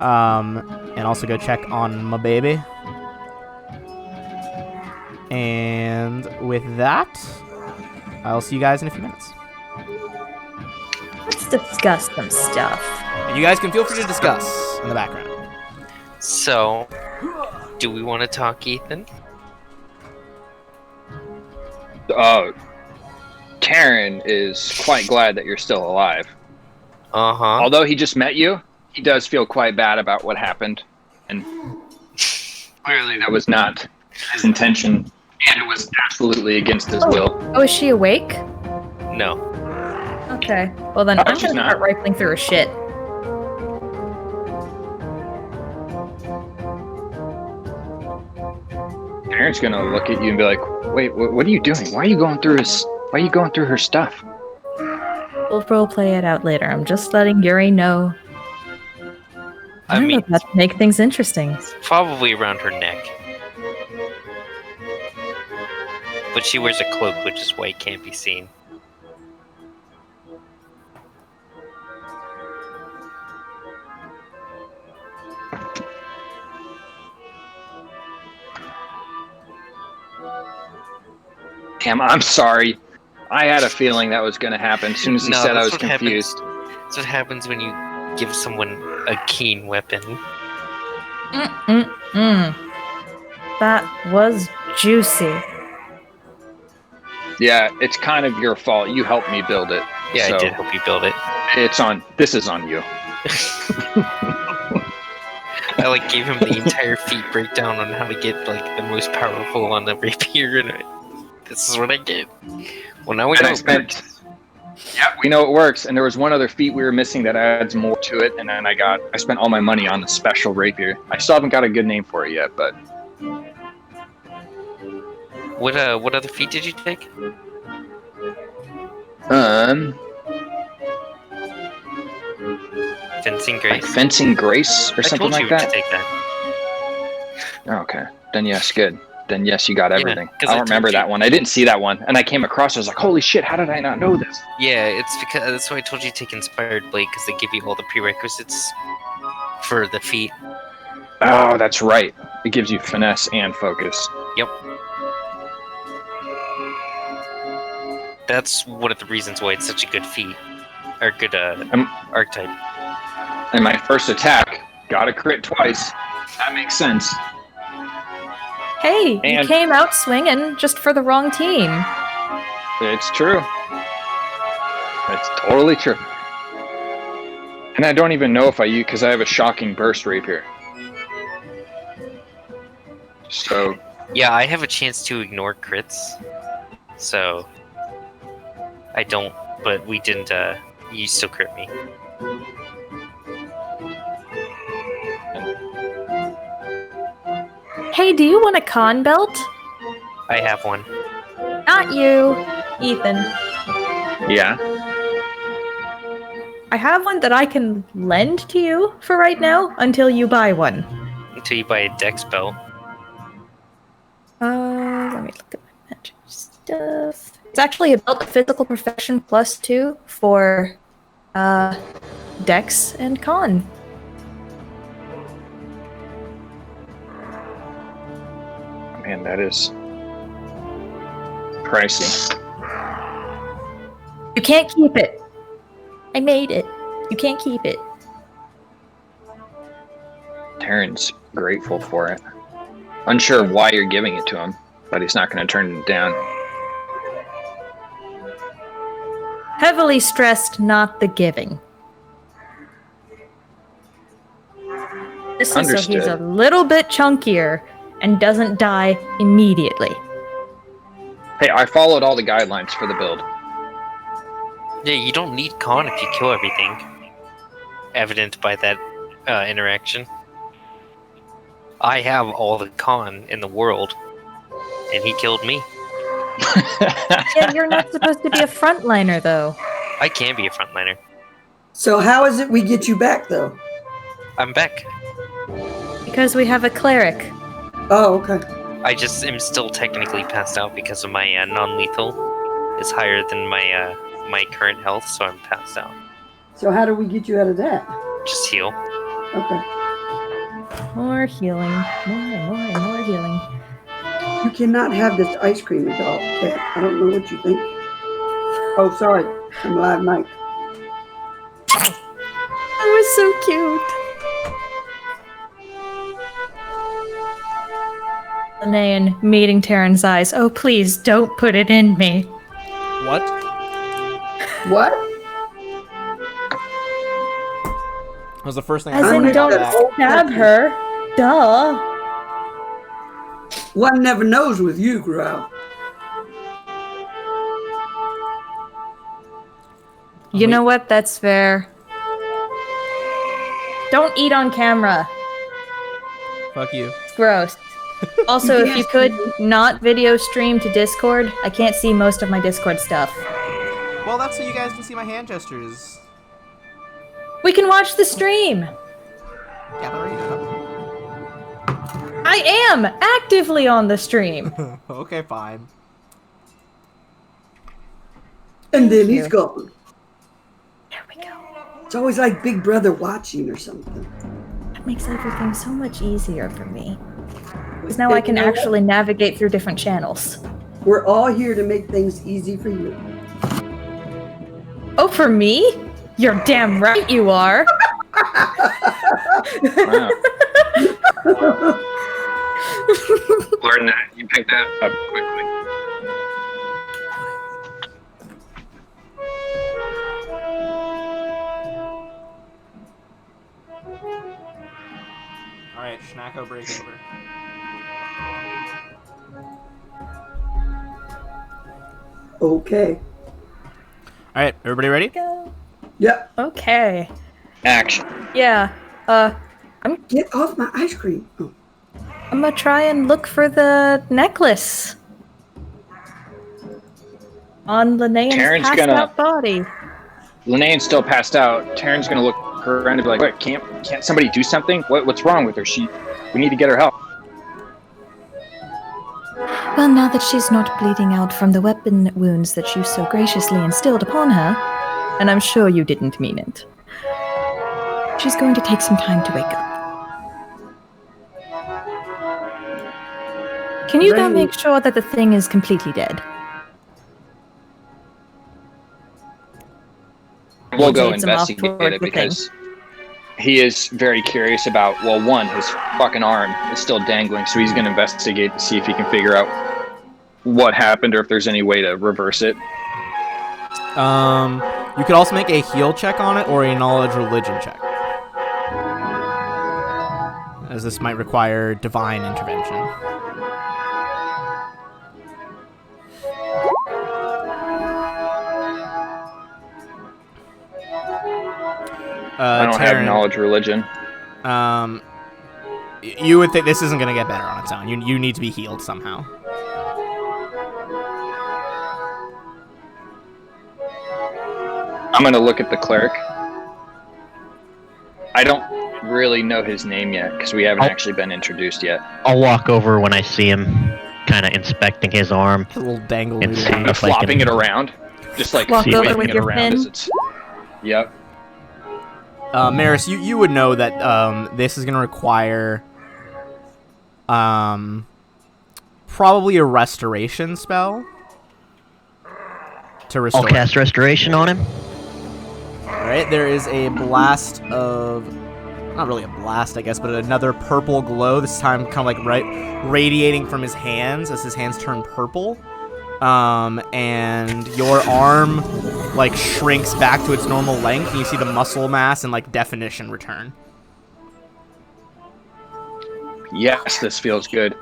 And also go check on my baby. And with that, I'll see you guys in a few minutes. let's discuss some stuff. And you guys can feel free to discuss in the background. So, do we want to talk, Ethan? Karen is quite glad that you're still alive. Uh-huh. Although he just met you, he does feel quite bad about what happened. And clearly that was not his intention, and it was absolutely against his will. Oh, is she awake? No. Okay. Well, then Oh, I'm she's gonna not. start rifling through her shit. Karen's gonna look at you and be like, "Wait, what are you doing? Why are you going through her stuff?" We'll roleplay it out later. I'm just letting Yuri know. I mean, about to make things interesting. probably around her neck. But she wears a cloak, which is why it can't be seen. Damn, I'm sorry. I had a feeling that was gonna happen. As soon as he No, said I that's was what confused. That's what happens when you give someone a keen weapon. That was juicy. Yeah, it's kind of your fault. You helped me build it. Yeah, so I did help you build it. This is on you. I like gave him the entire feat breakdown on how to get like the most powerful on the rapier, and this is what I get. Well, now we And know I it spent. works. Yeah, we know it works. And there was one other feat we were missing that adds more to it. And then I spent all my money on the special rapier. I still haven't got a good name for it yet, but What other feat did you take? Fencing like Grace. fencing grace or I something told like you that. to take that. Oh, okay. Then yes, good. Then yes, you got everything. 'cause I I don't remember told you. that one. I didn't see that one, and I came across it. I was like, "Holy shit! How did I not know this?" Yeah, it's because that's why I told you to take Inspired Blade, because they give you all the prerequisites for the feat. Oh, that's right. It gives you finesse and focus. Yep. That's one of the reasons why it's such a good feat, or good archetype. And my first attack got a crit twice. That makes sense. Hey, you And- came out swinging just for the wrong team. It's true. It's totally true. And I don't even know if I use, because I have a shocking burst rapier. So, Yeah, I have a chance to ignore crits, so I don't. But we didn't. You still crit me. Hey, do you want a con belt? I have one. Not you, Ethan. yeah. I have one that I can lend to you for right now until you buy one. Until you buy a dex belt. Let me look at my magic stuff. It's actually a belt of physical perfection +2 for dex and con. Man, that is pricey. You can't keep it. I made it. You can't keep it. Taryn's grateful for it. Unsure why you're giving it to him, but he's not going to turn it down. Heavily stressed, not the giving. This is so he's a Understood. little bit chunkier and doesn't die immediately. Hey, I followed all the guidelines for the build. Yeah, you don't need con if you kill everything. Evident by that interaction. I have all the con in the world, and he killed me. Yeah, you're not supposed to be a frontliner, though. I can be a frontliner. So how is it we get you back though? I'm back. Because we have a cleric. Oh, okay. I just am still technically passed out because of my non-lethal is higher than my current health, so I'm passed out. So how do we get you out of that? Just heal. Okay. More healing. More healing. You cannot have this ice cream at all. Okay. I don't know what you think. Oh, sorry. I'm live mic. That was so cute. Linnea meeting Taryn's eyes. Oh, please don't put it in me. What? What? That was the first thing As I in, heard don't about that. stab her. Duh. One never knows with you, Growl. You know what? That's fair. Don't eat on camera. Fuck you. It's gross. Also, if you could not video stream to Discord, I can't see most of my Discord stuff. Well, that's so you guys can see my hand gestures. We can watch the stream. Yeah, but already done. I am actively on the stream. Okay, fine. And then he's you. gone. There we go. It's always like Big Brother watching or something. That makes everything so much easier for me. Because now I can actually navigate through different channels. We're all here to make things easy for you. Oh, for me? You're damn right you are. Wow. Learn that. You picked that up quickly. Alright, Schnacko break over. Okay. Alright, everybody ready? Go. Yep. Okay. Action. Yeah. Get off my ice cream. Oh. I'm gonna try and look for the necklace on Linnean's Taryn's passed gonna- out body. Linnean's still passed out. Taryn's gonna look around and be like, "What? Can't somebody do something? What's wrong with her? We need to get her help." Well, now that she's not bleeding out from the weapon wounds that you so graciously instilled upon her, and I'm sure you didn't mean it, she's going to take some time to wake up. Can you go Right. make sure that the thing is completely dead? We'll go Takes him off investigate towards it the thing. because he is very curious about, well, one, his fucking arm is still dangling, so he's going to investigate to see if he can figure out what happened or if there's any way to reverse it. You could also make a heal check on it or a knowledge religion check, as this might require divine intervention. I don't have Taryn, knowledge religion. You would think this isn't going to get better on its own. You need to be healed somehow. I'm going to look at the cleric. I don't really know his name yet because we haven't actually been introduced yet. I'll walk over when I see him, kind of inspecting his arm. A little dangle. And see Kind of if I flopping can- it around. Just like Walk waving over with it your around fin? as it's... Yep. Maris, you would know that this is going to require probably a restoration spell to restore. I'll cast restoration on him. Alright, there is a blast of... Not really a blast, I guess, but another purple glow, this time kind of like radiating from his hands as his hands turn purple. And your arm, like, shrinks back to its normal length, and you see the muscle mass and, like, definition return. Yes, this feels good.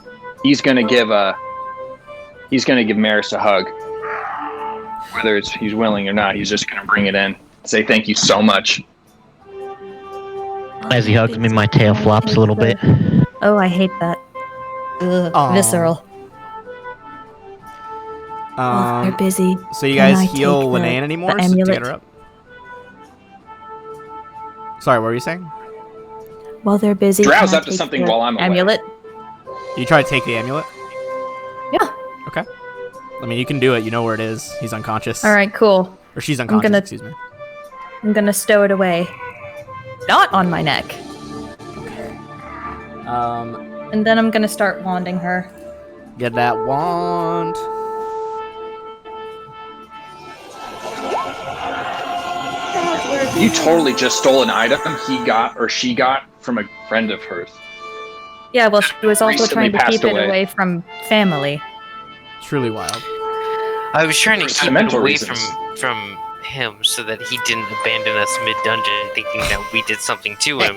He's gonna give Maris a hug. Whether he's willing or not, he's just gonna bring it in. Say thank you so much. As he hugs me, my tail flops a little bit. Oh, I hate that. Ugh, Aw. visceral. Well, they're busy. So you Can guys I heal take the Linnea anymore to amulet? get her up? Sorry, what were you saying? While they're busy, Drow's can I up to take something the while I'm away. amulet? You try to take the amulet? Yeah. Okay. I mean, you can do it. You know where it is. He's unconscious. All right, cool. Or she's unconscious, excuse me. I'm gonna stow it away. Not on my neck. And then I'm gonna start wanding her. Get that wand. You totally just stole an item he got or she got from a friend of hers. Yeah, well, she was also Recently trying to passed keep away. it away from family. Truly wild. I was trying to keep it sentimental away reasons. from him so that he didn't abandon us mid-dungeon thinking that we did something to him.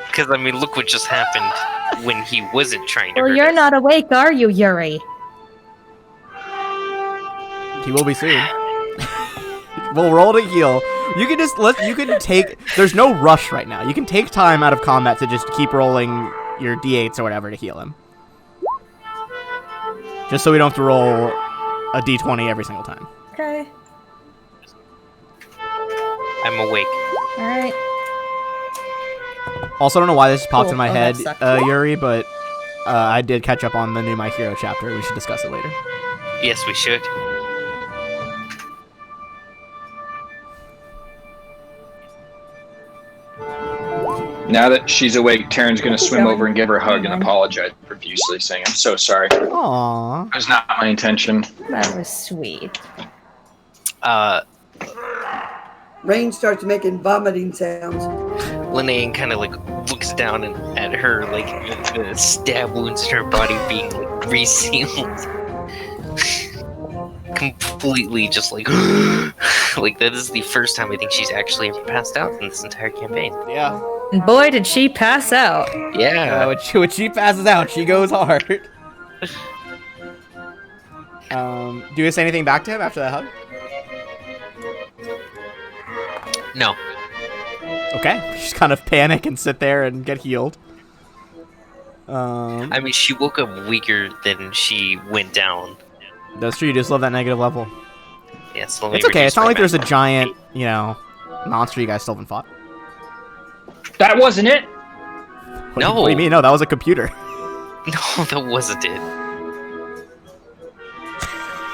Because, I mean, look what just happened when he wasn't trying to Well, hurt you're us. not awake, are you, Yuri? He will be soon. We'll roll to heal. You can just you can take. There's no rush right now. You can take time out of combat to just keep rolling your d8s or whatever to heal him. Just so we don't have to roll a d20 every single time. Okay. I'm awake. Alright. Also, I don't know why this just popped Cool. in my Oh, head, that sucked. Yuri, but I did catch up on the new My Hero chapter. We should discuss it later. Yes, we should. Now that she's awake, Taryn's going to swim going. over and give her a hug and Mhm. apologize profusely, saying, "I'm so sorry. It Aww. was not my intention." That was sweet. Rain starts making vomiting sounds. Linnea kind of like looks down at her, like the stab wounds in her body being like resealed. Completely just like like that is the first time I think she's actually ever passed out in this entire campaign. Yeah. And boy, did she pass out. Yeah. When she passes out, she goes hard. Do you say anything back to him after that hug? No. Okay. Just kind of panic and sit there and get healed. I mean, she woke up weaker than she went down. That's true. You just love that negative level. Yeah, so let me It's okay. reduce It's not my like there's a magic. giant, monster you guys still haven't fought. That wasn't it. What do you mean? No, that was a computer. No, that wasn't it.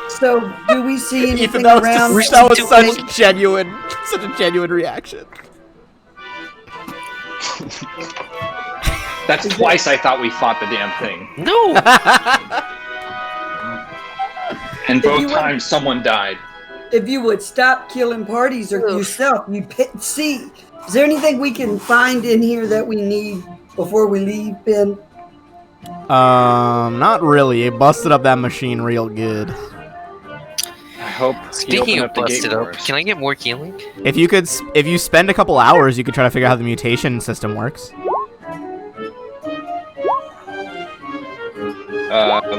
So, do we see anything Ethan, that around? was such a genuine reaction. That's twice I thought we fought the damn thing. No. And you both would- times someone died. If you would stop killing parties or yourself, see. Is there anything we can find in here that we need before we leave, Ben? Not really. It busted up that machine real good. I hope. Speaking of the gate busted for up, us. can I get more healing? If you spend a couple hours, you could try to figure out how the mutation system works.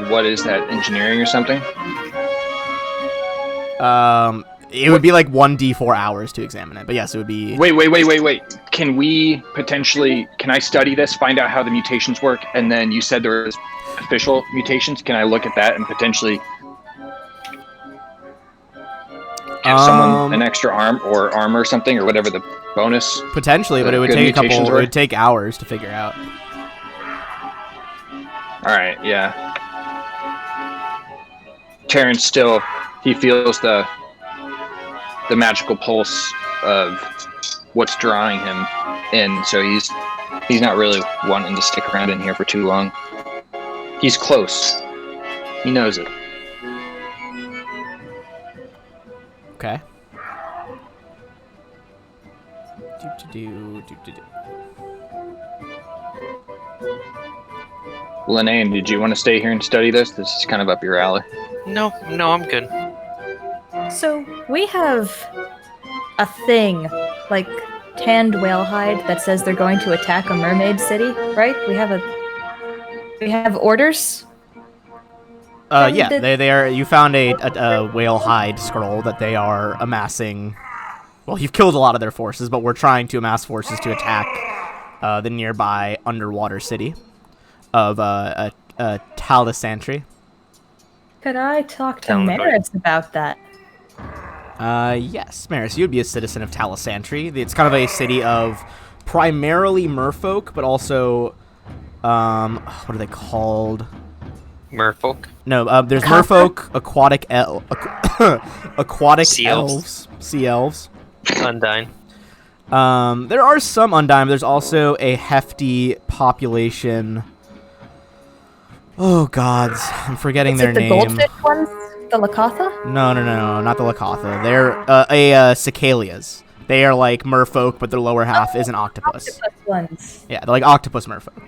What is that? Engineering or something? It would be like 1d4 hours to examine it, but yes, it would be. Wait. Can we potentially? Can I study this, find out how the mutations work, and then you said there was official mutations? Can I look at that and potentially give someone an extra arm or armor or something or whatever the bonus? Potentially, but the it would good take a couple. mutations It were? would take hours to figure out. All right, yeah. Terrence still, he feels the magical pulse of what's drawing him in, so he's not really wanting to stick around in here for too long. He's close. He knows it. Okay. Linnea, did you want to stay here and study this? This is kind of up your alley. No, I'm good. So, we have a thing, like tanned whale hide, that says they're going to attack a mermaid city, right? We have orders? Yeah, did- they are. You found a whale hide scroll that they are amassing. Well, you've killed a lot of their forces, but we're trying to amass forces to attack the nearby underwater city of Talisantry. Could I talk to Tell me about it. Maris about that? Yes, Maris, you'd be a citizen of Talisantry. It's kind of a city of primarily merfolk, but also, what are they called? Merfolk. No, there's merfolk, aquatic Sea elves, sea elves. Undyne. There are some Undyne, but there's also a hefty population. Oh gods, I'm forgetting Is their it the name. goldfish ones? The Lakatha? No, not the Lakatha. They're Cicalias. They are like merfolk, but their lower half is an octopus. Octopus ones. Yeah, they're like octopus merfolk.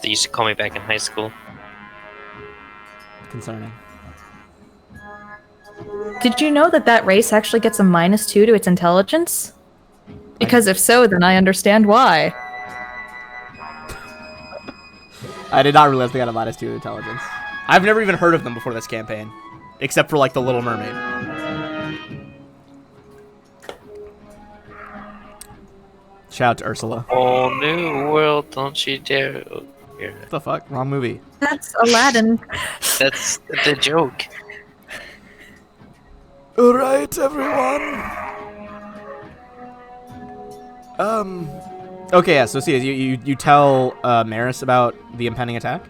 They used to call me back in high school. Concerning. Did you know that that race actually gets a -2 to its intelligence? Because if so, then I understand why. I did not realize they got a -2 intelligence. I've never even heard of them before this campaign, except for like the Little Mermaid. Shout out to Ursula. Whole new world, don't you dare. What the fuck? Wrong movie. That's Aladdin. That's the joke. Alright, everyone. Okay, yeah, so see, you tell Maris about the impending attack?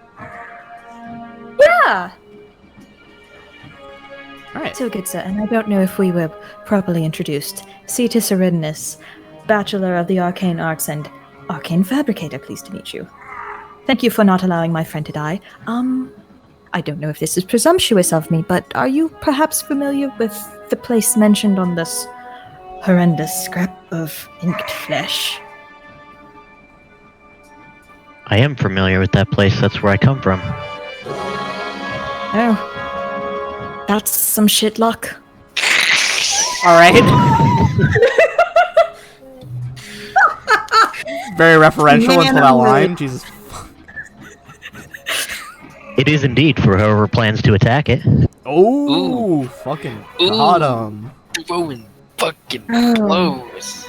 Yeah! Alright. So good, sir, and I don't know if we were properly introduced. Cetus Aridinus, Bachelor of the Arcane Arts and Arcane Fabricator, pleased to meet you. Thank you for not allowing my friend to die. I don't know if this is presumptuous of me, but are you perhaps familiar with the place mentioned on this horrendous scrap of inked flesh? I am familiar with that place. That's where I come from. Oh. That's some shit luck. Alright. Very referential until that line. Jesus. It is indeed for whoever plans to attack it. Oh, fucking got him. Throwing fucking Oh. blows.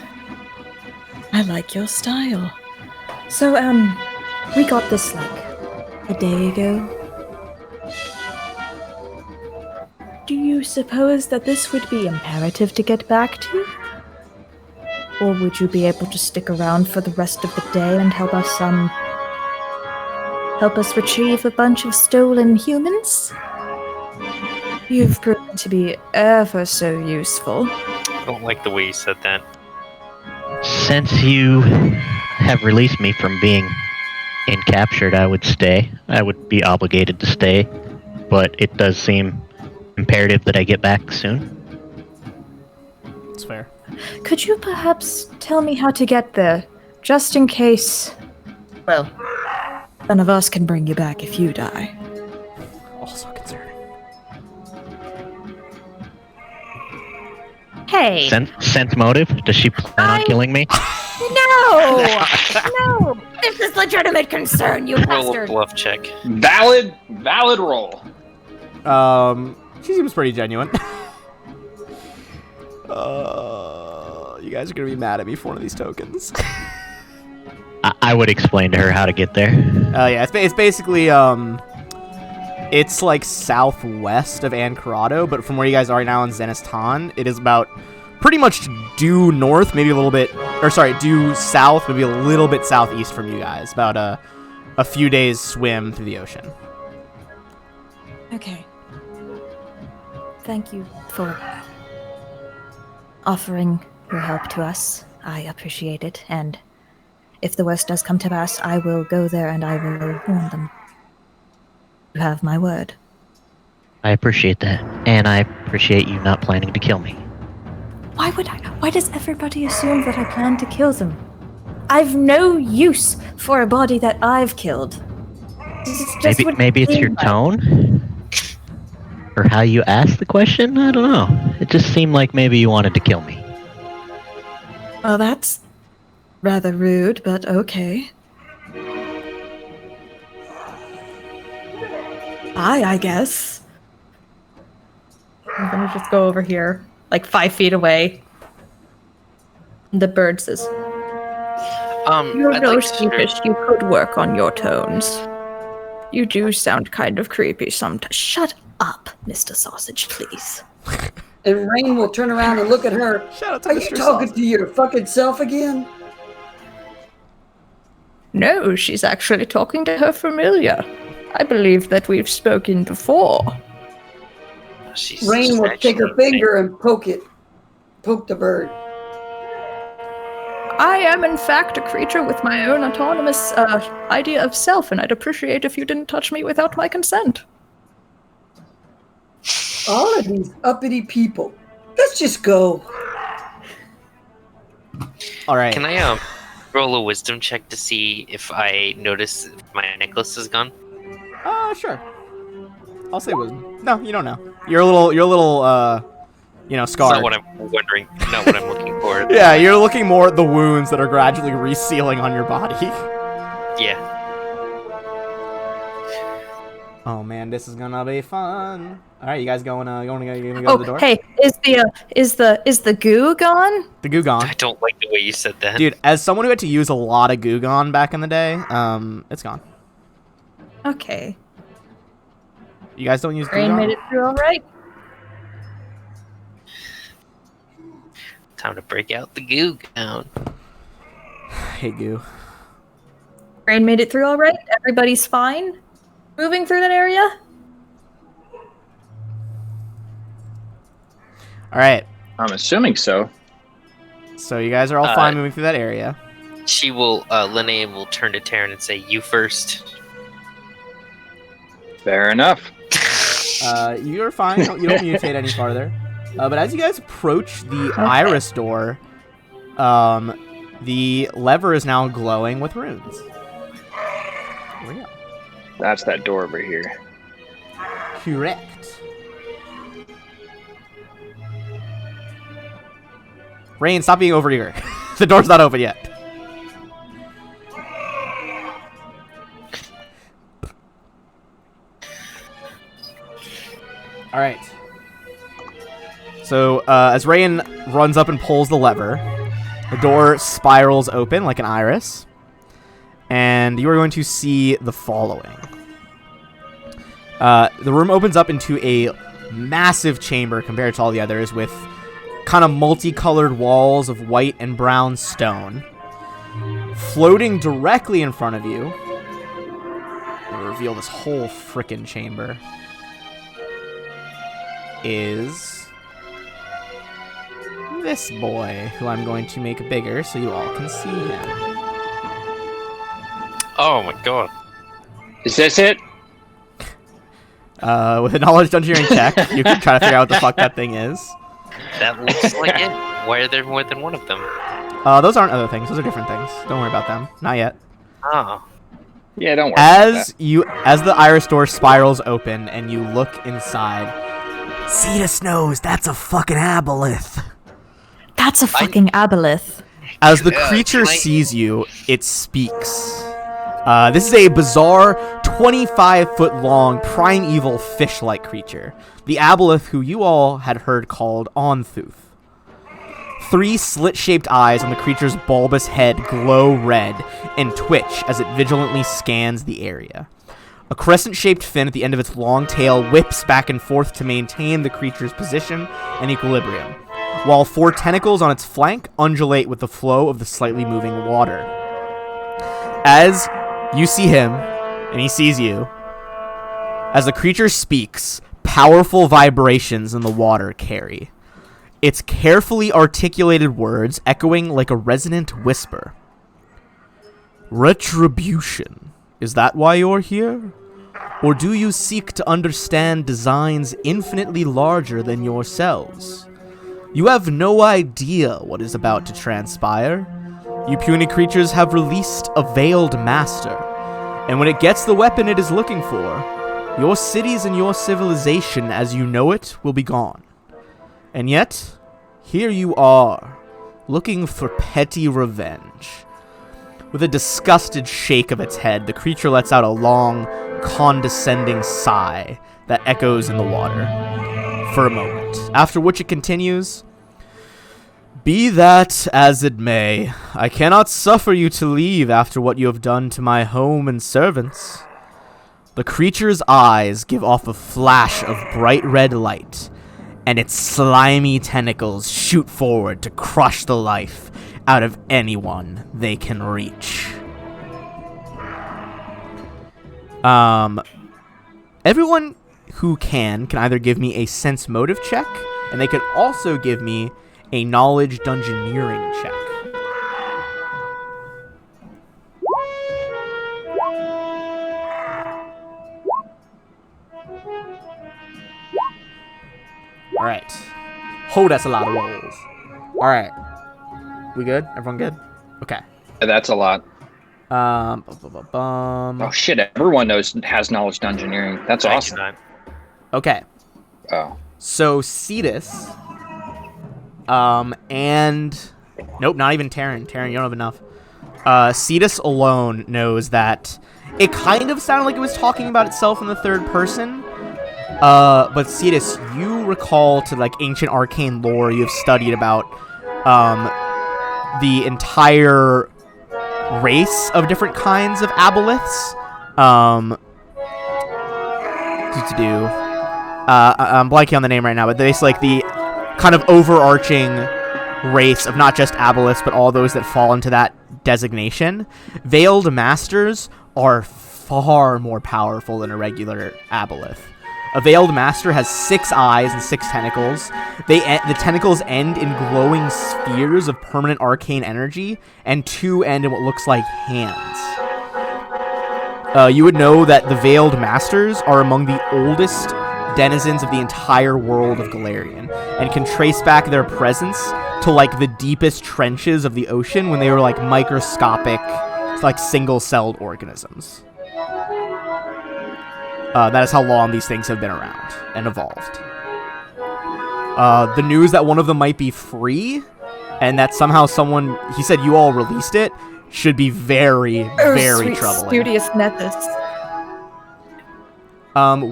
I like your style. So, we got this like a day ago. Do you suppose that this would be imperative to get back to? Or would you be able to stick around for the rest of the day and help us retrieve a bunch of stolen humans? You've proven to be ever so useful. I don't like the way you said that. Since you have released me from being captured, I would stay. I would be obligated to stay, but it does seem imperative that I get back soon. It's fair. Could you perhaps tell me how to get there, just in case, well, none of us can bring you back if you die? Also concerning. Hey! Sense motive? Does she plan on killing me? No! No! This is legitimate concern, you Roll a bastard! bluff check. Valid roll. She seems pretty genuine. You guys are gonna be mad at me for one of these tokens. I would explain to her how to get there. Yeah, it's basically, it's like southwest of Ancarado, but from where you guys are right now in Zenistan, it is about pretty much due north, maybe a little bit, due south, maybe a little bit southeast from you guys. About a few days swim through the ocean. Okay. Thank you for offering your help to us. I appreciate it, and if the worst does come to pass, I will go there and I will warn them. You have my word. I appreciate that, and I appreciate you not planning to kill me. Why would I? Why does everybody assume that I plan to kill them? I've no use for a body that I've killed. This is just what Maybe it's it your seemed like. tone? Or how you asked the question? I don't know. It just seemed like maybe you wanted to kill me. Well, that's rather rude, but okay. I guess. I'm gonna just go over here, like 5 feet away. The bird says, You're I'd no like to- sheepish, you could work on your tones. You do sound kind of creepy sometimes. Shut up, Mr. Sausage, please. And Rain will turn around and look at her. Shout out to Are Mr. you talking Sausage. to your fucking self again? No, she's actually talking to her familiar. I believe that we've spoken before. She's Rain just will take her actually- finger and poke it. Poke the bird. I am, in fact, a creature with my own autonomous idea of self, and I'd appreciate if you didn't touch me without my consent. All of these uppity people. Let's just go. All right. Can I roll a wisdom check to see if I notice if my necklace is gone? Sure. I'll say wisdom. No, you don't know. You're a little, That's scarred. not what I'm wondering. Not what I'm looking for. Yeah, you're looking more at the wounds that are gradually resealing on your body. Yeah. Oh man, this is gonna be fun. All right, you guys going to go to Oh, the door? hey, is the goo gone? The goo gone. I don't like the way you said that. Dude, as someone who had to use a lot of goo gone back in the day, it's gone. Okay. You guys don't use goo Rain made gone? it through all right. Time to break out the goo gown. Hey goo. Rain made it through all right. Everybody's fine. Moving through that area. All right, I'm assuming so. so you guys are all fine moving through that area. She will, Linnea will turn to Taryn and say, "You first." Fair enough. You're fine. You don't mutate any farther. But as you guys approach the iris door, the lever is now glowing with runes. Here we go. That's that door over here. Correct. Rain, stop being overeager. The door's not open yet. All right. So as Rain runs up and pulls the lever, the door spirals open like an iris, and you are going to see the following. The room opens up into a massive chamber compared to all the others, with kind of multicolored walls of white and brown stone. Floating directly in front of you, I'll reveal this whole frickin' chamber, is this boy, who I'm going to make bigger so you all can see him. Oh my god. Is this it? With a knowledge dungeoneering check, you can try to figure out what the fuck that thing is. That looks like it. Why are there more than one of them? Those aren't other things. Those are different things. Don't worry about them. Not yet. Oh. Yeah, don't worry. About As the iris door spirals open and you look inside, Cetus knows that's a fucking aboleth. That's a fucking aboleth. As the Yeah, creature can I- sees you, it speaks. This is a bizarre, 25-foot-long, primeval fish-like creature. The aboleth who you all had heard called Onthuth. 3 slit-shaped eyes on the creature's bulbous head glow red and twitch as it vigilantly scans the area. A crescent-shaped fin at the end of its long tail whips back and forth to maintain the creature's position and equilibrium, while 4 tentacles on its flank undulate with the flow of the slightly moving water. As you see him, and he sees you, as the creature speaks, powerful vibrations in the water carry. Its carefully articulated words echoing like a resonant whisper. Retribution. Is that why you're here? Or do you seek to understand designs infinitely larger than yourselves? You have no idea what is about to transpire. You puny creatures have released a veiled master, and when it gets the weapon it is looking for, your cities and your civilization as you know it will be gone. And yet, here you are, looking for petty revenge. With a disgusted shake of its head, the creature lets out a long, condescending sigh that echoes in the water for a moment, after which it continues, "Be that as it may, I cannot suffer you to leave after what you have done to my home and servants. The creature's eyes give off a flash of bright red light, and its slimy tentacles shoot forward to crush the life out of anyone they can reach. Everyone who can either give me a sense motive check, and they could also give me a knowledge dungeoneering check. Alright. Oh, that's a lot of rolls. Alright. We good? Everyone good? Okay. That's a lot. Oh shit! Everyone has knowledge dungeoneering. That's I awesome. cannot. Okay. Oh. So Cetus, and nope, not even Taryn. Taryn, you don't have enough. Cetus alone knows that it kind of sounded like it was talking about itself in the third person. But Cetus, you recall to like ancient arcane lore you've studied about the entire race of different kinds of aboleths. I'm blanking on the name right now, but basically like the kind of overarching race of not just aboleths, but all those that fall into that designation. Veiled Masters are far more powerful than a regular aboleth. A Veiled Master has 6 eyes and 6 tentacles. The tentacles end in glowing spheres of permanent arcane energy, and 2 end in what looks like hands. You would know that the Veiled Masters are among the oldest denizens of the entire world of Galarian, and can trace back their presence to like the deepest trenches of the ocean when they were like microscopic, like single-celled organisms. That is how long these things have been around and evolved. The news that one of them might be free, and that somehow someone, he said you all released it, should be very, very troubling. Studious Nethys.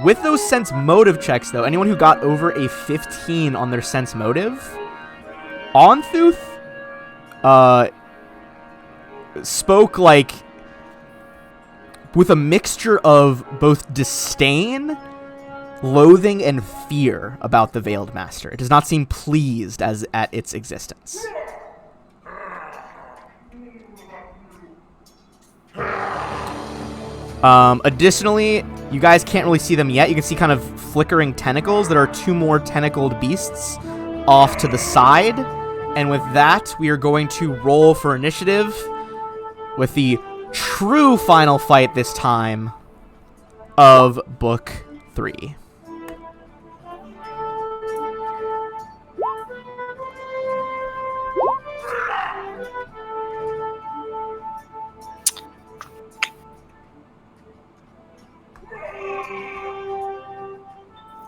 With those sense motive checks, though, anyone who got over a 15 on their sense motive, Onthuth, spoke like with a mixture of both disdain, loathing, and fear about the Veiled Master. It does not seem pleased at its existence. Additionally, you guys can't really see them yet. You can see kind of flickering tentacles. There are 2 more tentacled beasts off to the side. And with that, we are going to roll for initiative with the true final fight this time of Book 3.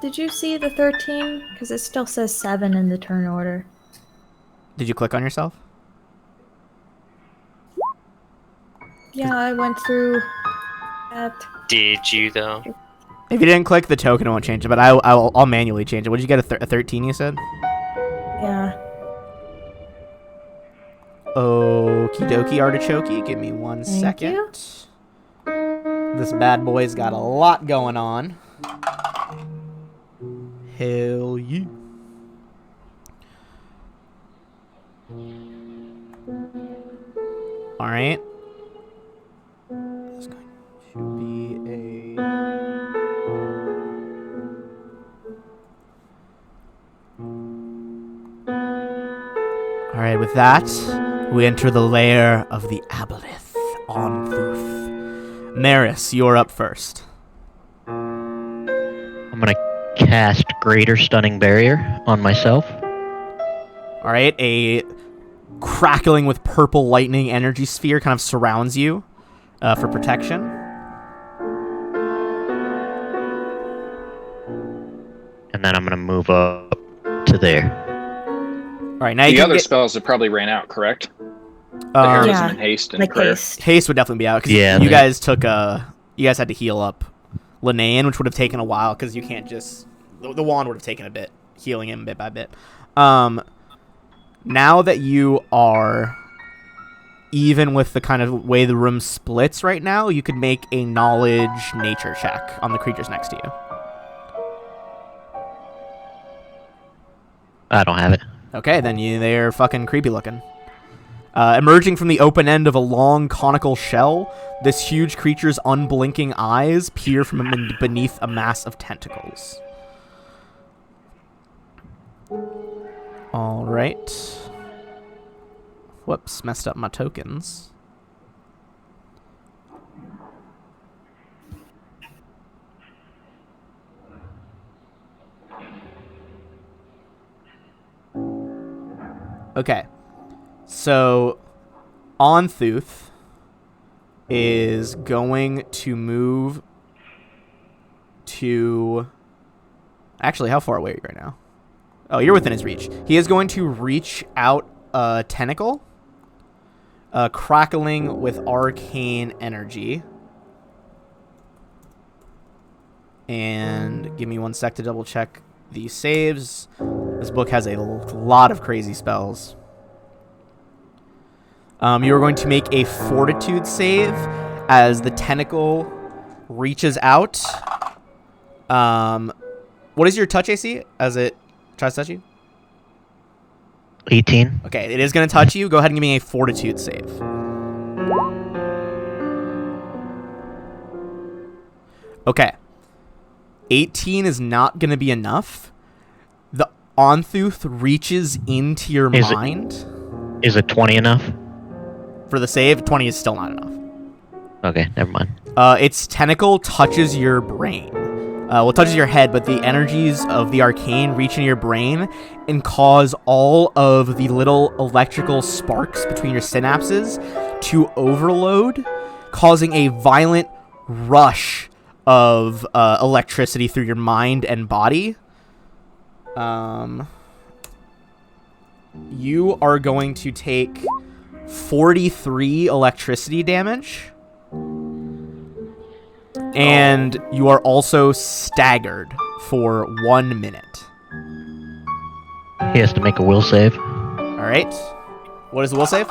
Did you see the 13? Because it still says 7 in the turn order. Did you click on yourself? Yeah, I went through that. Did you though? If you didn't click the token, it won't change it, but I'll manually change it. What did you get, a 13, you said? Yeah. Okie dokie, artichoke. Give me 1 Thank second. you. This bad boy's got a lot going on. Hell yeah. Alright. This going to be a... Alright, with that, we enter the lair of the Aboleth, Onthuth. Maris, you're up first. I'm gonna cast Greater Stunning Barrier on myself. Alright, a crackling with purple lightning energy sphere kind of surrounds you for protection. And then I'm gonna move up to there. Alright, now The other spells have probably ran out, correct? The heroism Yeah, and haste and like prayer. haste. Haste would definitely be out because Yeah, you they- guys took you guys had to heal up Linnaean, which would have taken a while because you can't just the wand would have taken a bit healing him bit by bit. Now that you are even with the kind of way the room splits right now, you could make a knowledge nature check on the creatures next to you. I don't have it. Okay, then they're fucking creepy looking. Emerging from the open end of a long conical shell, this huge creature's unblinking eyes peer from beneath a mass of tentacles. All right. Whoops, messed up my tokens. Okay. So, Onthuth is going to move to... Actually, how far away are you right now? Oh, you're within his reach. He is going to reach out a tentacle, crackling with arcane energy. And give me 1 sec to double check the saves. This book has a lot of crazy spells. You are going to make a fortitude save as the tentacle reaches out. What is your touch AC as it tries to touch you? 18. Okay, it is going to touch you. Go ahead and give me a fortitude save. Okay. 18 is not going to be enough. The Onthuth reaches into your mind. Is it 20 enough? For the save, 20 is still not enough. Okay, never mind. Its tentacle touches your brain. Well, it touches your head, but the energies of the arcane reach into your brain and cause all of the little electrical sparks between your synapses to overload, causing a violent rush of electricity through your mind and body. You are going to take 43 electricity damage. And you are also staggered for 1 minute. He has to make a will save. All right. What is the will save?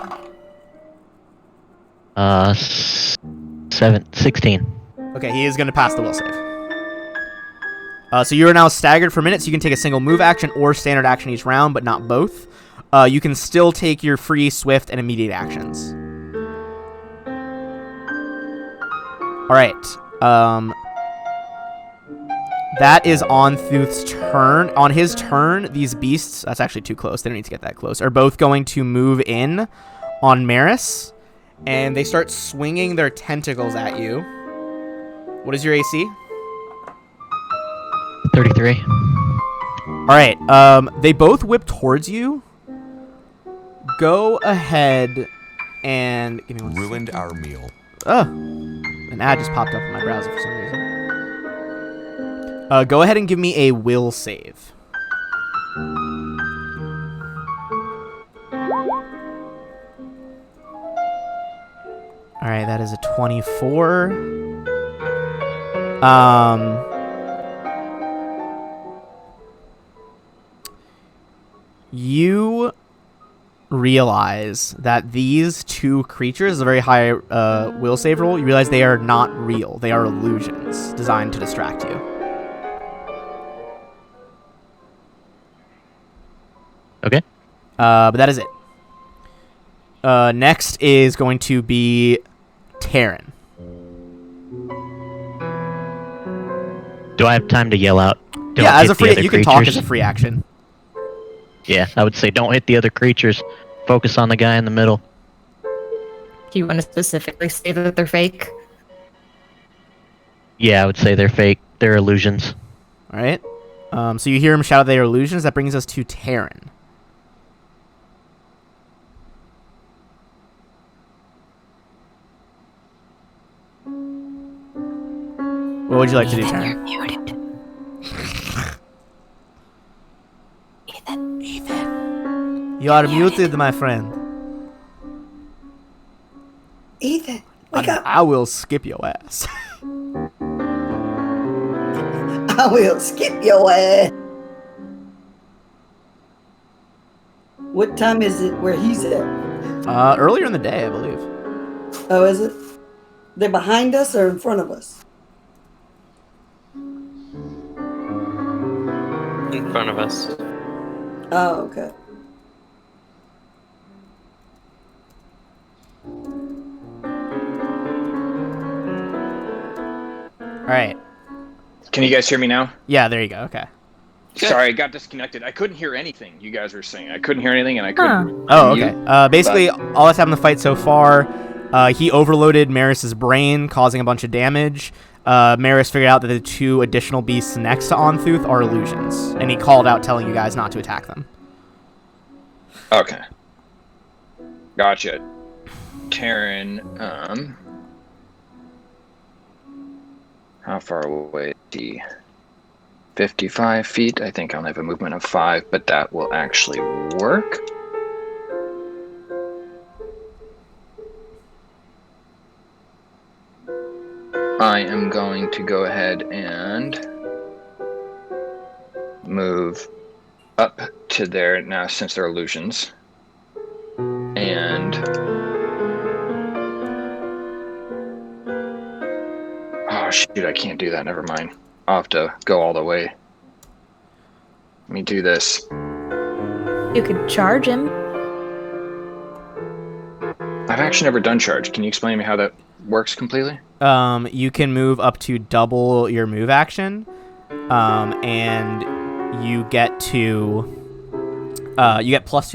16. Okay, he is going to pass the will save. So you are now staggered for minutes. You can take a single move action or standard action each round, but not both. You can still take your free, swift, and immediate actions. All right. That is Onthuth's turn. On his turn, these beasts... That's actually too close. They don't need to get that close. Are both going to move in on Maris. And they start swinging their tentacles at you. What is your AC? 33. All right. They both whip towards you. Go ahead and... Give me 1 Ruined second. our meal. An ad just popped up in my browser for some reason. Go ahead and give me a will save. Alright, that is a 24. You realize that these two creatures, a very high will save roll, you realize they are not real. They are illusions designed to distract you. Okay. But that is it. Next is going to be Terran. Do I have time to yell out? Don't Yeah, as hit a the free, other you can talk creatures? as a free action. Yeah, I would say don't hit the other creatures. Focus on the guy in the middle. Do you want to specifically say that they're fake? Yeah, I would say they're fake. They're illusions. All right. So you hear him shout out they are illusions. That brings us to Terran. What would you like to do, Terran? You're muted. Ethan. You are muted, my friend. Ethan, wake up. I will skip your ass. I will skip your ass. What time is it where he's at? Earlier in the day, I believe. Oh, is it? They're behind us or in front of us? In front of us. Oh, okay. All right. Can you guys hear me now? Yeah, there you go. Okay. Good. Sorry, I got disconnected. I couldn't hear anything you guys were saying. I couldn't hear anything, and I couldn't. Oh, unmute. okay. Basically, all that's happened in the fight so far. He overloaded Maris's brain, causing a bunch of damage. Maris figured out that the 2 additional beasts next to Onthuth are illusions, and he called out telling you guys not to attack them. Okay. Gotcha. Taryn, how far away is he? 55 feet. I think I only have a movement of 5, but that will actually work. I am going to go ahead and move up to there now since they're illusions. And oh shoot, I can't do that. Never mind. I'll have to go all the way. Let me do this. You could charge him. I've actually never done charge. Can you explain to me how that works completely? You can move up to double your move action, and you get +2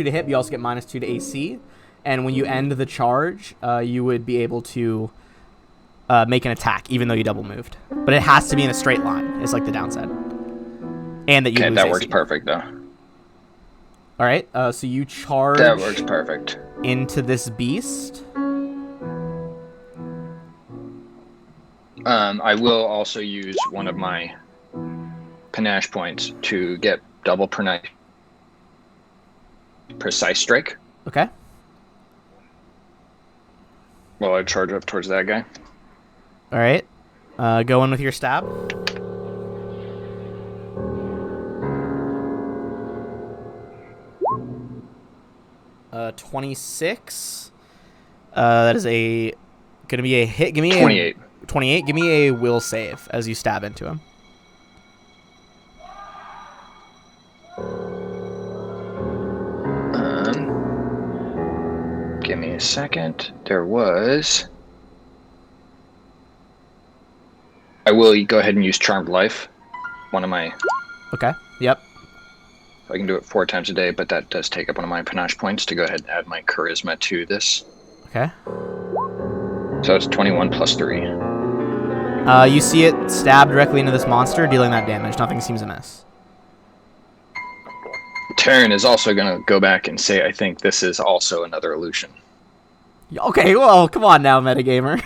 to hit. But you also get -2 to AC, and when you end the charge, you would be able to make an attack, even though you double moved. But it has to be in a straight line. It's like the downside. And that you Okay, lose that AC. works perfect though. All right. So you charge. That works perfect. Into this beast. I will also use one of my panache points to get double precise strike. Okay. While I charge up towards that guy. All right. Go in with your stab. Uh, 26. That is gonna be a hit. Give me 28. 28. Give me a will save as you stab into him. Give me a second. There was. I will go ahead and use Charmed Life. One of my. Okay. Yep. I can do it 4 times a day, but that does take up one of my panache points to go ahead and add my charisma to this. Okay. So it's 21 plus 3. You see it stab directly into this monster, dealing that damage. Nothing seems amiss. Taryn is also going to go back and say, I think this is also another illusion. Okay, well, come on now, metagamer.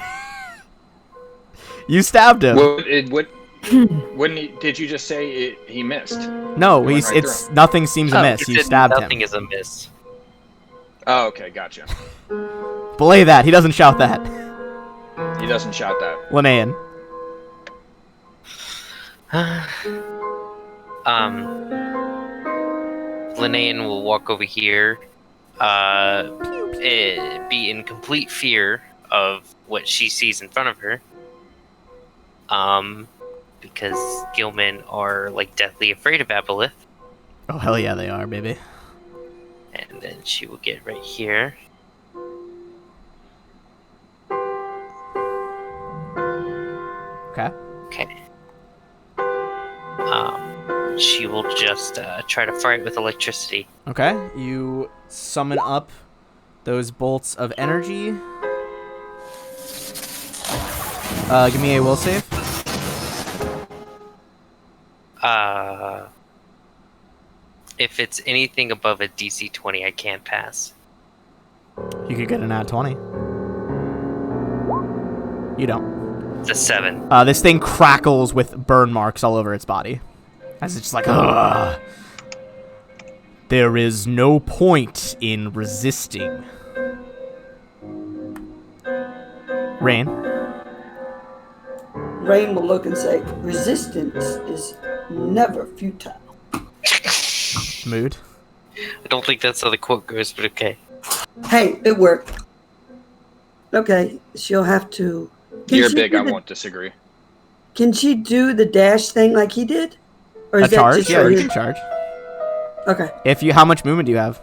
You stabbed him. Wouldn't he? Did you just say he missed? No, It went right it's nothing seems amiss. You stabbed him. Nothing is amiss. Oh, okay, gotcha. Belay that. He doesn't shout that. He doesn't shout that. Linnaean. Linnaean will walk over here, be in complete fear of what she sees in front of her. Because Gilman are like deathly afraid of Aboleth. Oh, hell yeah, they are, baby. And then she will get right here. Okay. Okay. She will just try to fire it with electricity. Okay. You summon up those bolts of energy. Give me a will save. If it's anything above a DC 20, I can't pass. You could get an nat 20. You don't. It's a 7. This thing crackles with burn marks all over its body. As it's just like, ugh. There is no point in resisting. Rain. Rain will look and say, resistance is never futile. Mood. I don't think that's how the quote goes, but okay. Hey, it worked. Okay, she'll have to. You're big. I won't disagree. Can she do the dash thing like he did, or A is that charge? just Yeah, for you his- can charge. Okay. If you, how much movement do you have?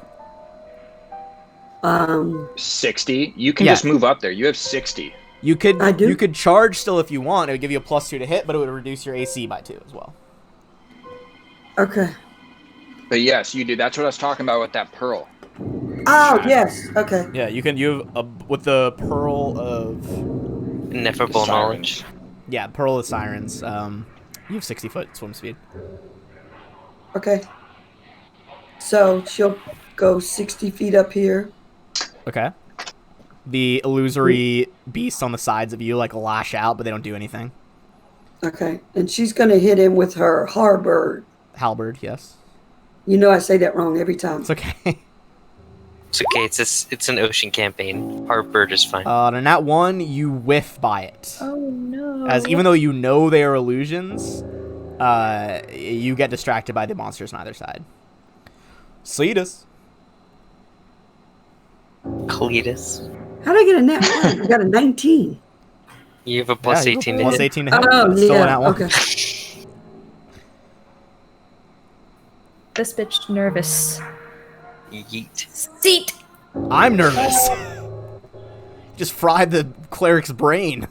60. You can Yeah. just move up there. You have 60. You could I do? you could charge still if you want. It would give you a +2 to hit, but it would reduce your AC by 2 as well. Okay. But yes, you do. That's what I was talking about with that pearl. Oh yes. Okay. Yeah, you can. You have with the pearl of Ineffable knowledge. yeah, pearl of sirens. You have 60-foot swim speed. Okay. So she'll go 60 feet up here. Okay. The illusory beasts on the sides of you like lash out, but they don't do anything. Okay. And she's gonna hit him with her harbor. Halberd, yes. You know I say that wrong every time. It's okay. It's okay. It's an ocean campaign. Harbird is fine. And that one, you whiff by it. Oh no. As even though you know they are illusions, you get distracted by the monsters on either side. Cletus. Cletus. How'd I get a net one? I got a 19. You have a plus Yeah, you 18 have to plus hit. 18 to hit. Oh It's still an yeah. at one. Okay. This bitch nervous. Yeet. Seat. I'm nervous. Just fried the cleric's brain.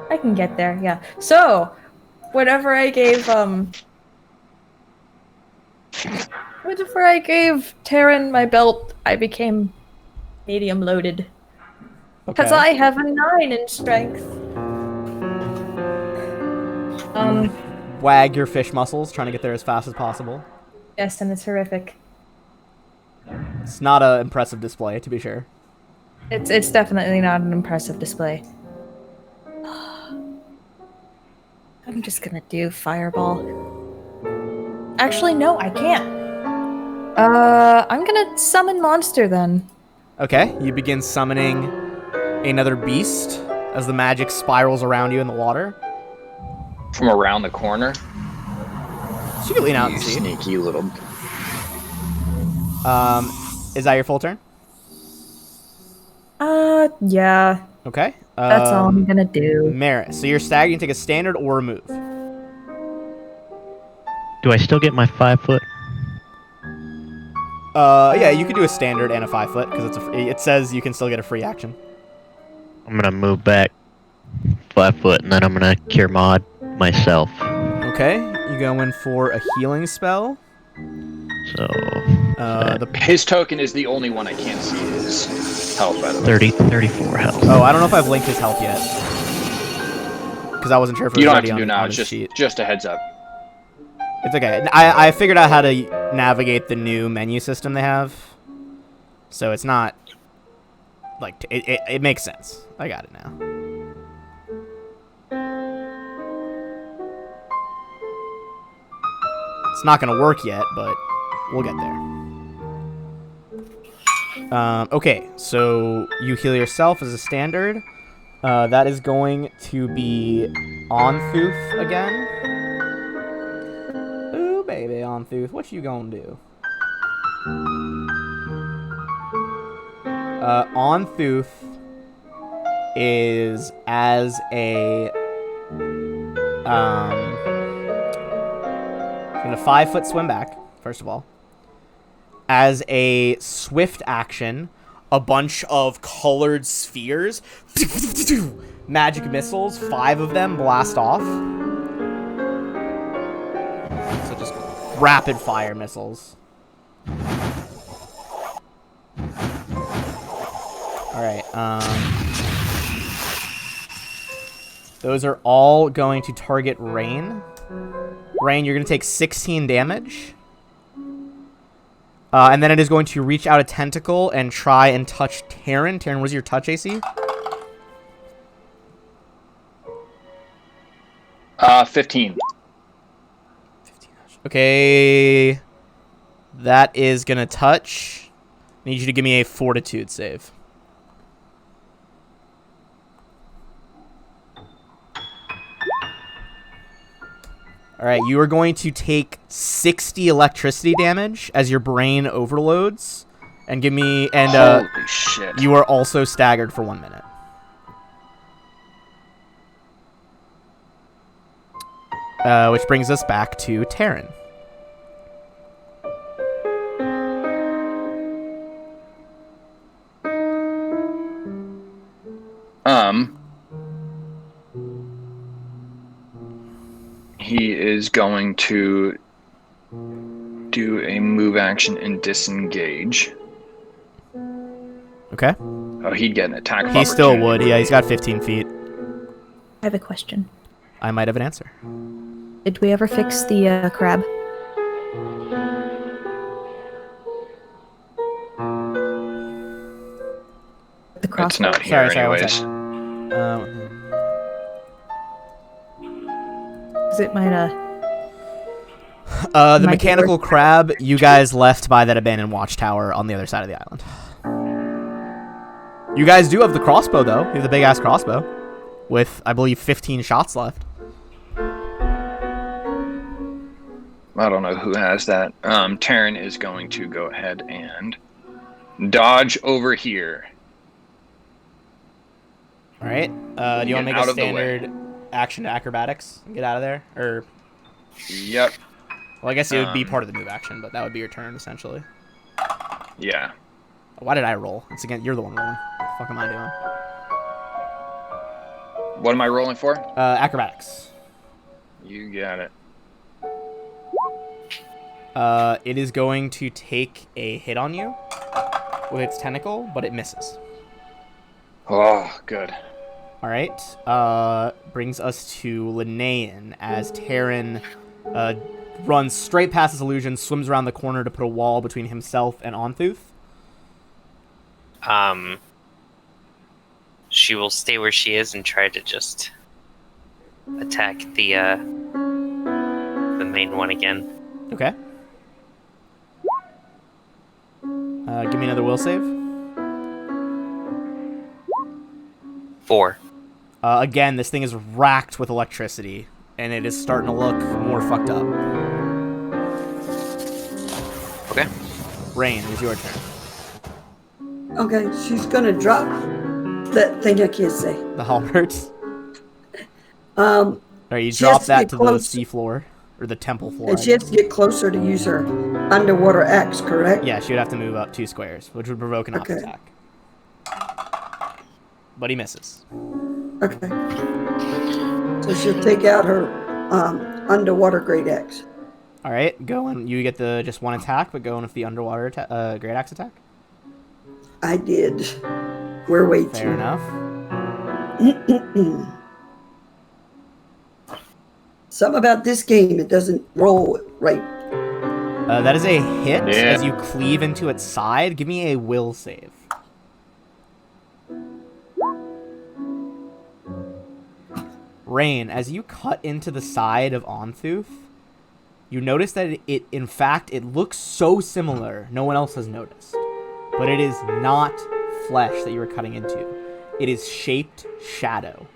Can I can get there, yeah. So, whatever I gave Taryn my belt, I became medium loaded. Because I have a 9 in strength. Wag your fish muscles, trying to get there as fast as possible. Yes, and it's horrific. It's not an impressive display, to be sure. It's definitely not an impressive display. I'm just gonna do fireball. Actually, no, I can't. I'm gonna summon monster then. Okay, you begin summoning another beast as the magic spirals around you in the water. From around the corner. So you can lean out You and see. sneaky little. Is that your full turn? Yeah. Okay. That's all I'm gonna do. Merit. So your stag, you can take a standard or a move. Do I still get my 5 foot? Yeah, you can do a standard and a 5 foot because it says you can still get a free action. I'm gonna move back 5 foot, and then I'm gonna cure mod myself. Okay, you go in for a healing spell. So His token is the only one I can't see his health, by the way. 34 health. Oh, I don't know if I've linked his health yet because I wasn't sure if it was You don't have already to do on, now. on It's his sheet. just a heads up. It's okay. I figured out how to navigate the new menu system they have, so it's not like it makes sense. I got it now. It's not gonna work yet, but we'll get there. Okay, so you heal yourself as a standard. That is going to be Onthuth again. Ooh, baby, Onthuth, what you gonna do? Onthuth is as a gonna 5 foot swim back, first of all. As a swift action, a bunch of colored spheres, magic missiles, 5 of them blast off. So just rapid fire missiles. Alright, those are all going to target Rain. Rain, you're going to take 16 damage. And then it is going to reach out a tentacle and try and touch Taryn. Taryn, what is your touch AC? 15. Okay. That is going to touch. I need you to give me a fortitude save. All right, you are going to take 60 electricity damage as your brain overloads, and give me Holy shit! you are also staggered for 1 minute. Which brings us back to Taryn. He is going to do a move action and disengage. Okay. Oh, he'd get an attack of He still opportunity, would. wouldn't Yeah, he? he's got 15 feet. I have a question. I might have an answer. Did we ever fix the crab? The It's crossbow. not here Sorry, one anyways. sec. 'Cause it might The Might be mechanical worth- crab you guys left by that abandoned watchtower on the other side of the island. You guys do have the crossbow, though. You have the big-ass crossbow with, I believe, 15 shots left. I don't know who has that. Taryn is going to go ahead and dodge over here. All right. Do you want to Get make out a of the way. standard action to acrobatics and get out of there? Or, Yep. well, I guess it would be part of the move action, but that would be your turn, essentially. Yeah. Why did I roll? It's again, you're the one rolling. What the fuck am I doing? What am I rolling for? Acrobatics. You got it. It is going to take a hit on you with its tentacle, but it misses. Oh, good. All right. Brings us to Linnaean as Taryn runs straight past his illusion, swims around the corner to put a wall between himself and Onthuth. She will stay where she is and try to just attack the main one again. Okay. Give me another will save. 4. Again, this thing is racked with electricity, and it is starting to look more fucked up. Okay. Rain, it is your turn. Okay, she's gonna drop that thing I can't say. The halberd. Um, All right, you She has drop to that get to the close. sea floor, or the temple floor. and I she has guess. to get closer to use her underwater axe, correct? Yeah, she would have to move up 2 squares, which would provoke an off Okay. attack. But he misses. Okay. So she'll take out her underwater great axe. All right, go and you get the just 1 attack, but go in with the underwater great axe attack. I did. We're way Fair too. enough. Something about this game, it doesn't roll right. That is a hit Yeah. as you cleave into its side. Give me a will save. Rain, as you cut into the side of Onthuth, you notice that it in fact, it looks so similar, no one else has noticed. But it is not flesh that you are cutting into. It is shaped shadow.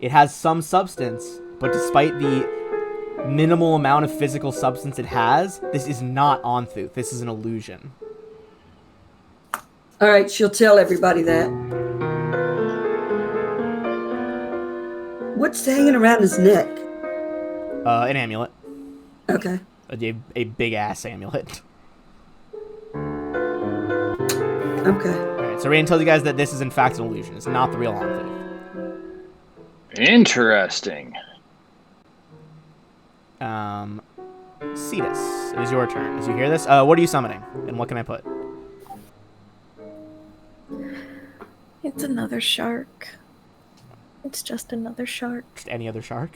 It has some substance, but despite the minimal amount of physical substance it has, this is not Onthuth. This is an illusion. All right, she'll tell everybody that. What's hanging around his neck? An amulet. Okay. A big-ass amulet. Okay. Alright, so Rain tells you guys that this is in fact an illusion. It's not the real Onthuth. Interesting. Cetus, it is your turn. As you hear this, what are you summoning? And what can I put? It's another shark. It's just another shark. Just any other shark?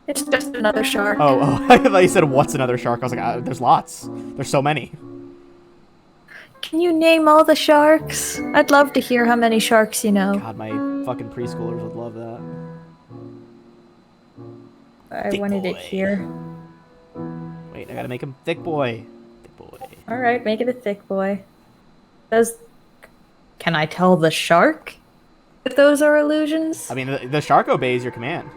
It's just another shark. Oh, I thought you said, what's another shark? I was like, there's lots. There's so many. Can you name all the sharks? I'd love to hear how many sharks you know. God, my fucking preschoolers would love that. I Thick wanted boy. it here. Wait, I gotta make him thick boy. Thick boy. All right, make it a thick boy. Can I tell the shark if those are illusions? I mean, the shark obeys your command.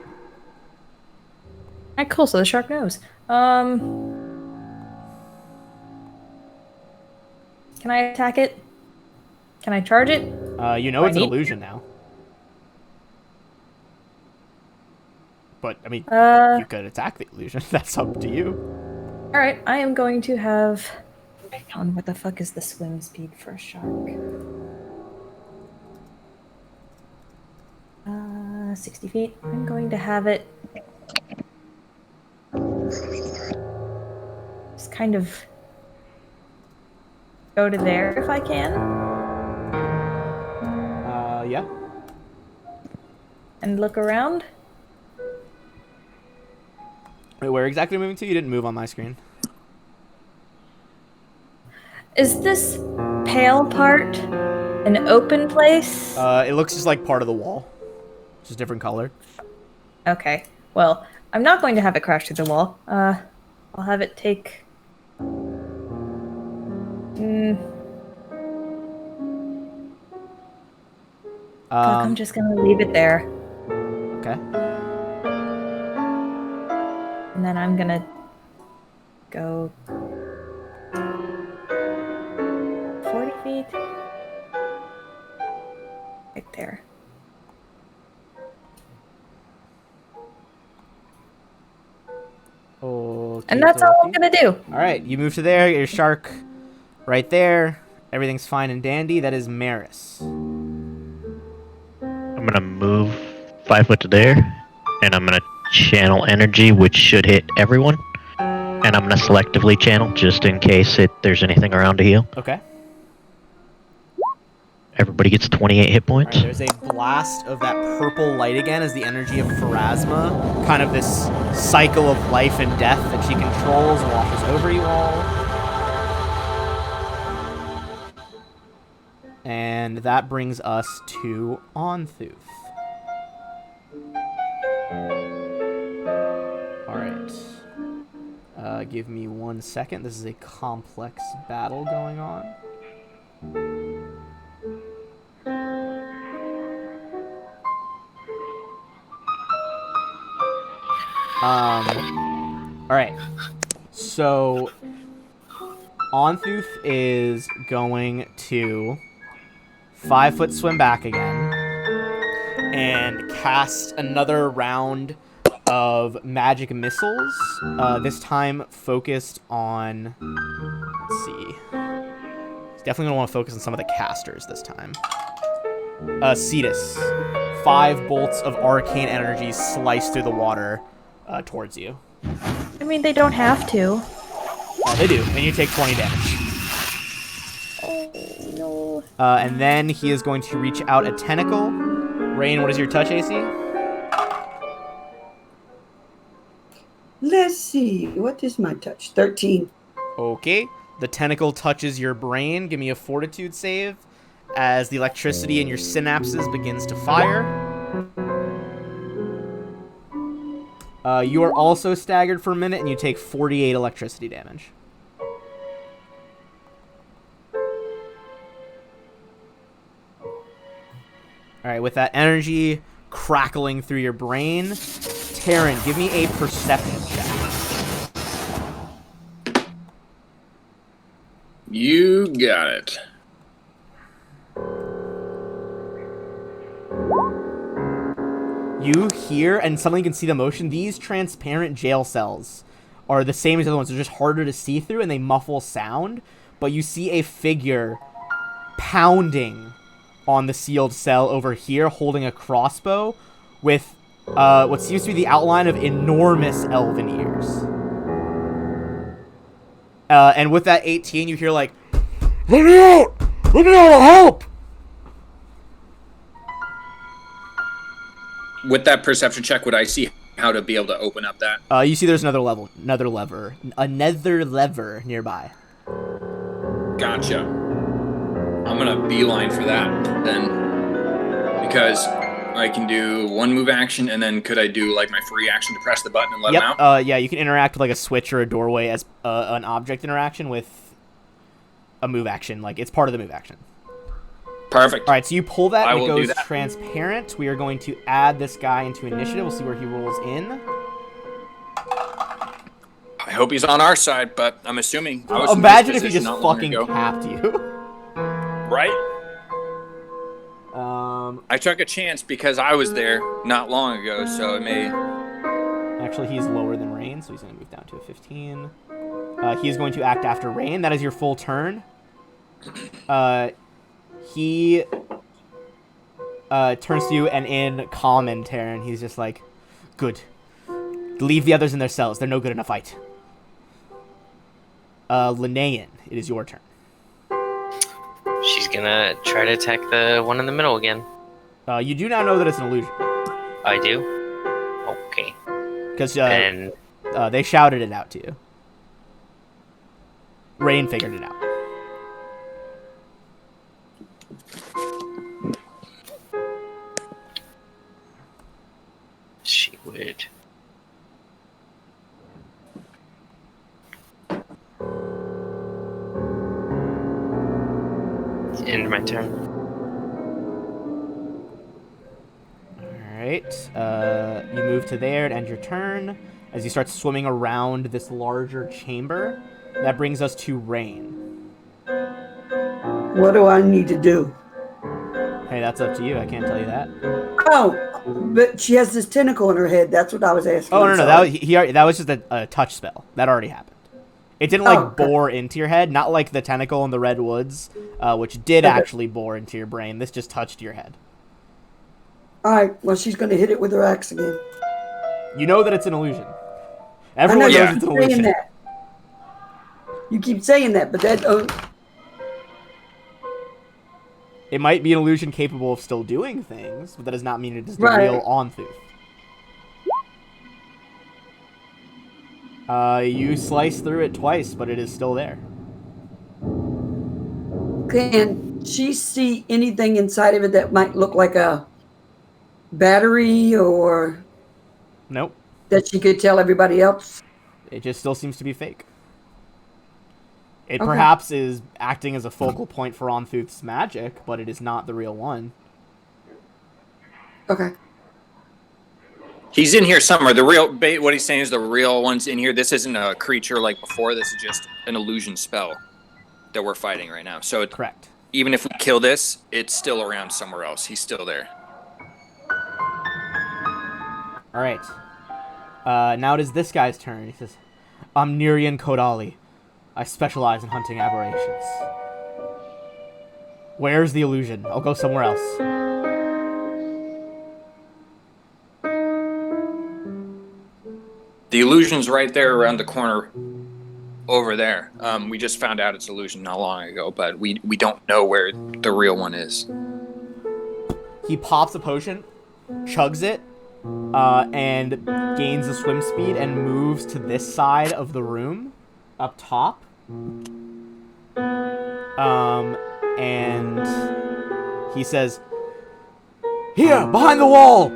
Alright, cool. So the shark knows. Can I attack it? Can I charge it? You Do know I it's an need illusion now. But, I mean, to? you could attack the illusion. That's up to you. Alright, I am going to have... Hang on, what the fuck is the swim speed for a shark? 60 feet. I'm going to have it... just kind of... go to there if I can. Yeah. And look around. Wait, where exactly are you moving to? You didn't move on my screen. Is this pale part an open place? It looks just like part of the wall. Just different color. Okay. Well, I'm not going to have it crash through the wall. I'll have it take... Fuck, I'm just gonna leave it there. Okay. And then I'm gonna go 40 feet. Right there. Okay, And that's all I'm gonna do. Alright, you move to there, your shark right there. Everything's fine and dandy. That is Maris. I'm gonna move 5 foot to there, and I'm gonna channel energy, which should hit everyone. And I'm gonna selectively channel just in case there's anything around to heal. Okay. Everybody gets 28 hit points. Alright, there's a blast of that purple light again as the energy of Pharasma, kind of this cycle of life and death that she controls, washes over you all. And that brings us to Onthuth. Alright. Give me 1 second. This is a complex battle going on. Alright. So, Onthuth is going to 5 foot swim back again and cast another round of magic missiles, this time focused on, let's see, he's definitely going to want to focus on some of the casters this time. Cetus, 5 bolts of arcane energy slice through the water towards you. I mean, they don't have to. They do, and you take 20 damage. Oh, no. And then he is going to reach out a tentacle. Rain, what is your touch AC? Let's see. What is my touch? 13. Okay. The tentacle touches your brain. Give me a fortitude save as the electricity in your synapses begins to fire. You are also staggered for a minute, and you take 48 electricity damage. Alright, with that energy crackling through your brain, Taryn, give me a perception check. You got it. You hear, and suddenly you can see the motion, these transparent jail cells are the same as the other ones. They're just harder to see through, and they muffle sound, but you see a figure pounding on the sealed cell over here, holding a crossbow with what seems to be the outline of enormous elven ears. And with that 18, you hear like, "Let me out! Let me out! Help!" With that perception check, would I see how to be able to open up that? You see there's another lever nearby. Gotcha. I'm gonna beeline for that then, because I can do one move action, and then could I do like my free action to press the button and let him out? Yeah, you can interact with like a switch or a doorway as an object interaction with a move action. Like it's part of the move action. Perfect. All right, so you pull that, and it will do goes that. transparent. We are going to add this guy into initiative. We'll see where he rolls in. I hope he's on our side, but I'm assuming. I was in Imagine this if he position just not long fucking ago. capped you. Right? Um, I took a chance because I was there not long ago, so it may. actually, he's lower than Rain, so he's going to move down to a 15. He is going to act after Rain. That is your full turn. He turns to you, and in common Terran, he's just like, good. Leave the others in their cells. They're no good in a fight. Linnaean, it is your turn. She's gonna try to attack the one in the middle again. You do not know that it's an illusion. I do? Okay. Because And they shouted it out to you. Rain figured it out. she would... End my turn. Alright. You move to there to end your turn. As you start swimming around this larger chamber, that brings us to Rain. What do I need to do? Hey, that's up to you. I can't tell you that. Oh, but she has this tentacle in her head. That's what I was asking. Oh, I'm no. sorry. That was just a touch spell. That already happened. It didn't, bore into your head. Not like the tentacle in the Redwoods, which did actually bore into your brain. This just touched your head. All right. Well, she's going to hit it with her axe again. You know that it's an illusion. I know Everyone you knows keep it's an saying illusion. that. You keep saying that, but that. It might be an illusion capable of still doing things, but that does not mean it is the Right. real Onthuth. You slice through it twice, but it is still there. Can she see anything inside of it that might look like a battery, or Nope. that she could tell everybody else? It just still seems to be fake. It Okay. perhaps is acting as a focal point for Onthuth's magic, but it is not the real one. Okay. He's in here somewhere. The real what he's saying is the real one's in here. This isn't a creature like before. This is just an illusion spell that we're fighting right now. So Correct. even if we kill this, it's still around somewhere else. He's still there. All right. Now it is this guy's turn. He says, I'm Nerian Kodali. I specialize in hunting aberrations. Where's the illusion? I'll go somewhere else. The illusion's right there around the corner over there. We just found out it's illusion not long ago, but we don't know where the real one is. He pops a potion, chugs it, and gains a swim speed and moves to this side of the room, up top. And he says, "Here, behind the wall!"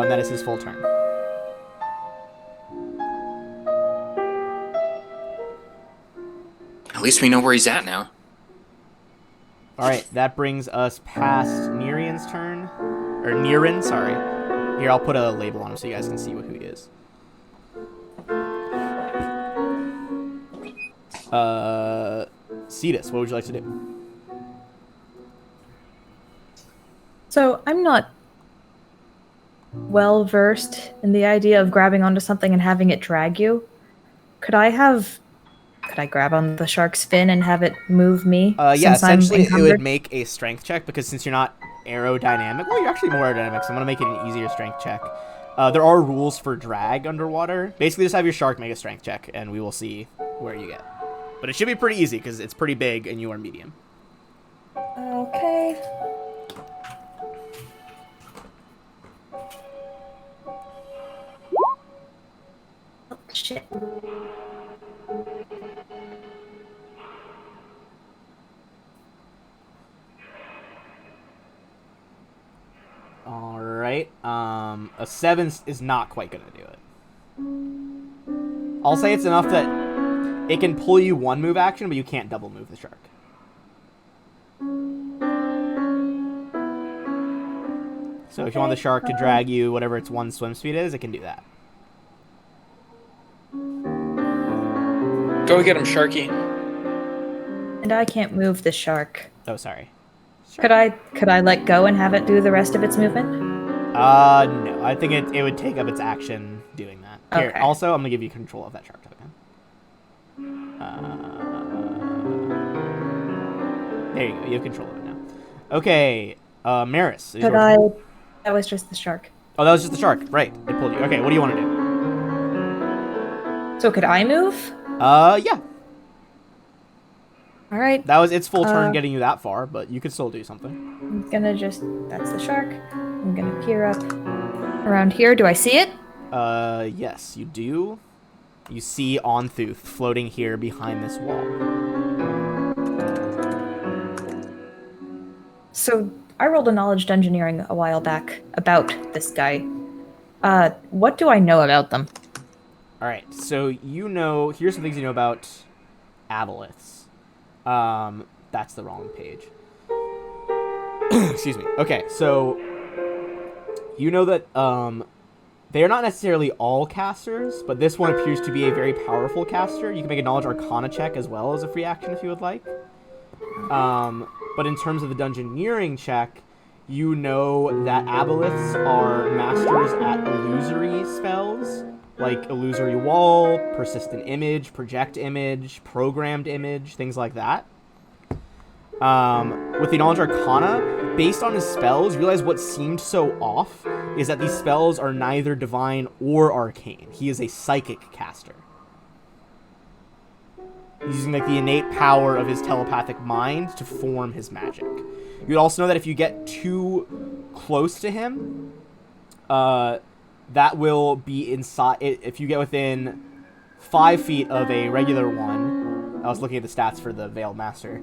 That is his full turn. At least we know where he's at now. Alright, that brings us past Nerian's turn. Or Nirin, sorry. Here, I'll put a label on him so you guys can see who he is. Cetus, what would you like to do? So I'm not well versed in the idea of grabbing onto something and having it drag you. Could I grab on the shark's fin and have it move me? Yeah, since I'm essentially it would encumbered? make a strength check because since you're not aerodynamic, well, you're actually more aerodynamic, so I'm going to make it an easier strength check. There are rules for drag underwater. Basically, just have your shark make a strength check, and we will see where you get. But it should be pretty easy because it's pretty big and you are medium. Okay. Oh, shit. Alright, a 7 is not quite going to do it. I'll say it's enough that it can pull you one move action, but you can't double move the shark. So if you want the shark to drag you, whatever its one swim speed is, it can do that. Go get him, Sharky. And I can't move the shark. Oh, sorry. Could I let go and have it do the rest of its movement? No. I think it would take up its action doing that. Here, Okay. also, I'm gonna give you control of that shark token. There you go. You have control of it now. Okay, Maris. Could I? That was just the shark. Oh, that was just the shark. Right. It pulled you. Okay, what do you want to do? So could I move? Yeah. All right. That was its full turn getting you that far, but you could still do something. I'm gonna just. That's the shark. I'm gonna peer up around here. Do I see it? Yes, you do. You see Onthuth floating here behind this wall. So I rolled a knowledge engineering a while back about this guy. What do I know about them? All right, so you know. Here's some things you know about aboleths. That's the wrong page. Excuse me. Okay, so you know that they are not necessarily all casters, but this one appears to be a very powerful caster. You can make a knowledge arcana check as well as a free action if you would like. But in terms of the dungeoneering check, you know that aboleths are masters at illusory spells, like illusory wall, persistent image, project image, programmed image, things like that. With the knowledge arcana, based on his spells, you realize what seemed so off is that these spells are neither divine or arcane. He is a psychic caster. He's using like the innate power of his telepathic mind to form his magic. You'd also know that if you get too close to him, that will be inside. If you get within 5 feet of a regular one, I was looking at the stats for the Veiled Master.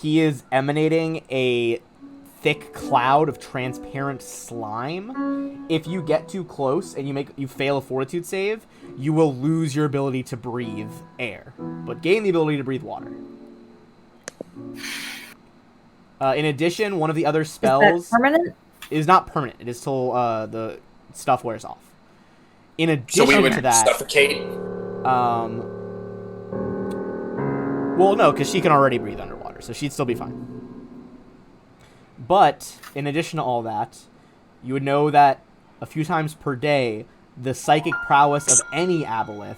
He is emanating a thick cloud of transparent slime. If you get too close and you fail a fortitude save, you will lose your ability to breathe air, but gain the ability to breathe water. In addition, one of the other spells Is that permanent? is not permanent. It is till the stuff wears off. In So addition we would to that, suffocate. well, no, because she can already breathe underwater, so she'd still be fine. But in addition to all that, you would know that a few times per day, the psychic prowess of any aboleth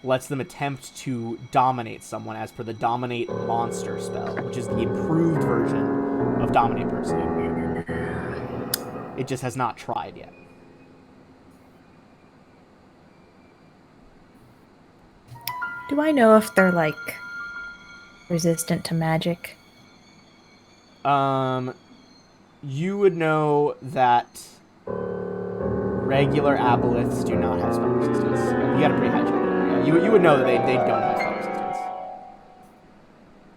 lets them attempt to dominate someone as per the Dominate Monster spell, which is the improved version of Dominate Person. It just has not tried yet. Do I know if they're like resistant to magic? You would know that regular aboleths do not have spell resistance. You got a pretty high check. Yeah, you would know that they don't have spell resistance.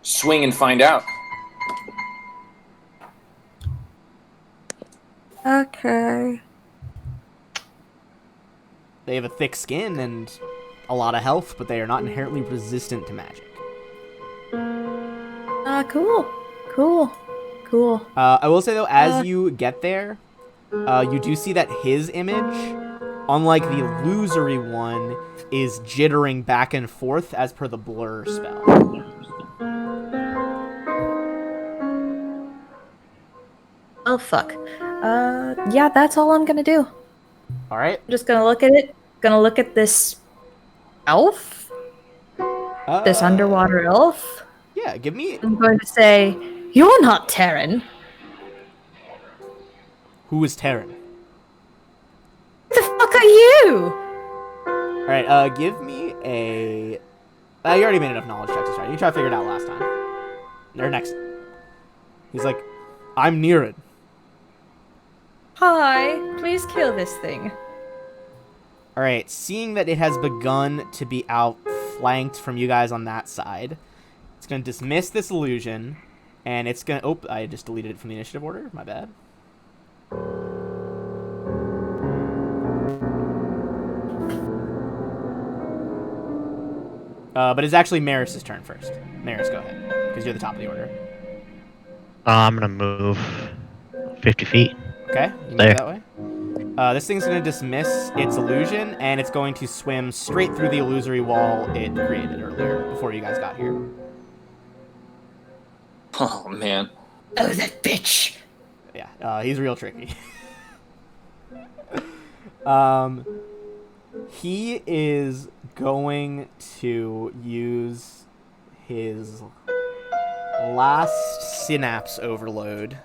Swing and find out. Okay. They have a thick skin and a lot of health, but they are not inherently resistant to magic. Cool. I will say, though, as you get there, you do see that his image, unlike the illusory one, is jittering back and forth as per the blur spell. Oh, fuck. Yeah, that's all I'm gonna do. All right. I'm just gonna look at it. Gonna look at this elf. This underwater elf. Yeah, give me... I'm going to say, you're not Terran. Who is Terran? Who the fuck are you? All right, give me a... you already made enough knowledge checks to try. You tried to figure it out last time. Or next. He's like, I'm Niran. Hi, please kill this thing. All right, seeing that it has begun to be outflanked from you guys on that side, it's going to dismiss this illusion, and it's going to... Oh, I just deleted it from the initiative order. My bad. But it's actually Maris' turn first. Maris, go ahead, because you're the top of the order. I'm gonna move 50 feet. Okay, you move There. that way. This thing's going to dismiss its illusion, and it's going to swim straight through the illusory wall it created earlier, before you guys got here. Oh man. Oh, that bitch. Yeah, he's real tricky. He is going to use his last synapse overload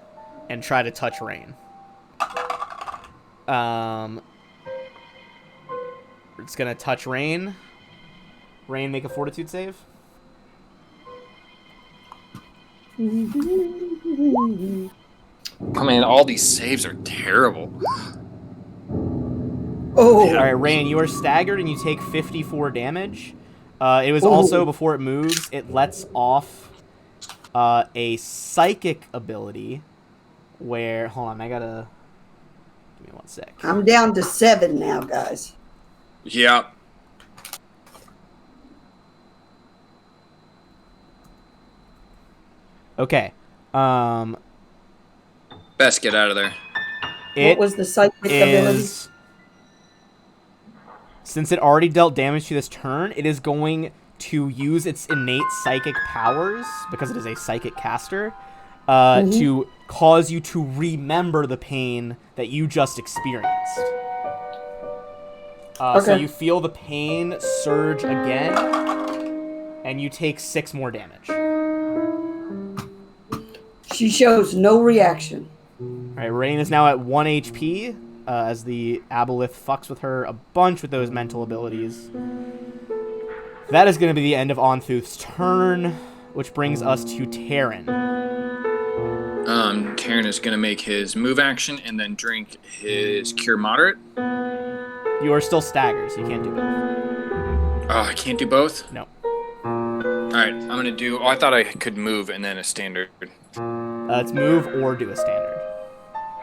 and try to touch Rain. It's gonna touch Rain. Rain, make a fortitude save. Oh man, all these saves are terrible. Oh, All right, Rain, you are staggered and you take 54 damage. It was also, before it moves, it lets off a psychic ability where... Hold on, I gotta... Give me 1 sec. I'm down to 7 now, guys. Yeah. Okay. Best get out of there. What was the psychic ability? Since it already dealt damage to this turn, it is going to use its innate psychic powers, because it is a psychic caster, to cause you to remember the pain that you just experienced. So you feel the pain surge again, and you take 6 more damage. She shows no reaction. Alright, Rain is now at 1 HP, as the Aboleth fucks with her a bunch with those mental abilities. That is going to be the end of Onthuth's turn, which brings us to Terran. Terran is going to make his move action and then drink his Cure Moderate. You are still staggered, so you can't do both. Oh, I can't do both? No. Alright, I'm going to do... Oh, I thought I could move and then a standard. It's move or do a standard.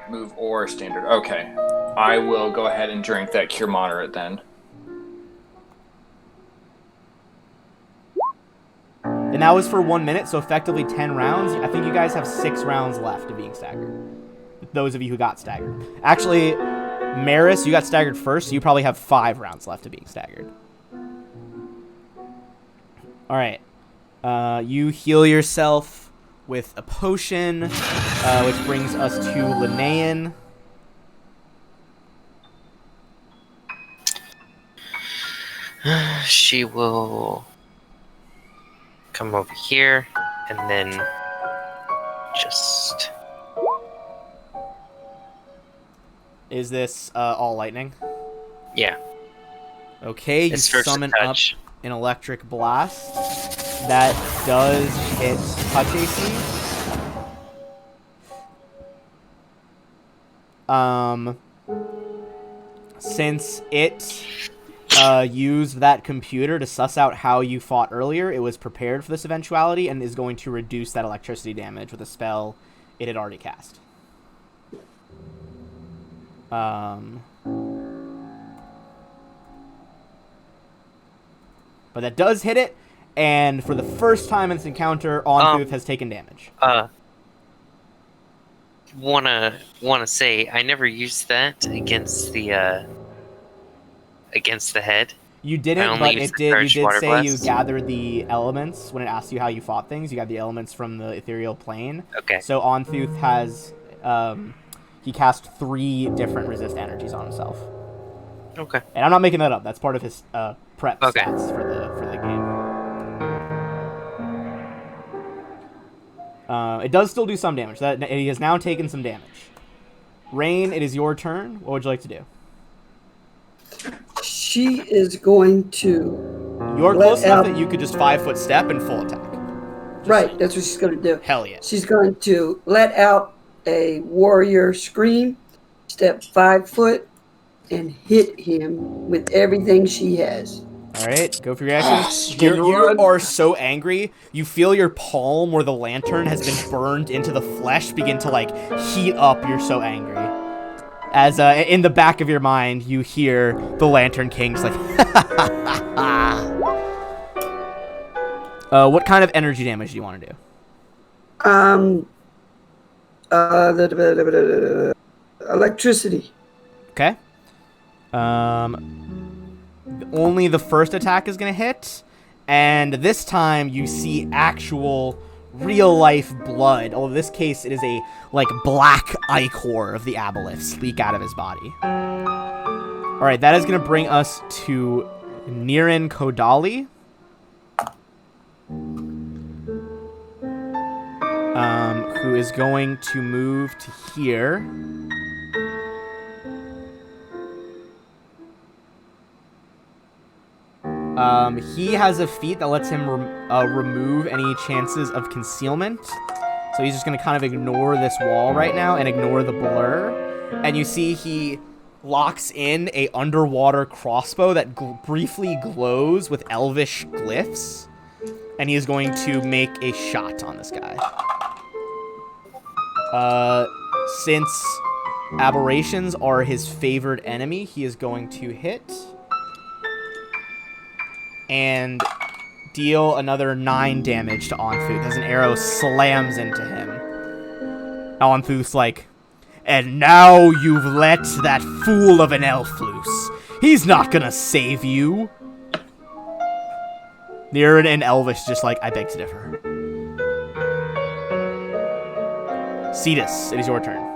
Move or standard. Okay. I will go ahead and drink that Cure Moderate then. And that was for 1 minute, so effectively 10 rounds. I think you guys have 6 rounds left of being staggered. Those of you who got staggered. Actually, Maris, you got staggered first, so you probably have 5 rounds left of being staggered. Alright. You heal yourself with a potion, which brings us to Linnaean. She will come over here and then just... Is this all lightning? Yeah. Okay, you It's first summon to up touch. an electric blast. That does hit touch AC. Since it used that computer to suss out how you fought earlier, it was prepared for this eventuality and is going to reduce that electricity damage with a spell it had already cast. But that does hit it, and for the first time in this encounter, Onthuth has taken damage. Wanna say I never used that against the head. You I didn't, only but used it the did. You charged did water say you blast. gathered the elements when it asked you how you fought things. You got the elements from the ethereal plane. Okay. So Onthuth has, he cast 3 different resist energies on himself. Okay. And I'm not making that up. That's part of his prep Okay. stats for the game. It does still do some damage. That he has now taken some damage. Rain, it is your turn. What would you like to do? She is going to... You're let close enough out- that you could just 5-foot step and full attack. Right, that's what she's going to do. Hell yeah. She's going to let out a warrior scream, step 5 foot, and hit him with everything she has. All right, go for your actions. she can You run. are so angry. You feel your palm where the lantern has been burned into the flesh begin to, like, heat up. You're so angry. As in the back of your mind, you hear the Lantern King's like, what kind of energy damage do you want to do? Electricity. Okay. Only the first attack is going to hit. And this time you see actual real-life blood. Although in this case it is a, like, black ichor of the aboleths leak out of his body. Alright, that is going to bring us to Niran Kodali. Who is going to move to here. He has a feat that lets him remove any chances of concealment. So he's just going to kind of ignore this wall right now and ignore the blur. And you see he locks in a underwater crossbow that briefly glows with elvish glyphs. And he is going to make a shot on this guy. Since aberrations are his favored enemy, he is going to hit and deal another 9 damage to Onfuth as an arrow slams into him. Onfuth's like, and now you've let that fool of an elf loose. He's not gonna save you. Niran and Elvish just like, I beg to differ. Cetus, it is your turn.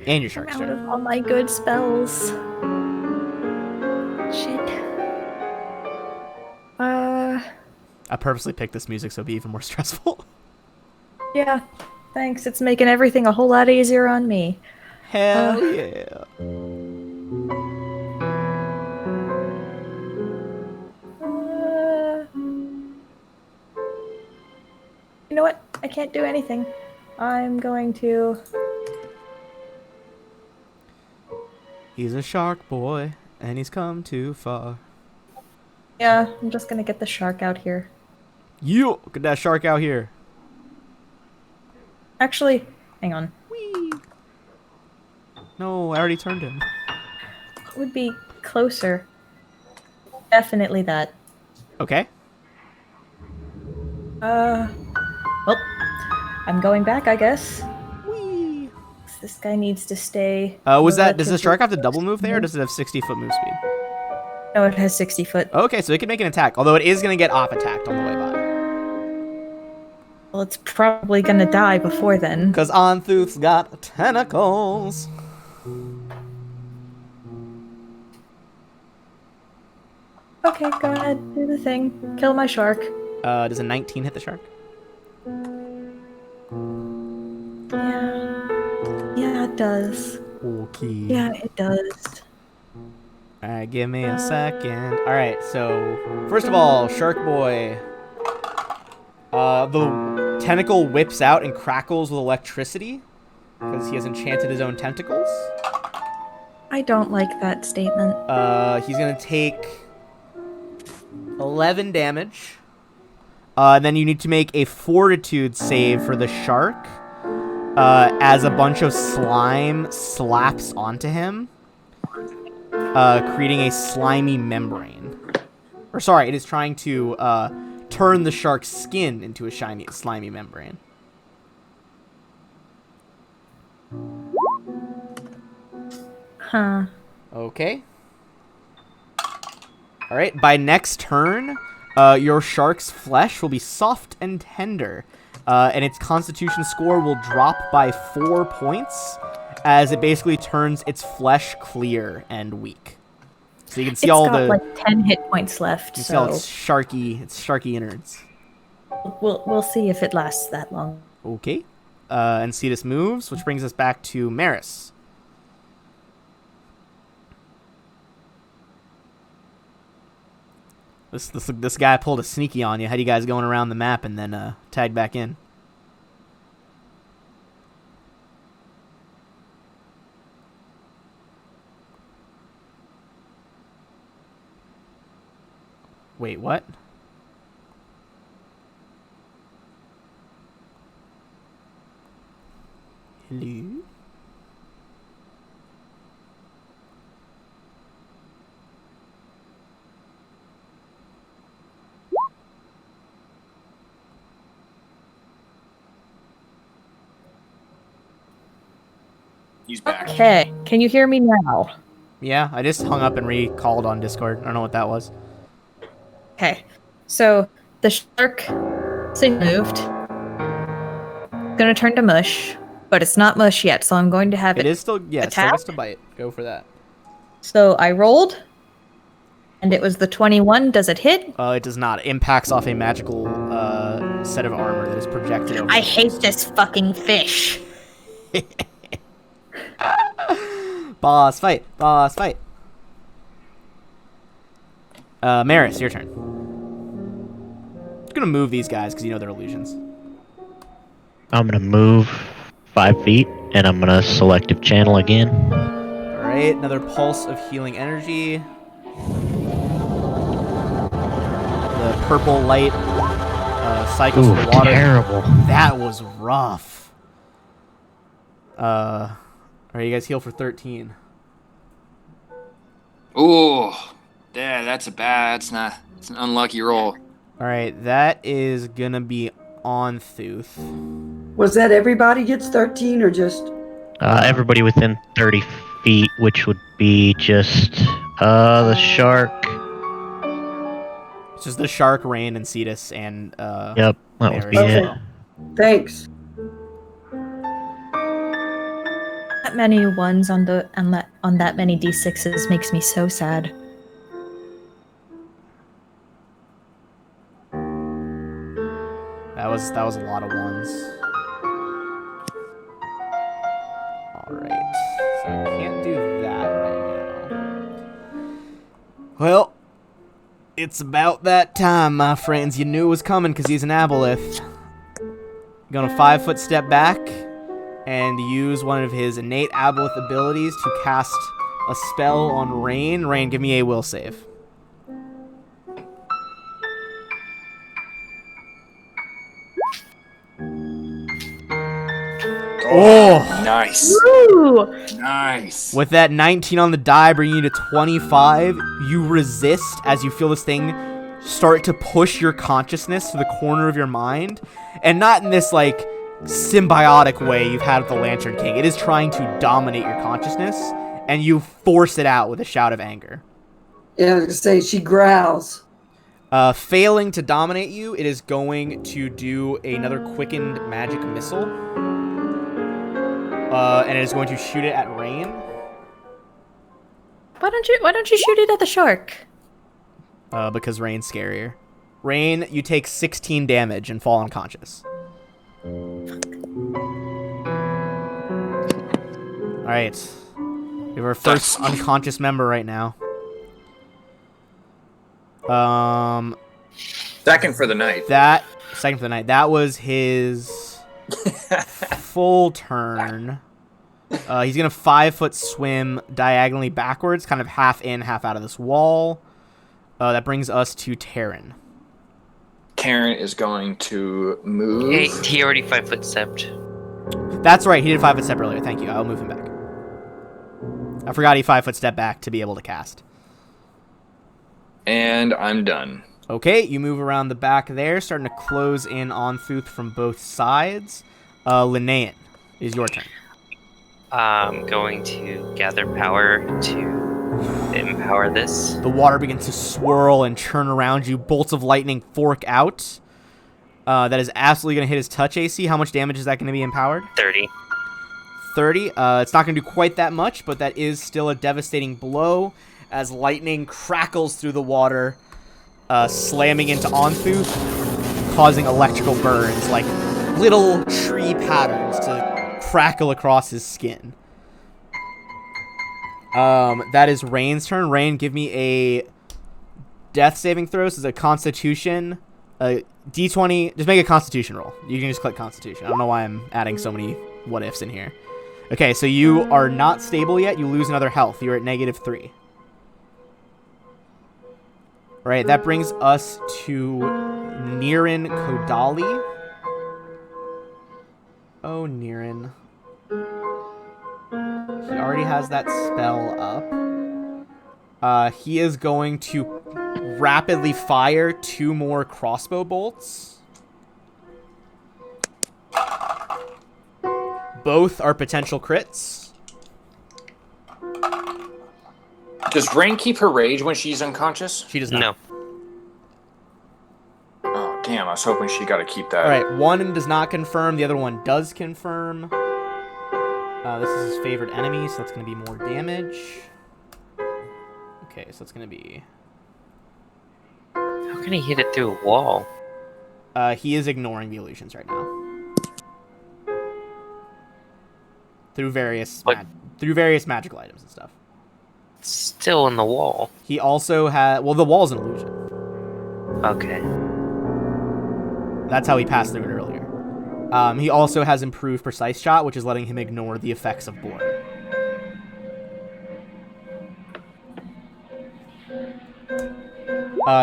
And your shark's Out turn. of all my good spells. Shit. I purposely picked this music so it'd be even more stressful. Yeah. Thanks. It's making everything a whole lot easier on me. Hell yeah. You know what? I can't do anything. I'm going to... He's a shark boy, and he's come too far. Yeah, I'm just gonna get the shark out here. You get that shark out here. Actually, hang on. Whee! No, I already turned him. What would be closer? Definitely that. Okay. Well, I'm going back, I guess. Whee! This guy needs to stay. Does the relatively shark have to double move there, or close. does it have 60-foot move speed? No, it has 60 foot. Okay, so it can make an attack, although it is going to get off attacked on the way by. Well, it's probably gonna die before then. Because Onfuth's got tentacles. Okay, go ahead, do the thing. Kill my shark. Does a 19 hit the shark? Yeah, it does. Okay. Yeah, it does. Alright, give me a second. Alright, so, first of all, Shark Boy. The tentacle whips out and crackles with electricity. Because he has enchanted his own tentacles. I don't like that statement. He's gonna take 11 damage. Then you need to make a fortitude save for the shark. As a bunch of slime slaps onto him. Creating a slimy membrane. Or sorry, it is trying to turn the shark's skin into a slimy membrane. Huh. Okay. Alright, by next turn, your shark's flesh will be soft and tender. And its constitution score will drop by 4 points, as it basically turns its flesh clear and weak. So you can see It's all got the like 10 hit points left, you can see all so its sharky innards. we'll see if it lasts that long. Okay. And Cetus moves, which brings us back to Maris. This guy pulled a sneaky on you. Had you guys going around the map and then tagged back in. Wait, what? Hello? He's back. Okay, can you hear me now? Yeah, I just hung up and recalled on Discord. I don't know what that was. Okay, so the shark thing moved. Gonna turn to mush, but it's not mush yet, so I'm going to have It it is still, yeah, it still attack. gets to bite. Go for that. So I rolled, and it was the 21. Does it hit? It does not. It impacts off a magical set of armor that is projected over. I hate this fucking fish. Boss fight. Boss fight. Maris, your turn. I'm gonna move these guys because you know they're illusions. I'm gonna move 5 feet, and I'm gonna selective channel again. Alright, another pulse of healing energy. The purple light cycles Ooh, through the water. terrible. That was rough. Alright, you guys heal for 13. Ooh, yeah, that's it's an unlucky roll. Alright, that is gonna be on Thuth. Was that everybody gets 13 or just? Everybody within 30 feet, which would be just the shark. It's just the shark, Rain, and Cetus, and Yep, that would be Maris. it. Okay. Thanks. That many ones on that many d6s makes me so sad. That was a lot of ones. Alright. So I can't do that right now. Well, it's about that time, my friends. You knew it was coming because he's an aboleth. Gonna 5-foot step back and use one of his innate aboleth abilities to cast a spell on Rain. Rain, give me a will save. Oh! Nice. Ooh! Nice. With that 19 on the die, bringing you to 25, you resist as you feel this thing start to push your consciousness to the corner of your mind. And not in this, like, symbiotic way you've had with the Lantern King. It is trying to dominate your consciousness, and you force it out with a shout of anger. Yeah, I was gonna say she growls. Failing to dominate you, it is going to do another quickened magic missile. And it is going to shoot it at Rain. Why don't you shoot it at the shark? Because Rain's scarier. Rain, you take 16 damage and fall unconscious. Alright. We have our first unconscious member right now. Second for the night. Second for the night. That was his full turn. He's going to 5-foot swim diagonally backwards, kind of half in, half out of this wall. That brings us to Terran. Karen is going to move. Hey, he already 5-foot stepped. That's right. He did 5-foot step earlier. Thank you. I'll move him back. I forgot he 5-foot step back to be able to cast. And I'm done. Okay, you move around the back there, starting to close in on Thuth from both sides. Linnaean, it is your turn. I'm going to gather power to empower this. The water begins to swirl and churn around you. Bolts of lightning fork out. That is absolutely going to hit his touch AC. How much damage is that going to be empowered? 30. 30. It's not going to do quite that much, but that is still a devastating blow as lightning crackles through the water, slamming into Onthuth, causing electrical burns like little tree patterns to crackle across his skin. That is Rain's turn. Rain, give me a death saving throw. This is a Constitution. D20. Just make a Constitution roll. You can just click Constitution. I don't know why I'm adding so many what ifs in here. Okay, so you are not stable yet. You lose another health. You're at -3. Alright, that brings us to Niran Kodali. Oh, Niran. He already has that spell up. He is going to rapidly fire 2 more crossbow bolts. Both are potential crits. Does Rain keep her rage when she's unconscious? She does not. No. Oh, damn. I was hoping she got to keep that. All right, one does not confirm. The other one does confirm. This is his favorite enemy, so that's going to be more damage. Okay, so it's going to be... How can he hit it through a wall? He is ignoring the illusions right now. Through various magical items and stuff. It's still in the wall. He also had... Well, the wall's an illusion. Okay. That's how he passed through it earlier. He also has improved precise shot, which is letting him ignore the effects of blur.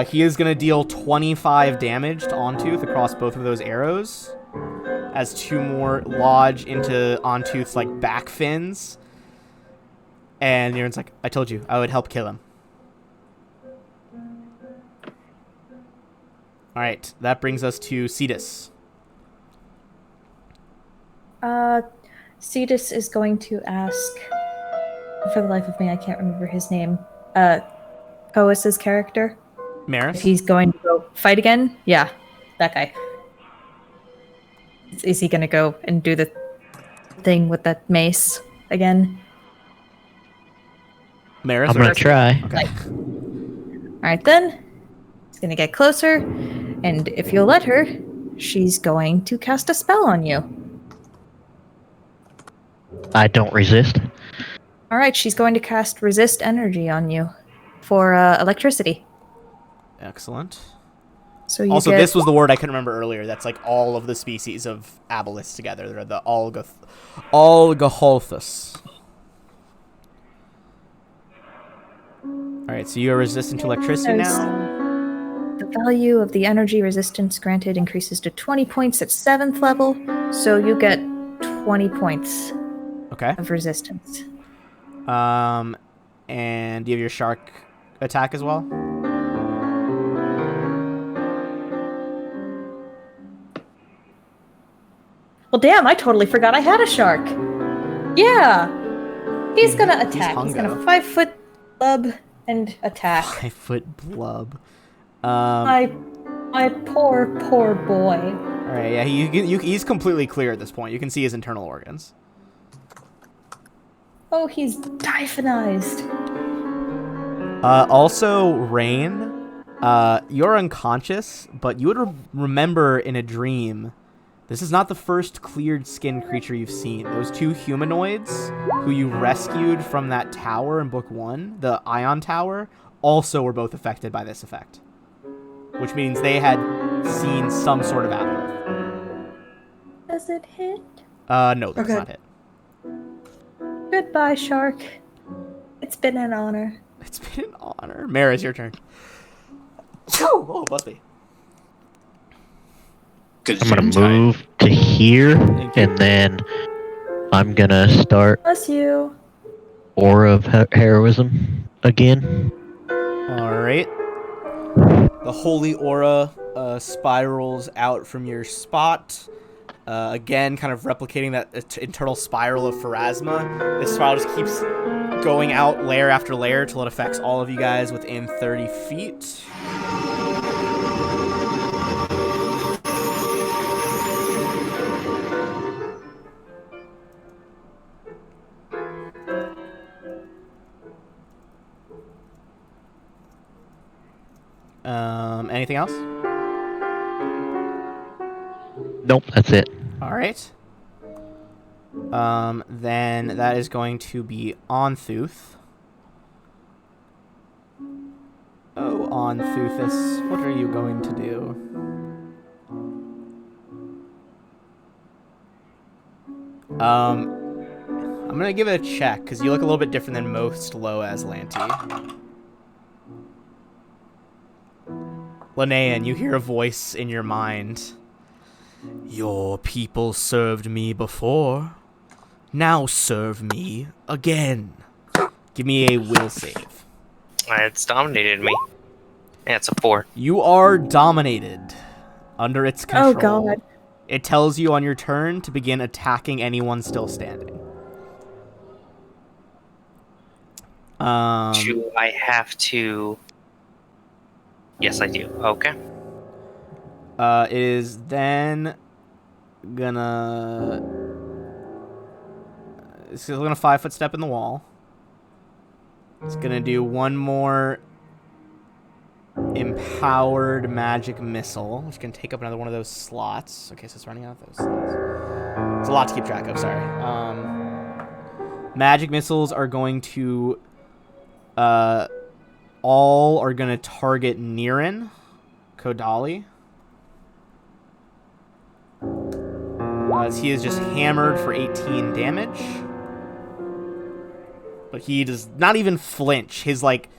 He is going to deal 25 damage to Ontooth across both of those arrows, as 2 more lodge into Ontooth's like back fins. And Niren's like, I told you, I would help kill him. Alright, that brings us to Cetus. Cetus is going to ask, for the life of me, I can't remember his name, Pois's character. Maris? If he's going to go fight again? Yeah, that guy. Is he going to go and do the thing with that mace again? Maris? I'm gonna try. Okay. Alright then. He's going to get closer, and if you'll let her, she's going to cast a spell on you. I don't resist. Alright, she's going to cast resist energy on you for electricity. Excellent. So you Also, get... this was the word I couldn't remember earlier. That's like all of the species of aboleths together. They're the Algaholthus. Alright, so you are resistant to electricity now. The value of the energy resistance granted increases to 20 points at 7th level, so you get 20 points Okay. of resistance. And do you have your shark attack as well? Well, damn, I totally forgot I had a shark. Yeah. He's gonna attack. He's gonna hungo. 5-foot club and attack. 5-foot blub. My poor boy. Alright, yeah, he's completely clear at this point. You can see his internal organs. Oh, he's diaphanized. Also, Rain, you're unconscious, but you would remember in a dream, this is not the first cleared skin creature you've seen. Those 2 humanoids who you rescued from that tower in Book 1, the Ion Tower, also were both affected by this effect. Which means they had seen some sort of aboleth. Does it hit? No, that's Okay. not it. Goodbye, shark. It's been an honor. It's been an honor. Maris, your turn. Oh, must be. Good I'm gonna zoom time. move to here, Thank you. and then I'm gonna start Bless you. Aura of Heroism again. Alright. The holy aura spirals out from your spot. Again, kind of replicating that internal spiral of Pharasma. This spiral just keeps going out layer after layer till it affects all of you guys within 30 feet. Anything else? Nope, that's it. Alright. Then that is going to be Ontooth. Oh, Ontoothus, what are you going to do? I'm gonna give it a check, because you look a little bit different than most low Azlanti. Linnean, you hear a voice in your mind. Your people served me before. Now serve me again. Give me a will save. It's dominated me. Yeah, it's a 4. You are dominated. Under its control. Oh, God. It tells you on your turn to begin attacking anyone still standing. Do I have to? Yes, I do. Okay. It is then gonna. It's gonna 5-foot step in the wall. It's gonna do one more empowered magic missile, which can take up another one of those slots. Okay, so it's running out of those slots. It's a lot to keep track of. Sorry. Magic missiles are going to. All are gonna target Niran Kodali. As he is just hammered for 18 damage. But he does not even flinch. His, like,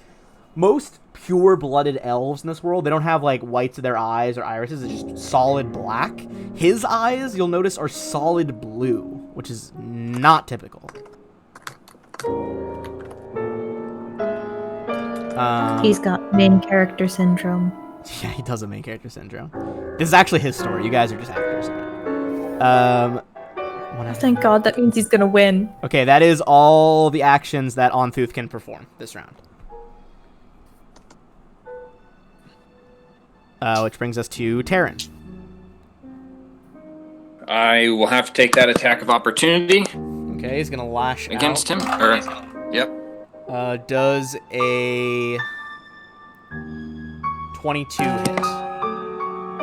most pure-blooded elves in this world, they don't have, like, whites of their eyes or irises. It's just solid black. His eyes, you'll notice, are solid blue, which is not typical. He's got main character syndrome. Yeah, he does have main character syndrome. This is actually his story. You guys are just actors. Thank God, that means he's gonna win. Okay, that is all the actions that Onthuth can perform this round. Which brings us to Terran. I will have to take that attack of opportunity Okay, he's gonna lash against out. him. Yep. Does a 22 hit.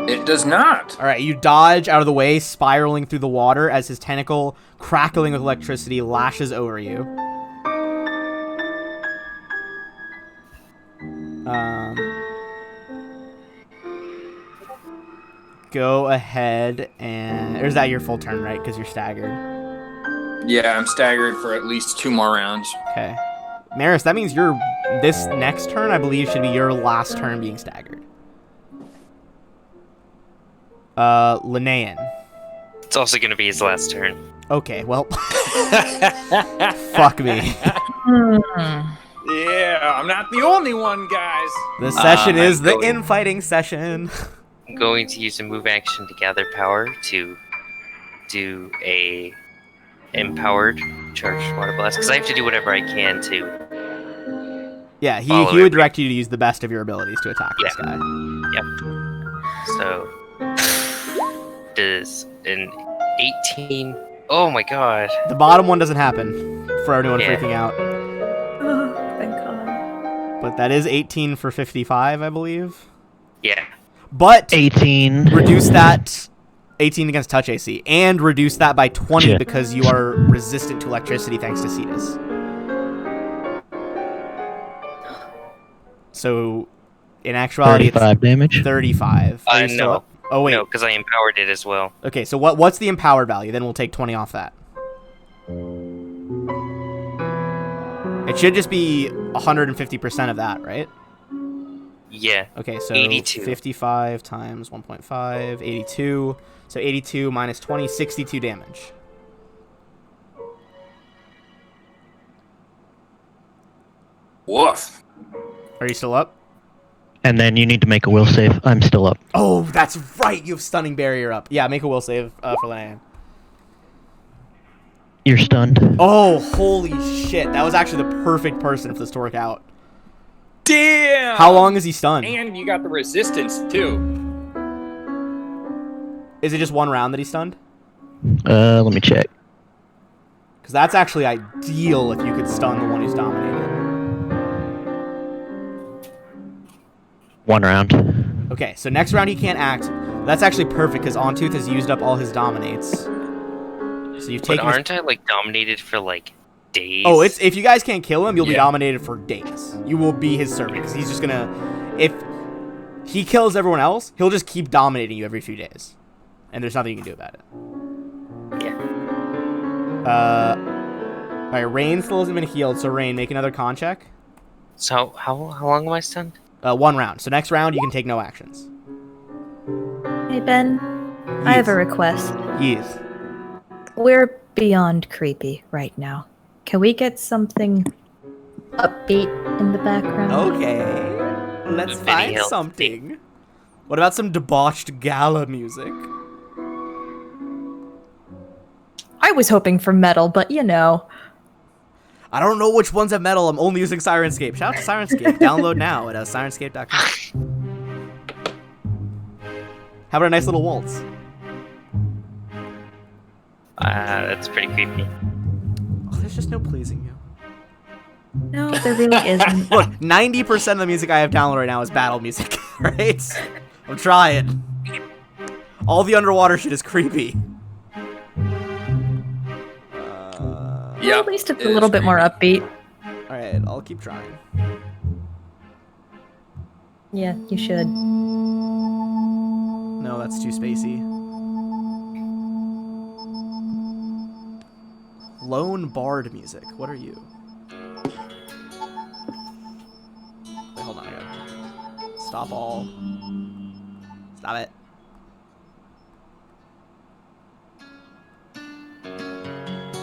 It does not. All right, you dodge out of the way, spiraling through the water as his tentacle, crackling with electricity, lashes over you. Go ahead and... Or is that your full turn, right? Because you're staggered. Yeah, I'm staggered for at least 2 more rounds. Okay. Maris, that means this next turn, I believe, should be your last turn being staggered. Linnaean. It's also going to be his last turn. Okay, well. Fuck me. Yeah, I'm not the only one, guys. The session is the infighting session. I'm going to use a move action to gather power to do a empowered charged water blast, because I have to do whatever I can to. Yeah, he would direct you to use the best of your abilities to attack this guy. Yep. So does an 18? Oh my god. The bottom one doesn't happen for anyone freaking out. Oh, thank God. But that is 18 for 55, I believe. Yeah. But 18. Reduce that 18 against touch AC, and reduce that by 20 because you are resistant to electricity thanks to Cetus. So, in actuality, 35 it's damage. 35. Are you still No. up? Oh wait. No, because I empowered it as well. Okay, so what's the empowered value? Then we'll take 20 off that. It should just be 150% of that, right? Yeah. Okay, so 82. 55 times 1.5, 82. So 82 minus 20, 62 damage. Woof. Are you still up? And then you need to make a will save. I'm still up. Oh, that's right. You have stunning barrier up. Yeah, make a will save for Linnaean. You're stunned. Oh, holy shit. That was actually the perfect person for this to work out. Damn. How long is he stunned? And you got the resistance too. Is it just one round that he's stunned? Let me check. Because that's actually ideal if you could stun the one who's dominated. 1 round. Okay, so next round he can't act. That's actually perfect because Ontooth has used up all his dominates. So you've But taken. aren't I like dominated for like days? Oh, it's if you guys can't kill him, you'll be Yeah. dominated for days. You will be his servant because he's just gonna. If he kills everyone else, he'll just keep dominating you every few days, and there's nothing you can do about it. Yeah. All right, Rain still hasn't been healed, so Rain, make another con check. So how long am I stunned? 1 round. So next round you can take no actions. Hey, Ben. I have a request. Yes. We're beyond creepy right now. Can we get something upbeat in the background? Okay. Let's Very find healthy. something. What about some debauched gala music? I was hoping for metal, but you know. I don't know which ones have metal. I'm only using Sirenscape. Shout out to Sirenscape. Download now at sirenscape.com. How about a nice little waltz? That's pretty creepy. Oh, there's just no pleasing you. No, there really isn't. Look, 90% of the music I have downloaded right now is battle music, right? I'm trying. All the underwater shit is creepy. Well, at least it's a little bit more upbeat. Alright, I'll keep trying. Yeah, you should. No, that's too spacey. Lone Bard music. What are you? Wait, hold on. I gotta stop all. Stop it.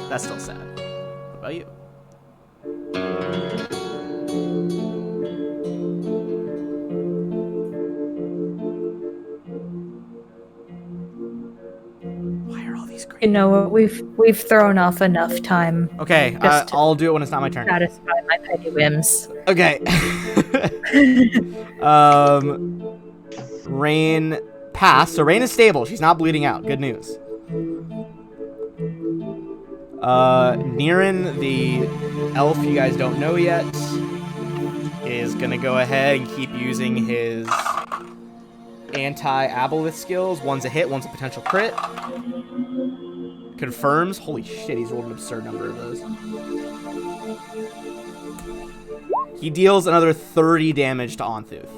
That's still sad. What about you? Why are all these great? You know, we've thrown off enough time. Okay, Just to I'll do it when it's not my turn. satisfy my petty whims. Okay. Rain passed, so Rain is stable. She's not bleeding out. Good news. Niren, the elf you guys don't know yet, is gonna go ahead and keep using his anti-aboleth skills. One's a hit, one's a potential crit. Confirms. Holy shit, he's rolled an absurd number of those. He deals another 30 damage to Onthuth.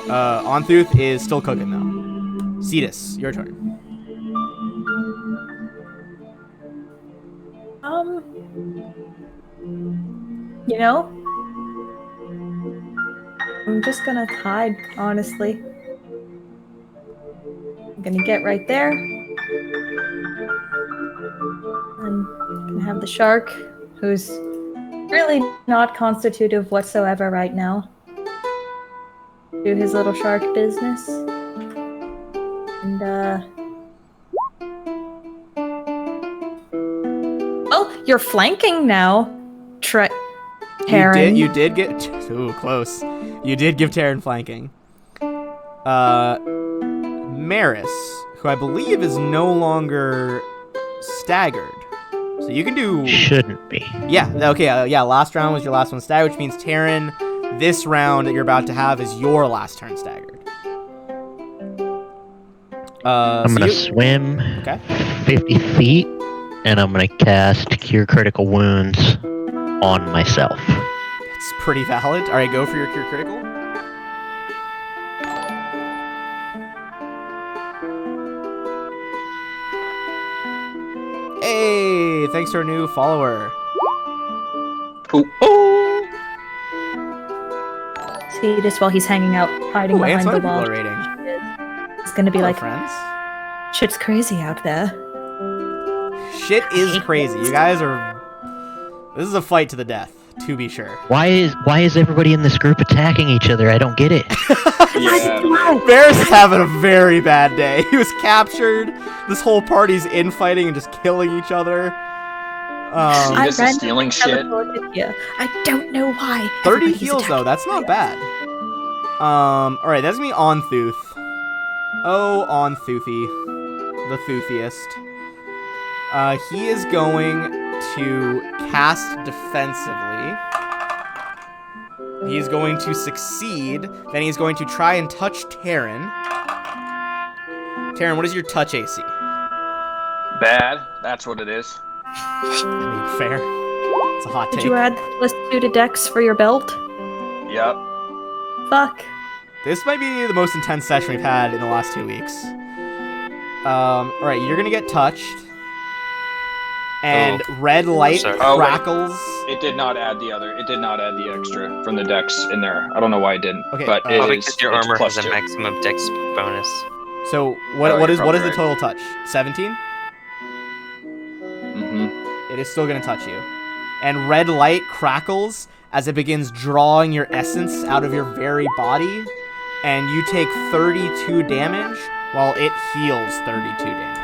Onthuth is still cooking, though. Cetus, your turn. You know, I'm just gonna hide, honestly. I'm gonna get right there. I'm gonna have the shark, who's really not constitutive whatsoever right now, do his little shark business. And, well, you're flanking now, Taryn. You did get... Ooh, close. You did give Taryn flanking. Maris, who I believe is no longer staggered. So you can do... Shouldn't be. Yeah, okay, yeah, last round was your last one staggered, which means Taryn, this round that you're about to have is your last turn staggered. I'm gonna swim 50 feet, and I'm gonna cast Cure Critical Wounds on myself. It's pretty valid. Alright, go for your Cure Critical. Hey, thanks to our new follower. See, just while he's hanging out, hiding Ooh, and behind some the other wall. people are rating. It's gonna be Hello, like, friends. shit's crazy out there. Shit is crazy. You guys are... This is a fight to the death, to be sure. Why is everybody in this group attacking each other? I don't get it. Barris is having a very bad day. He was captured. This whole party's infighting and just killing each other. Cetus is stealing shit. I don't know why. 30 Everybody's heals, though. attacking That's not me. bad. Alright, that's gonna be Onthuth. Oh, Onthuthi. The Thuthiest. He is going to cast defensively. He's going to succeed. Then he's going to try and touch Taryn. Taryn, what is your touch AC? Bad. That's what it is. I mean, fair. It's a hot Did take. you add +2 to Dex for your belt? Yep. Fuck. This might be the most intense session we've had in the last 2 weeks. Alright, you're gonna get touched. And red light crackles. It did not add the other. It did not add the extra from the dex in there. I don't know why it didn't. Okay, but it Probably is, because your it's armor has a +2. maximum dex bonus. So Oh, what you're is the probably total touch? 17? Mm-hmm. It is still gonna touch you. And red light crackles as it begins drawing your essence out of your very body, and you take 32 damage while it heals 32 damage.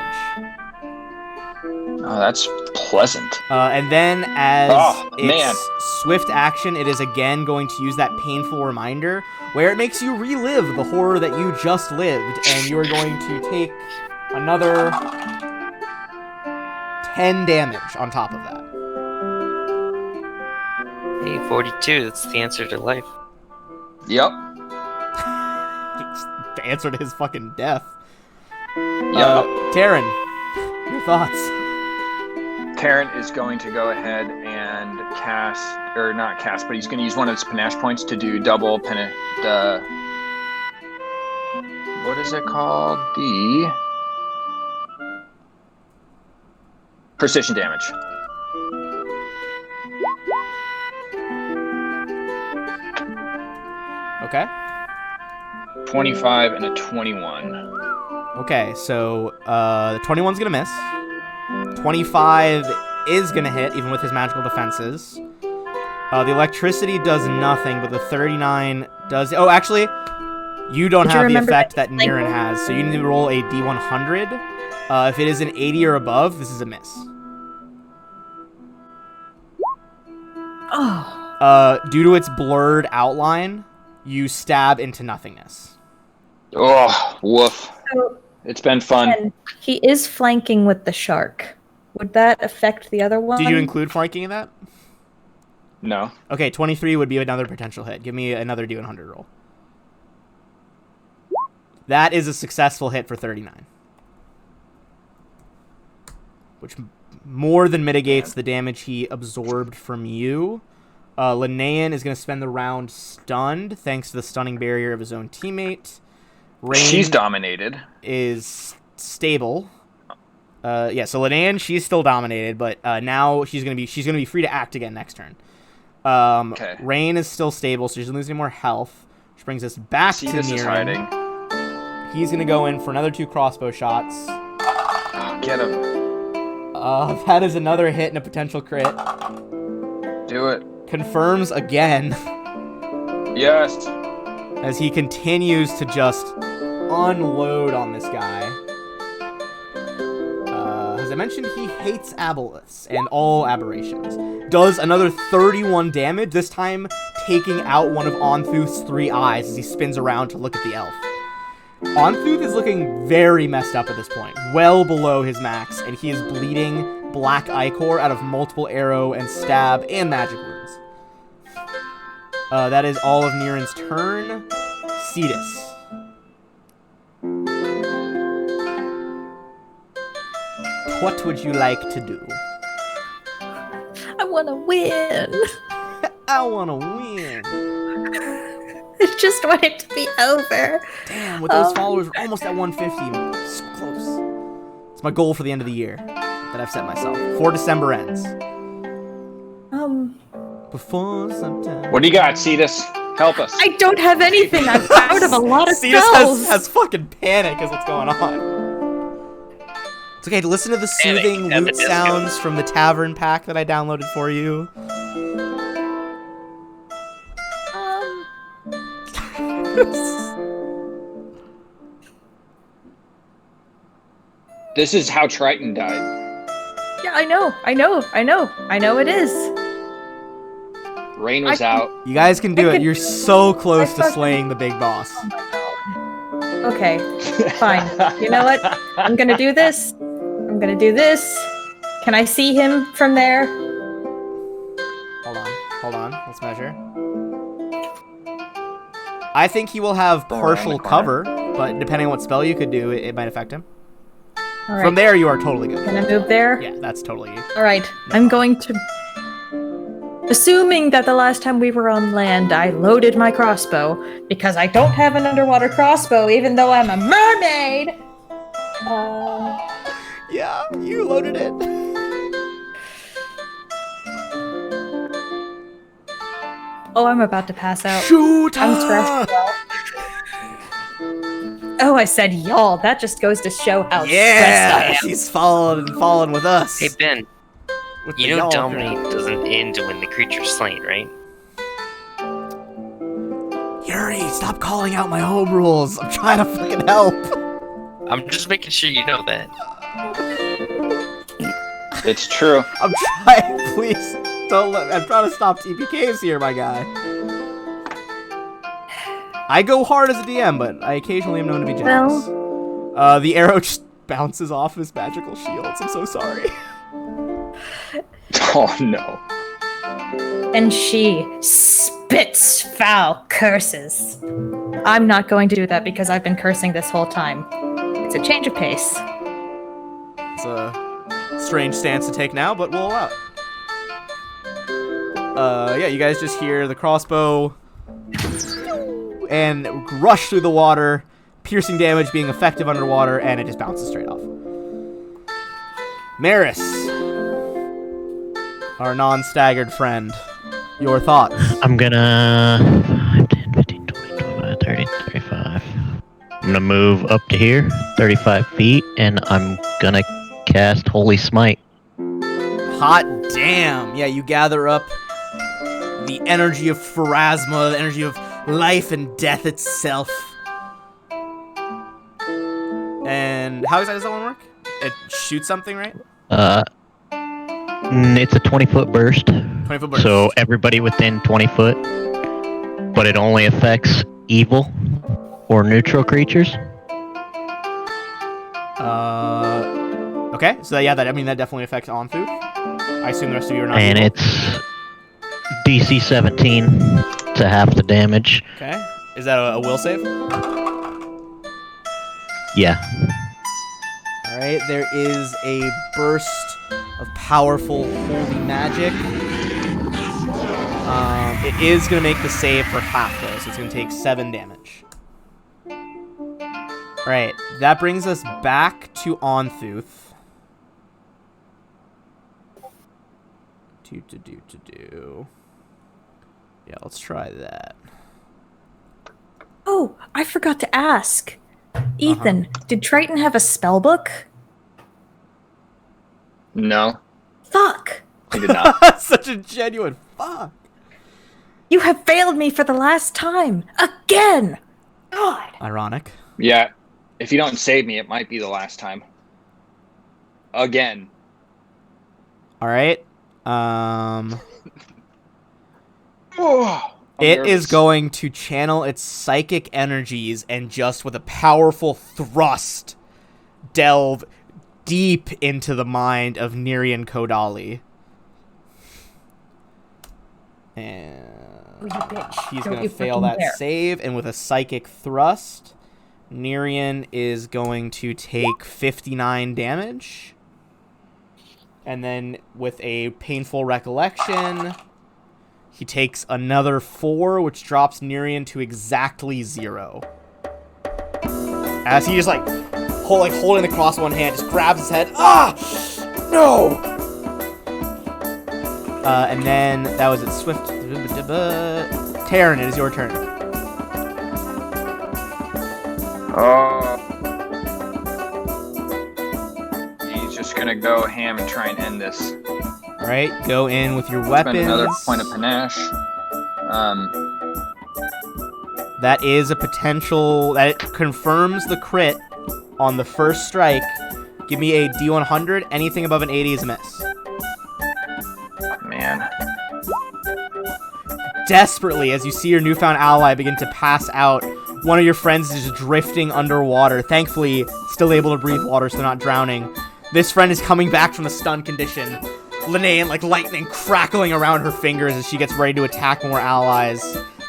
Oh, that's Pleasant. And then as its man. swift action, it is again going to use that painful reminder where it makes you relive the horror that you just lived, and you are going to take another 10 damage on top of that. Hey, 42, that's the answer to life. Yep. The answer to his fucking death. Yep. Taryn, your thoughts? Taryn is going to go ahead and cast, or not cast, but he's going to use one of his panache points to do double what is it called? The precision damage. Okay. 25 and a 21. Okay, so the 21's gonna miss. 25 is gonna hit, even with his magical defenses. The electricity does nothing, but the 39 does. Oh, actually, you don't have the effect that Niran has, so you need to roll a D100. If it is an 80 or above, this is a miss. Oh. Due to its blurred outline, you stab into nothingness. Oh, woof. So, It's been fun. and he is flanking with the shark. Would that affect the other one? Did you include flanking in that? No. Okay, 23 would be another potential hit. Give me another D100 roll. That is a successful hit for 39. Which more than mitigates the damage he absorbed from you. Linnaean is going to spend the round stunned, thanks to the stunning barrier of his own teammate. Rain She's dominated. is stable. Yeah, so Linnaean, she's still dominated, but now she's gonna be free to act again next turn. Okay. Rain is still stable, so she's losing more health, which brings us back to Cetus is Niran. hiding. He's gonna go in for another 2 crossbow shots. Get him. That is another hit and a potential crit. Do it. Confirms again Yes. as he continues to just unload on this guy. As I mentioned, he hates aboleths and all aberrations. Does another 31 damage, this time taking out one of Onthuth's 3 eyes as he spins around to look at the elf. Onthuth is looking very messed up at this point, well below his max, and he is bleeding black ichor out of multiple arrow and stab and magic wounds. That is all of Niran's turn. Cetus. What would you like to do? I want to win. I want to win. I just want it to be over. Damn, with those followers, we're almost at 150. So close. It's my goal for the end of the year that I've set myself. Before December ends. Before September. What do you got, Cetus? Help us. I don't have anything. I'm out of a lot of Cetus spells. has fucking panic as what's going on. It's okay to listen to the soothing at the lute disco. sounds from the tavern pack that I downloaded for you. This is how Triton died. Yeah, I know it is. Rain was out. You guys can do it. You're so close to slaying the big boss. Okay, fine. You know what? I'm gonna do this. Can I see him from there? Hold on. Let's measure. I think he will have partial cover, but depending on what spell you could do, it might affect him. All right. From there, you are totally good. Can I move there? Yeah, that's totally you. All right. I'm going to. Assuming that the last time we were on land, I loaded my crossbow because I don't have an underwater crossbow, even though I'm a mermaid. Yeah, you loaded it. Oh, I'm about to pass out. Shoot! I'm stressed. Oh, I said y'all. That just goes to show how stressed I Yeah, am. she's fallen with us. Hey, Ben, With the you know y'all Dominate crowd. doesn't end when the creature's slain, right? Yuri, stop calling out my home rules. I'm trying to fucking help. I'm just making sure you know that. It's true. I'm trying. Please don't. I'm trying to stop TPKs here, my guy. I go hard as a DM, but I occasionally am known to be generous. The arrow just bounces off his magical shields. I'm so sorry. Oh no. And she spits foul curses. I'm not going to do that because I've been cursing this whole time. It's a change of pace. It's a strange stance to take now, but we'll allow it. Yeah, you guys just hear the crossbow and rush through the water, piercing damage being effective underwater, and it just bounces straight off. Maris, our non-staggered friend, your thoughts? I'm gonna 5, 10, 15, 20, 25, 30, 35. I'm gonna move up to here, 35 feet, and I'm gonna cast Holy Smite. Hot damn! Yeah, you gather up the energy of Pharasma, the energy of life and death itself. And how exactly does that one work? It shoots something, right? It's a 20-foot burst. 20-foot burst. So everybody within 20 foot, but it only affects evil or neutral creatures. Okay, so yeah, that definitely affects Onthu. I assume the rest of you are not. And evil. it's DC 17 to half the damage. Okay, is that a will save? Yeah. All right, there is a burst of powerful holy magic. It is going to make the save for half, though, so it's going to take 7 damage. All right, that brings us back to Onthuth. Yeah, let's try that. Oh, I forgot to ask. Ethan, did Triton have a spell book? No, Fuck. he did not. Such a genuine fuck. You have failed me for the last time. Again. God. Ironic. Yeah, if you don't save me, it might be the last time. Again. All right. Oh, It is going to channel its psychic energies and just with a powerful thrust delve deep into the mind of Nerian Kodali. And Oh, you bitch. he's Don't going you to fail fucking that dare. save, and with a psychic thrust, Nerian is going to take 59 damage. And then with a painful recollection, he takes another 4, which drops Nerian to exactly 0. As he just holding the cross in one hand, just grabs his head. Ah! No! And then that was it. Swift. Taryn, it is your turn. He's just gonna go ham and try and end this. All right, go in with your weapons. Spend another point of panache. That is a potential. That confirms the crit on the first strike. Give me a D100. Anything above an 80 is a miss. Man. Desperately, as you see your newfound ally begin to pass out, one of your friends is just drifting underwater. Thankfully, still able to breathe water, so they're not drowning. This friend is coming back from the stun condition. Linnea, like lightning crackling around her fingers as she gets ready to attack more allies.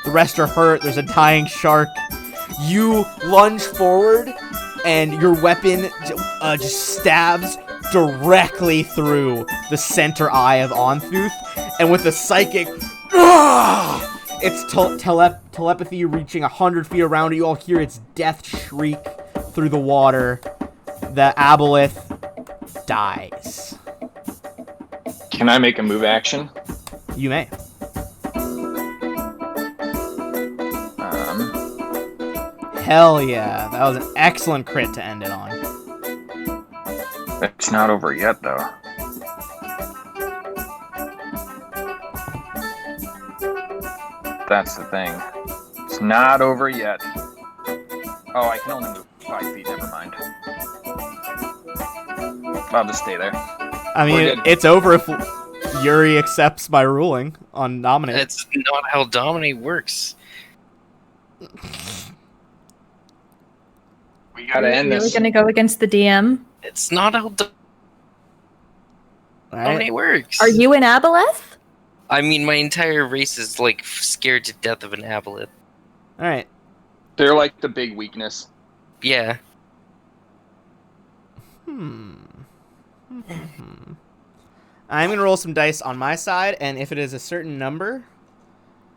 The rest are hurt. There's a dying shark. You lunge forward, and your weapon just stabs directly through the center eye of Onthuth, and with a psychic, its telepathy reaching 100 feet around you all hear its death shriek through the water. The aboleth dies. Can I make a move action? You may. Hell yeah. That was an excellent crit to end it on. It's not over yet, though. That's the thing. It's not over yet. Oh, I can only move 5 feet. Never mind. I'll just stay there. I mean, We're good. it's over if Yuri accepts my ruling on dominate. That's not how dominate works. We gotta end Really this. gonna go against the DM? It's not how All dominate right. works. Are you an aboleth? I mean, my entire race is like scared to death of an aboleth. All right. They're like the big weakness. Yeah. I'm gonna roll some dice on my side, and if it is a certain number,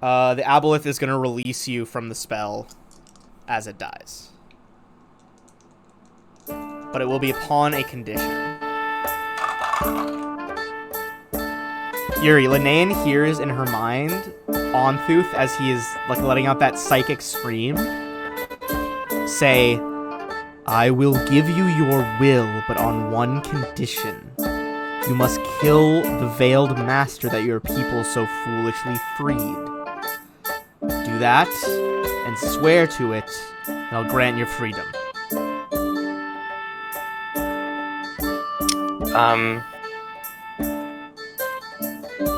the aboleth is gonna release you from the spell as it dies. But it will be upon a condition. Yuri, Linnea hears in her mind Onthuth as he is like letting out that psychic scream. Say, I will give you your will, but on one condition. You must kill the veiled master that your people so foolishly freed. Do that, and swear to it, and I'll grant your freedom.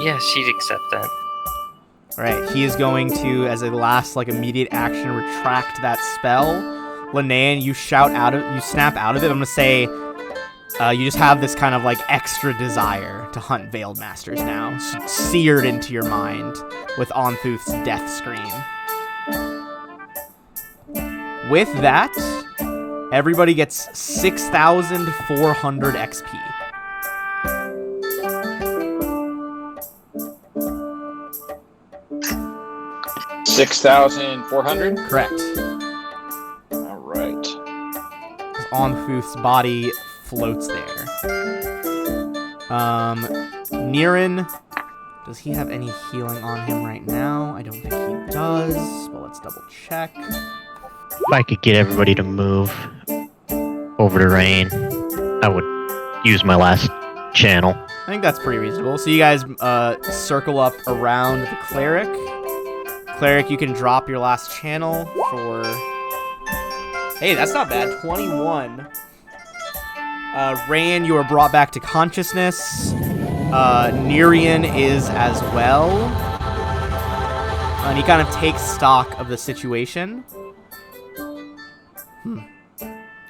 Yeah, she'd accept that. Alright, he is going to, as a last, like, immediate action, retract that spell. Linnea, you snap out of it. I'm gonna say, you just have this kind of, like, extra desire to hunt Veiled Masters now. Seared into your mind with Onthuth's death scream. With that, everybody gets 6,400 XP. $6,400. Correct. All right. Onthuth's body floats there. Niren, does he have any healing on him right now? I don't think he does, but let's double check. If I could get everybody to move over to Rain, I would use my last channel. I think that's pretty reasonable. So you guys circle up around the cleric. Cleric, you can drop your last channel for... Hey, that's not bad. 21. Rain, you are brought back to consciousness. Nerian is as well. And he kind of takes stock of the situation.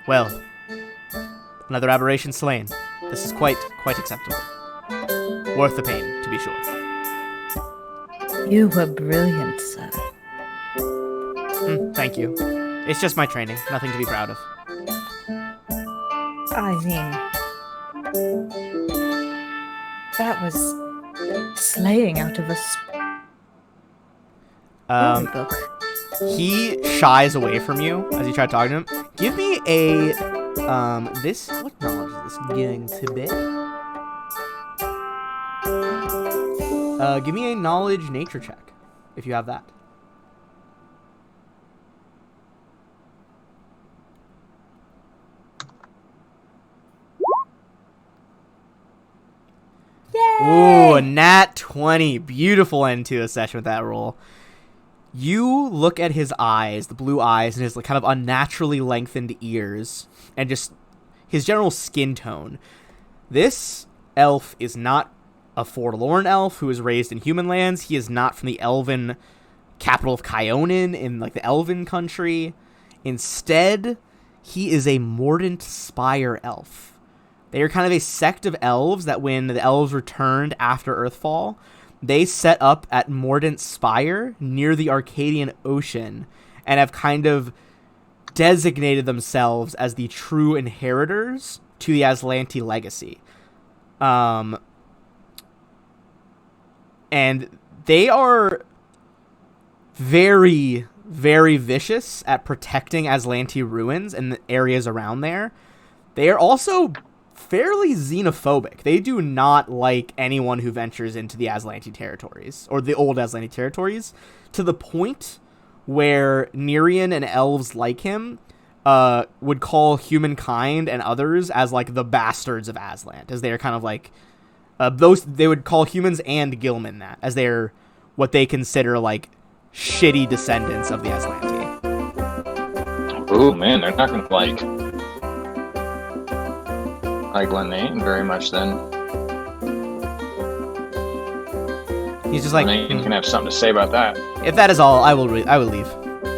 Well, another aberration slain. This is quite acceptable. Worth the pain, to be sure. You were brilliant, sir. Thank you. It's just my training. Nothing to be proud of. I mean, that was slaying out of a storybook. He shies away from you as you try talking to him. Give me a this. What knowledge is this getting to bit? Give me a knowledge nature check if you have that. Ooh, a nat 20. Beautiful end to a session with that roll. You look at his eyes, the blue eyes, and his kind of unnaturally lengthened ears, and just his general skin tone. This elf is not a forlorn elf who is raised in human lands. He is not from the elven capital of Kyonin in like the elven country. Instead, he is a Mordant Spire elf. They are kind of a sect of elves that when the elves returned after Earthfall, they set up at Mordant Spire near the Arcadian Ocean and have kind of designated themselves as the true inheritors to the Azlanti legacy. And they are very, very vicious at protecting Azlanti ruins and the areas around there. They are also fairly xenophobic. They do not like anyone who ventures into the Azlanti territories, or the old Azlanti territories, to the point where Nerian and elves like him would call humankind and others as like the bastards of Azlant, as they are kind of like they would call humans and Gilman that, as they're what they consider like shitty descendants of the Azlanti. Ooh, man, they're not gonna like Linnea very much then. He's just like, You can have something to say about that. if that is all, I will leave.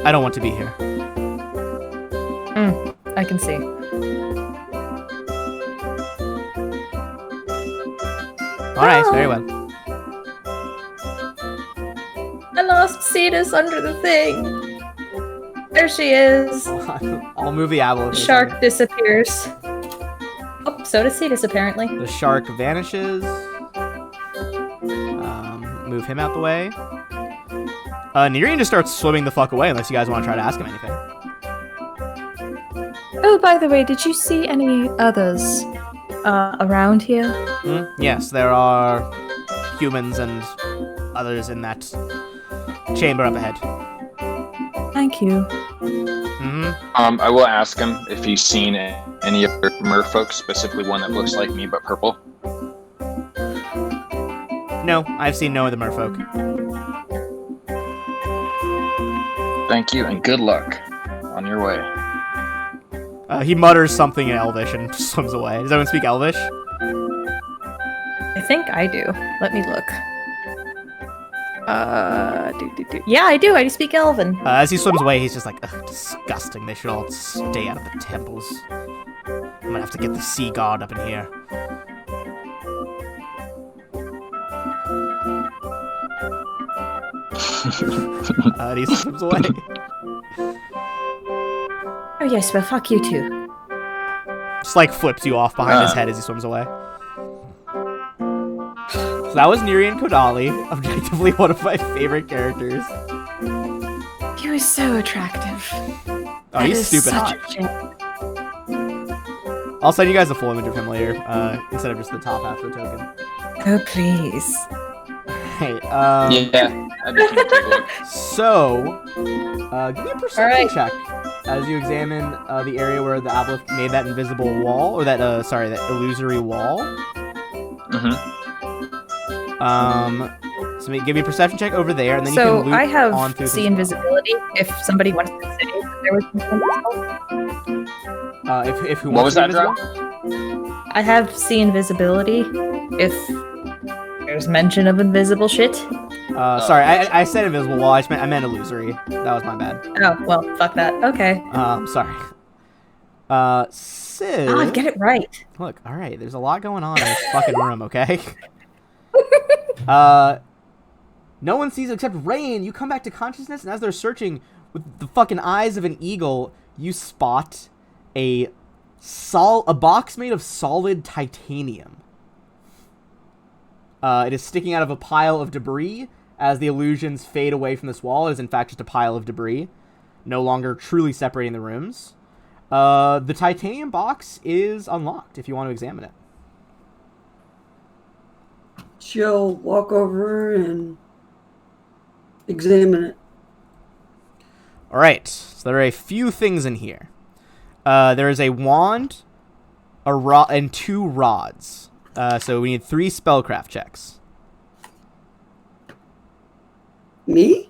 I don't want to be here. I can see. Alright, very well. I lost Cetus under the thing. There she is. I'll move the apple. The shark disappears. Oh, so does Cetus apparently. The shark vanishes. Move him out the way. Nerian just starts swimming the fuck away unless you guys want to try to ask him anything. Oh, by the way, did you see any others around here? Yes, there are humans and others in that chamber up ahead. Thank you. I will ask him if he's seen any of the merfolk, specifically one that looks like me but purple. No, I've seen no other merfolk. Thank you, and good luck on your way. He mutters something in Elvish and swims away. Does anyone speak Elvish? I think I do. Let me look. Yeah, I do. I do speak Elven. As he swims away, he's just like, ugh, disgusting. They should all stay out of the temples. I'm gonna have to get the sea god up in here. And he swims away. Oh yes, well fuck you too. Just like flips you off behind his head as he swims away. So that was Nerian Kodali, objectively one of my favorite characters. He was so attractive. Oh, he's stupid hot. I'll send you guys a full image of him later, instead of just the top half of the token. Oh please. Hey, Yeah, I'd be keen to take a look. So, give me a perception check as you examine the area where the obelisk made that invisible wall, or that, that illusory wall. So give me a perception check over there, and then you can loop I have on through see this invisibility if somebody wants to say that there was something invisible. If who What wants was to be that, invisible? I have see invisibility if there's mention of invisible shit. Sorry, I said invisible wall. I meant illusory. That was my bad. Oh, well, fuck that. Okay. Sorry. Sid. God, get it right. Look, all right. There's a lot going on in this fucking room. Okay. No one sees except Rain. You come back to consciousness, and as they're searching with the fucking eyes of an eagle, you spot a box made of solid titanium. It is sticking out of a pile of debris. As the illusions fade away from this wall, it is in fact just a pile of debris, no longer truly separating the rooms. The titanium box is unlocked if you want to examine it. She'll walk over and examine it. All right, so there are a few things in here. There is a wand, a rod, and 2 rods. So we need 3 spellcraft checks. Me?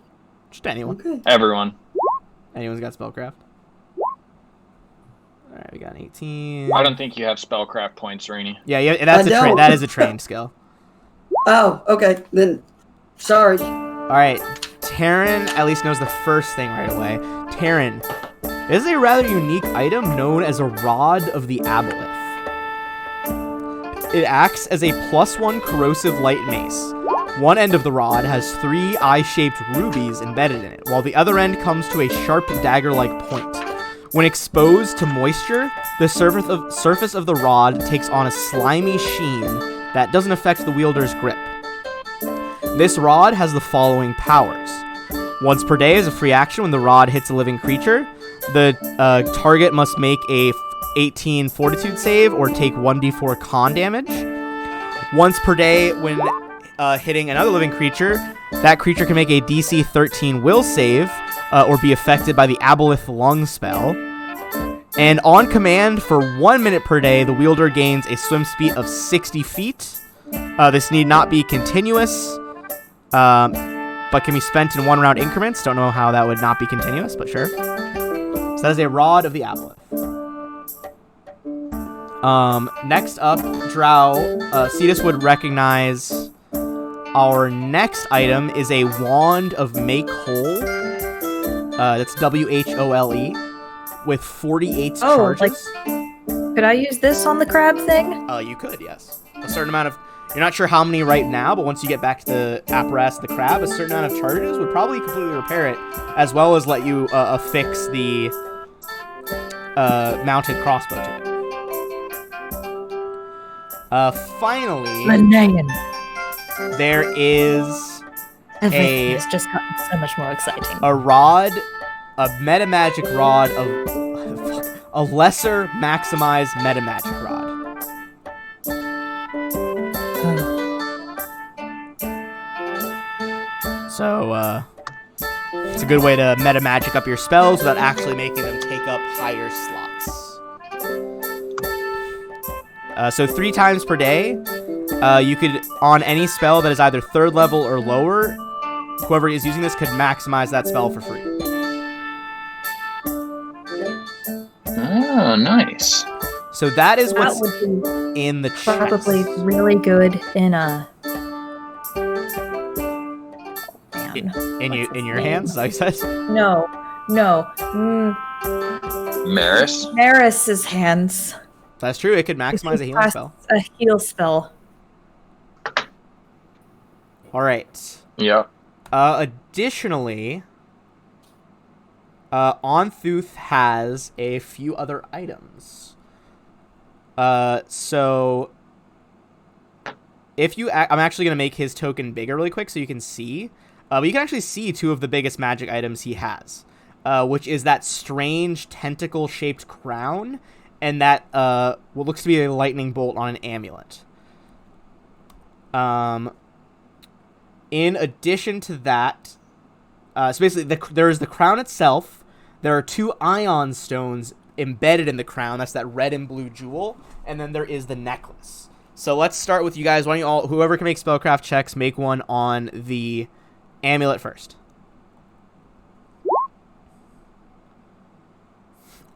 Just anyone. Okay. Everyone. Anyone's got spellcraft? All right, we got an 18. I don't think you have spellcraft points, Rainy. Yeah, that's that is a trained skill. Oh, okay. Then, sorry. All right, Taryn at least knows the first thing right away. Taryn, this is a rather unique item known as a Rod of the Aboleth. It acts as a +1 corrosive light mace. One end of the rod has 3 eye-shaped rubies embedded in it, while the other end comes to a sharp dagger-like point. When exposed to moisture, the surface of the rod takes on a slimy sheen that doesn't affect the wielder's grip. This rod has the following powers. Once per day is a free action when the rod hits a living creature. The target must make a 18 fortitude save or take 1d4 con damage. Once per day when hitting another living creature, that creature can make a DC 13 will save or be affected by the Aboleth Lung spell. And on command for 1 minute per day, the wielder gains a swim speed of 60 feet. This need not be continuous, but can be spent in 1 round increments. Don't know how that would not be continuous, but sure. So that is a Rod of the Aboleth. Next up, Drow. Cetus would recognize Our next item is a Wand of Make Whole. That's WHOLE with 48 charges. Could I use this on the crab thing? You could, yes. A certain amount of... You're not sure how many right now, but once you get back to the apparatus, the crab, a certain amount of charges would probably completely repair it, as well as let you affix the mounted crossbow to it. Finally, there is Everything has just gotten so much more exciting. a rod, a metamagic rod of a lesser maximized metamagic rod. So it's a good way to metamagic up your spells without actually making them take up higher slots. So 3 times per day, you could, on any spell that is either 3rd level or lower, whoever is using this could maximize that spell for free. Oh, nice. So that is That what's would be in the chest. probably really good in a... In your hands, like I said? No. Maris? Maris's hands. That's true. It could maximize a healing Cast spell. A heal spell. All right. Yep. Additionally, Onthuth has a few other items. So if you, I'm actually gonna make his token bigger really quick so you can see. But you can actually see 2 of the biggest magic items he has, which is that strange tentacle-shaped crown and that what looks to be a lightning bolt on an amulet. In addition to that, so basically there is the crown itself. There are 2 ion stones embedded in the crown. That's that red and blue jewel. And then there is the necklace. So let's start with you guys. Why don't you all, whoever can make spellcraft checks, make one on the amulet first.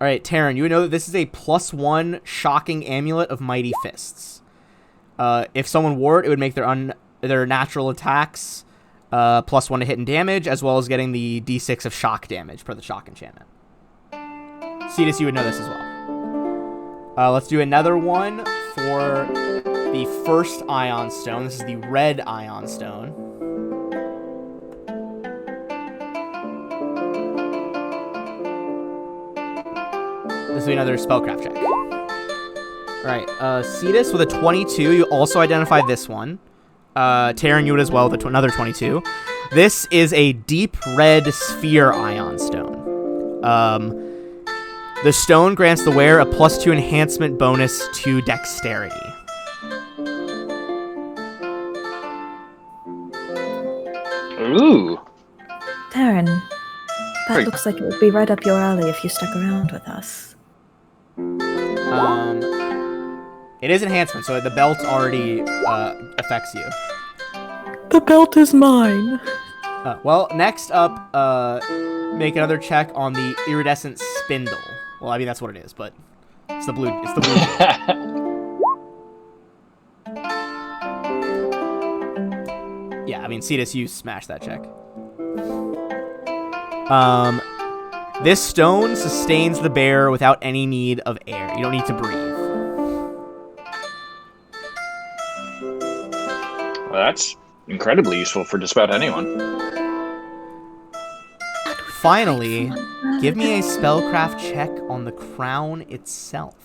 Alright, Taryn, you would know that this is a +1 shocking amulet of mighty fists. If someone wore it, it would make their natural attacks +1 to hit and damage, as well as getting the d6 of shock damage per the shock enchantment. Cetus, you would know this as well. Let's do another one for the first ion stone. This is the red ion stone. This will be another spellcraft check. Alright, Cetus with a 22. You also identify this one. Taryn, you would as well with another 22. This is a deep red sphere ion stone. The stone grants the wearer a +2 enhancement bonus to dexterity. Ooh. Taryn, that Right. looks like it would be right up your alley if you stuck around with us. It is enhancement, so the belt already affects you. The belt is mine. Well, next up, make another check on the iridescent spindle. Well, I mean that's what it is, but it's the blue. It's the blue. Yeah, I mean, Cetus, you smash that check. This stone sustains the bearer without any need of air. You don't need to breathe. Well, that's incredibly useful for just about anyone. Finally, give me a spellcraft check on the crown itself.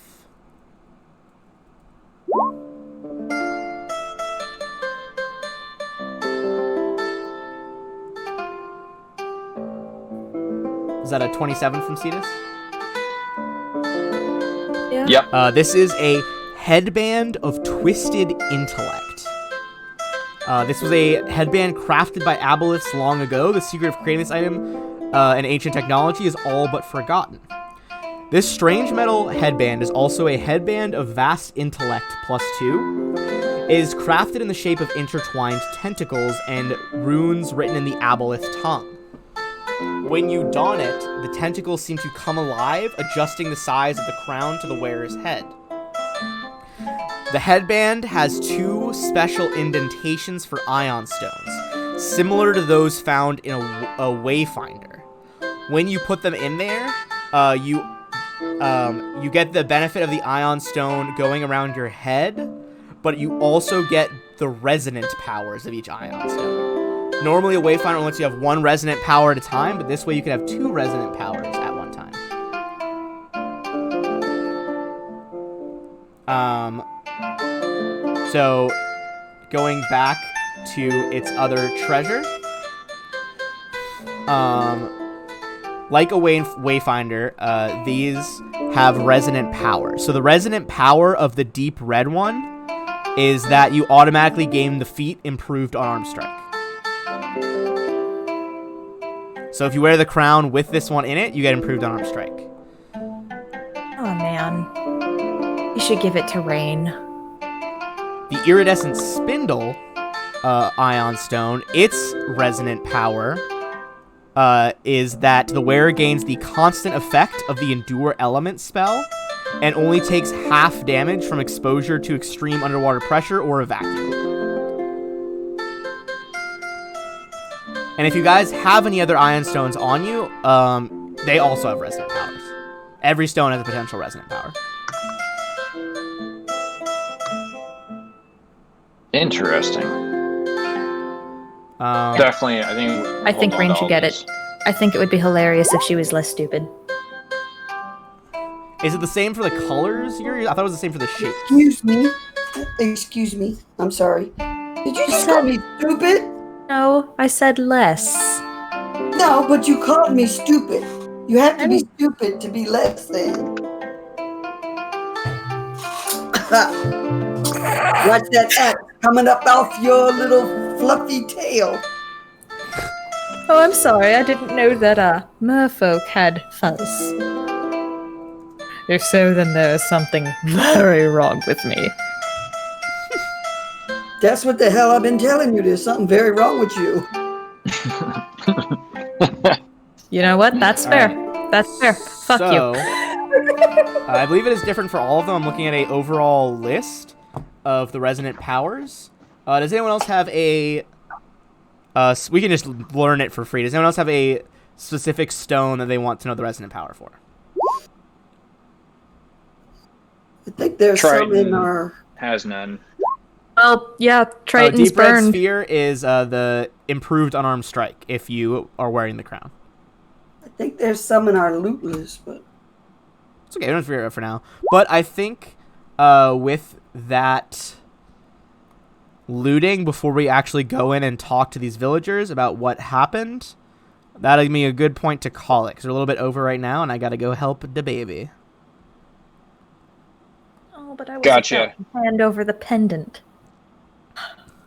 Is that a 27 from Cetus? Yeah. Yep. This is a headband of twisted intellect. This was a headband crafted by aboleths long ago. The secret of creating this item and ancient technology is all but forgotten. This strange metal headband is also a headband of vast intellect +2. It is crafted in the shape of intertwined tentacles and runes written in the aboleth tongue. When you don it, the tentacles seem to come alive, adjusting the size of the crown to the wearer's head. The headband has 2 special indentations for ion stones, similar to those found in a wayfinder. When you put them in there, you get the benefit of the ion stone going around your head, but you also get the resonant powers of each ion stone. Normally, a wayfinder lets you have 1 resonant power at a time, but this way you can have 2 resonant powers at one time. So, going back to its other treasure, like a wayfinder, these have resonant power. So the resonant power of the deep red one is that you automatically gain the feat improved unarmed strike. So if you wear the crown with this one in it, you get improved unarmed strike. Oh man, you should give it to Rain. The iridescent spindle ion stone, its resonant power is that the wearer gains the constant effect of the Endure Element spell and only takes half damage from exposure to extreme underwater pressure or a vacuum. And if you guys have any other ion stones on you, they also have resonant powers. Every stone has a potential resonant power. Interesting. Definitely, I think Rain should get it. I think it would be hilarious if she was less stupid. Is it the same for the colors, Yuri? I thought it was the same for the shapes. Excuse me. I'm sorry. Did you just call me stupid? No, I said less. No, but you called me stupid. You have to be stupid to be less than. Watch that act coming up off your little fluffy tail. Oh, I'm sorry. I didn't know that merfolk had fuzz. If so, then there is something very wrong with me. That's what the hell I've been telling you. There's something very wrong with you. You know what? That's fair. Right. That's fair. Fuck you. I believe it is different for all of them. I'm looking at a overall list of the resonant powers. Does anyone else have a... we can just learn it for free. Does anyone else have a specific stone that they want to know the resonant power for? I think there's Triton some in our... has none. Well, yeah, Triton's Deep Red burned. Sphere is the improved unarmed strike if you are wearing the crown. I think there's some in our loot list, but... It's okay, we don't have to figure it out for now. But I think with that looting, before we actually go in and talk to these villagers about what happened, that'll give me a good point to call it, because we're a little bit over right now, and I gotta go help the baby. Oh, but I was Gotcha. about to hand over the pendant.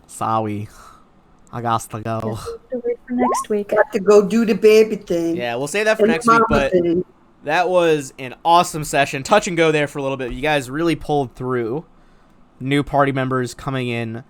Sorry. I got to go. To wait for next week. Got to go do the baby thing. Yeah, we'll save that for And next week, mama but thing. that was an awesome session. Touch and go there for a little bit. You guys really pulled through. New party members coming in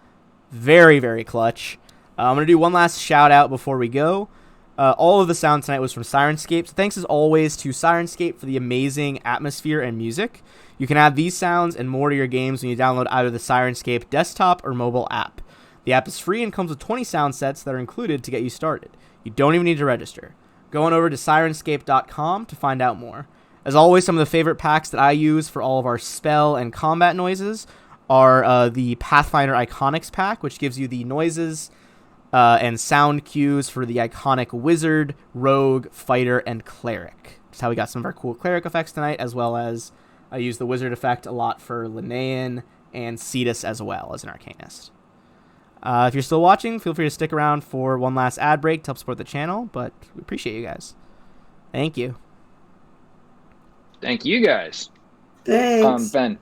very, very clutch. I'm going to do one last shout out before we go. All of the sound tonight was from Sirenscape. So thanks as always to Sirenscape for the amazing atmosphere and music. You can add these sounds and more to your games when you download either the Sirenscape desktop or mobile app. The app is free and comes with 20 sound sets that are included to get you started. You don't even need to register. Go on over to Sirenscape.com to find out more. As always, some of the favorite packs that I use for all of our spell and combat noises are the Pathfinder Iconics pack, which gives you the noises and sound cues for the iconic Wizard, Rogue, Fighter, and Cleric. That's how we got some of our cool Cleric effects tonight, as well as I use the Wizard effect a lot for Linnaean and Cetus as well as an Arcanist. If you're still watching, feel free to stick around for one last ad break to help support the channel, but we appreciate you guys. Thank you. Thank you guys. Thanks. Ben,